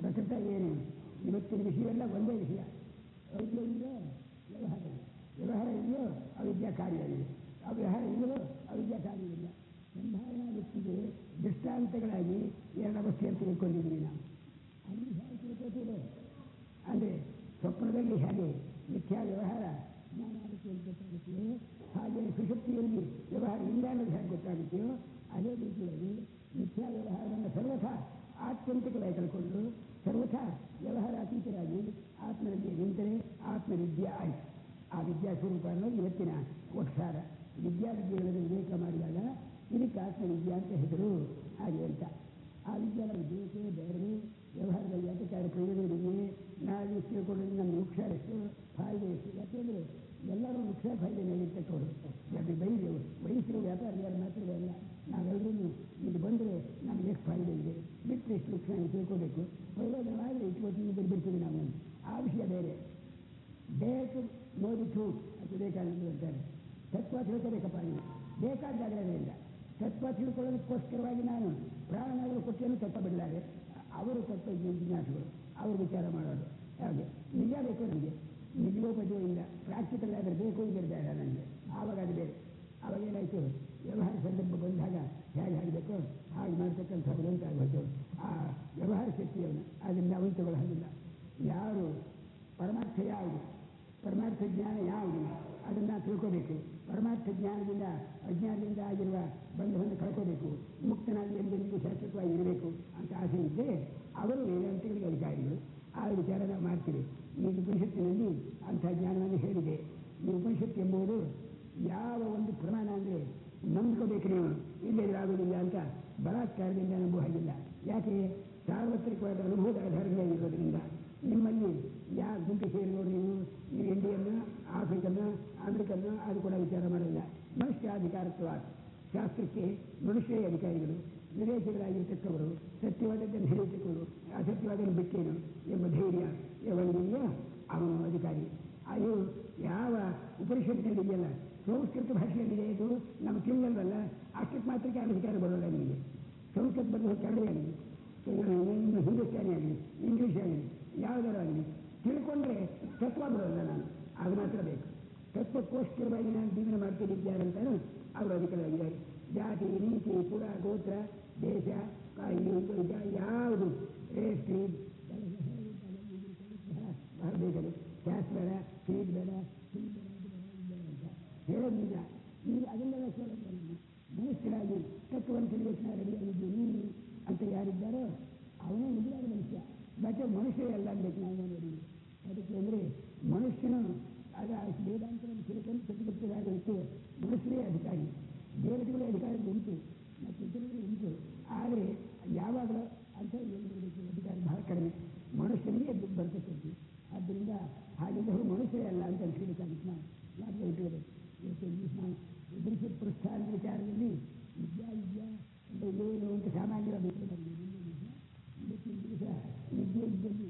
[SPEAKER 1] ಪ್ರಕೃತ ಏನು ಇವತ್ತಿನ ವಿಷಯ ಎಲ್ಲ ಒಂದೇ ವಿಷಯ. ಅವಿದ್ಯೆ ಇದೆಯೋ ವ್ಯವಹಾರ ಇದೆ, ವ್ಯವಹಾರ ಇದೆಯೋ ಅವಿದ್ಯಾ ಕಾರ್ಯವಿದೆ, ಆ ವ್ಯವಹಾರ ಇದೆಯೋ ಅವಿದ್ಯಾ ಕಾರ್ಯವಿಲ್ಲ. ಸಂಭಾವನಾ ವ್ಯಕ್ತಿಗೆ ದೃಷ್ಟಾಂತಗಳಾಗಿ ಎರಡು ಅವಸ್ಥೆಯನ್ನು ತಿಳ್ಕೊಂಡಿದ್ದೀವಿ ನಾವು. ಅಲ್ಲಿ ಹೇಗೆ ತಿಳ್ಕೊತೀರೋ ಅಂದರೆ ಸ್ವಪ್ನದಲ್ಲಿ ಹೇಗೆ ಮಿಥ್ಯಾ ವ್ಯವಹಾರ ಜ್ಞಾನಾಗುತ್ತೆ ಅಂತ ಗೊತ್ತಾಗುತ್ತೆಯೋ, ಹಾಗೆ ಸುಶಕ್ತಿಯಲ್ಲಿ ವ್ಯವಹಾರ ಇಲ್ಲ ಅನ್ನೋದು ಹೇಗೆ ಗೊತ್ತಾಗುತ್ತೆಯೋ ಅದೇ ರೀತಿಯಾಗಿ ಮಿಥ್ಯಾ ವ್ಯವಹಾರವನ್ನು ಸರ್ವಥಾ ಆತ್ಯಂತಿಕವಾಗಿ ಕಳ್ಕೊಂಡು ಸರ್ವಥಾ ವ್ಯವಹಾರ ಅತೀತರಾಗಿ ಆತ್ಮನಲ್ಲಿ ನಿಂತರೆ ಆತ್ಮವಿದ್ಯೆ ಆಯಿತು. ಆ ವಿದ್ಯಾ ಸ್ವರೂಪ ಅನ್ನೋದು ಇವತ್ತಿನ ಒಟ್ಸಾರ. ವಿದ್ಯಾವಿದ್ಯೆಗಳನ್ನು ವಿವೇಕ ಮಾಡಿದಾಗ ಇದಕ್ಕೆ ಆತ್ಮವಿದ್ಯಾ ಅಂತ ಹೆಸರು. ಹಾಗೆ ಅಂತ ಆ ವಿದ್ಯೆ ನಮಗೆ ಬೇಕೇ ಬೇರೆ ವ್ಯವಹಾರದಲ್ಲಿ ಯಾಕೆ ಪ್ರಯೋಜನವಿದೆಯೇ, ನಾವು ತಿಳ್ಕೊಳ್ಳೋದು ನಮ್ಮ ವೃಕ್ಷ ಎಷ್ಟು ಫಾಯ್ದೆ ಎಷ್ಟು. ಯಾಕೆಂದರೆ ಎಲ್ಲರೂ ವೃಕ್ಷ ಫಾಯ್ದೆ ನೀಡಿರ್ತಕ್ಕವರು. ಯಾಕೆ ಬೈದೇವು ವಯಸ್ಸಿನ ವ್ಯಾಪಾರಿಗಳು ಮಾತ್ರವೇ ಅಲ್ಲ, ನಾವೆಲ್ಲರೂ ಇಲ್ಲಿ ಬಂದರೆ ನಮಗೆ ಎಷ್ಟು ಫಾಯ್ದೆ ಇದೆ, ಬಿಟ್ಟರೆ ಎಷ್ಟು ವೃಕ್ಷ ತಿಳ್ಕೋಬೇಕು, ಪ್ರಯೋಜನವಾದರೆ ಇಟ್ಕೊಟ್ಟು ಬಿಡ್ತೀವಿ ನಾವು. ಆ ವಿಷಯ ಬೇರೆ. ಬೇಕು ನೋಡಿತು ಅಂತ ಬೇಕಾದಂತ ಅಂತಾರೆ. ತತ್ವ ತಿಳ್ಕೋಬೇಕಪ್ಪ ನೀವು, ಬೇಕಾದ ಜಾಗಗಳಿಲ್ಲ. ತತ್ವ ತಿಳ್ಕೊಳ್ಳೋದಕ್ಕೋಸ್ಕರವಾಗಿ ನಾನು ಪ್ರಾಣನಾದರೂ ಕೊಟ್ಟೇನು ತತ್ವ ಬಿಡಲಾರೆ. ಅವರು ತತ್ವ ಜಿಜ್ಞಾಸುಗಳು, ಅವರು ವಿಚಾರ ಮಾಡೋದು. ಹಾಗೆ ನಿಜ ಬೇಕು ನನಗೆ, ನಿಜೋಪಜೆಯಿಂದ ಪ್ರಾಕ್ಟಿಕಲ್ ಆದರೆ ಬೇಕು ಇದೆ ಬೇಡ ನನಗೆ. ಆವಾಗ ಅದು ಬೇರೆ. ಆವಾಗ ಏನಾಯಿತು, ವ್ಯವಹಾರ ಸಂದರ್ಭ ಬಂದಾಗ ಹೇಗೆ ಆಗಬೇಕು ಹಾಗೆ ಮಾಡ್ತಕ್ಕಂಥ ಆಗಬೇಕು. ಆ ವ್ಯವಹಾರ ಶಕ್ತಿಯನ್ನು ಅದರಿಂದ ಅವನು ತಗೊಳ್ಳೋ ಹಾಗಿಲ್ಲ. ಯಾರು ಪರಮಾರ್ಥ ಯಾವುದು, ಪರಮಾರ್ಥ ಜ್ಞಾನ ಯಾವುದು ಅದನ್ನು ತಿಳ್ಕೋಬೇಕು. ಪರಮಾರ್ಥ ಜ್ಞಾನದಿಂದ ಅಜ್ಞಾನದಿಂದ ಆಗಿರುವ ಬಂಧವನ್ನು ಕಳ್ಕೋಬೇಕು, ಮುಕ್ತನಾಗಿ ಎಂದೆಂದಿಗೂ ಶಾಶ್ವತವಾಗಿ ಇರಬೇಕು ಅಂತ ಆಸೆ ಇದ್ದರೆ ಅವರು ವೇದಾಂತಗಳಿಗೆ ಅಧಿಕಾರಿಗಳು. ಆ ವಿಚಾರ ನಾವು ಮಾಡ್ತೀವಿ. ಈ ಉಪನಿಷತ್ತಿನಲ್ಲಿ ಅಂಥ ಜ್ಞಾನವನ್ನು ಹೇಳಿದೆ. ಈ ಉಪನಿಷತ್ತು ಎಂಬುದು ಯಾವ ಒಂದು ಪ್ರಮಾಣ ಅಂದರೆ ನಂಬ್ಕೋಬೇಕು ನೀವು, ಇಲ್ಲೇನಾಗುವುದಿಲ್ಲ ಅಂತ ಬಲಾತ್ಕಾರದಿಂದ ನಂಬುವ ಹಾಗಿಲ್ಲ. ಯಾಕೆ ಸಾರ್ವತ್ರಿಕವಾದ ಅನುಭವದ ಆಧಾರವಾಗಿರೋದ್ರಿಂದ. ನಿಮ್ಮಲ್ಲಿ ಯಾವ ಗುಂಪು ಸೇರಿ ನೋಡಿ, ನೀವು ಇಂಡಿಯನ್ನ, ಆಫ್ರಿಕನ್ನ, ಅಮೆರಿಕನ್ನ ಅದು ಕೂಡ ವಿಚಾರ ಮಾಡಲ್ಲ. ಮನುಷ್ಯಾಧಿಕಾರತ್ವ ಶಾಸ್ತ್ರಕ್ಕೆ ಮನುಷ್ಯ ಅಧಿಕಾರಿಗಳು, ವಿದೇಶಿಗಳಾಗಿರ್ತಕ್ಕವರು, ಸತ್ಯವಾದದ್ದನ್ನು ಹೇಳಿರ್ತಕ್ಕವರು, ಅಸತ್ಯವಾದನ್ನು ಬಿಟ್ಟೇನು ಎಂಬ ಧೈರ್ಯ ಯಾವನಿದೆಯೋ ಅವನು ಅಧಿಕಾರಿ. ಅದು ಯಾವ ಉಪನಿಷತ್ತಿನಲ್ಲಿದೆಯಲ್ಲ, ಸಂಸ್ಕೃತ ಭಾಷೆಯಲ್ಲಿದೆ, ಇದು ನಮ್ಮ ತಿಳಿಯಲ್ವಲ್ಲ, ಅಷ್ಟಕ್ಕೆ ಮಾತ್ರಕ್ಕೆ ಅಧಿಕಾರ ಬರೋಲ್ಲ ನಿಮಗೆ. ಸಂಸ್ಕೃತ ಬರೆದು ಕನ್ನಡ ಆಗಲಿ, ಹಿಂದೂಸ್ತಾನಿ ಆಗಲಿ, ಇಂಗ್ಲೀಷ್ ಆಗಲಿ, ಯಾವುದಾರು ಆಗಲಿ ತಿಳ್ಕೊಂಡ್ರೆ ತತ್ವ ಬರೋಲ್ಲ. ನಾನು ಅದು ಮಾತ್ರ ಬೇಕು. ತತ್ವಕ್ಕೋಸ್ಕರವಾಗಿ ನಾನು ಜೀವನ ಮಾಡ್ತಿದ್ದಾರಂತಾನು ಅವರು ಅಧಿಕಾರಿಯಾಗಿದ್ದಾರೆ. ಜಾತಿ, ನೀತಿ, ಕುಲ, ಗೋತ್ರ, ದೇಶ, ಯಾವುದು ಸ್ಟ್ರೀಟ್ ಬೇಕದು, ಶಾಸ್ತ್ರ ಬೇಡ, ಸ್ಟ್ರೀಟ್ ಬೇಡ, ಅಂತ ಹೇಳೋದಿಲ್ಲ. ಈಗ ಅದನ್ನೆಲ್ಲ ಕೇಳೋದು ಮನುಷ್ಯರಾಗಿ ತತ್ವವನ್ನು ತಿಳಿಯೋಕೆ ರೆಡಿಯಾಗಿದ್ದೀನಿ ಅಂತ ಯಾರಿದ್ದಾರೋ ಅವನೇ ನಿಜವಾದ ಮನುಷ್ಯ. ಮತ್ತೆ ಮನುಷ್ಯ ಎಲ್ಲ ಅನ್ಬೇಕು ನಾವು ನೋಡಿ. ಅದಕ್ಕೆ ಅಂದರೆ ಮನುಷ್ಯನು ಆಗ ವೇದಾಂತವನ್ನು ತಿಳ್ಕೊಂಡು ಸತ್ಯಗೊತ್ತಾಗಲಿಕ್ಕೆ ಮನುಷ್ಯರೇ ಅಧಿಕಾರಿ. ದೇವತೆಗಳೇ ಅಧಿಕಾರಿ ಉಂಟು ಮತ್ತು ಇತರರು ಉಂಟು. ಆದರೆ ಯಾವಾಗಲೂ ಅಂತ ಅಧಿಕಾರ ಬಹಳ ಕಡಿಮೆ, ಮನುಷ್ಯನಿಗೆ ಬರ್ತಕ್ಕಂಥ. ಆದ್ದರಿಂದ ಹಾಗಿದ್ದವರು ಮನುಷ್ಯರೇ ಅಲ್ಲ ಅಂತ ಅನ್ಸ್ಕೊಬೇಕಾಗಿತ್ತು. ನಾವು ಯಾಕೆ ಇಟ್ಕೋಬೇಕು ಇವತ್ತು ನಾವು ಎದುರಿಸಿ ಪ್ರಸ್ಥಾನ ವಿಚಾರದಲ್ಲಿ ವಿದ್ಯಾ ಅಂತ ಏನು ಅಂತ ಸಾಮಾನ್ಯವಾಗಿ ಇವತ್ತಿನ ದಿವಸ ವಿದ್ಯೆ ಇದ್ದಲ್ಲಿ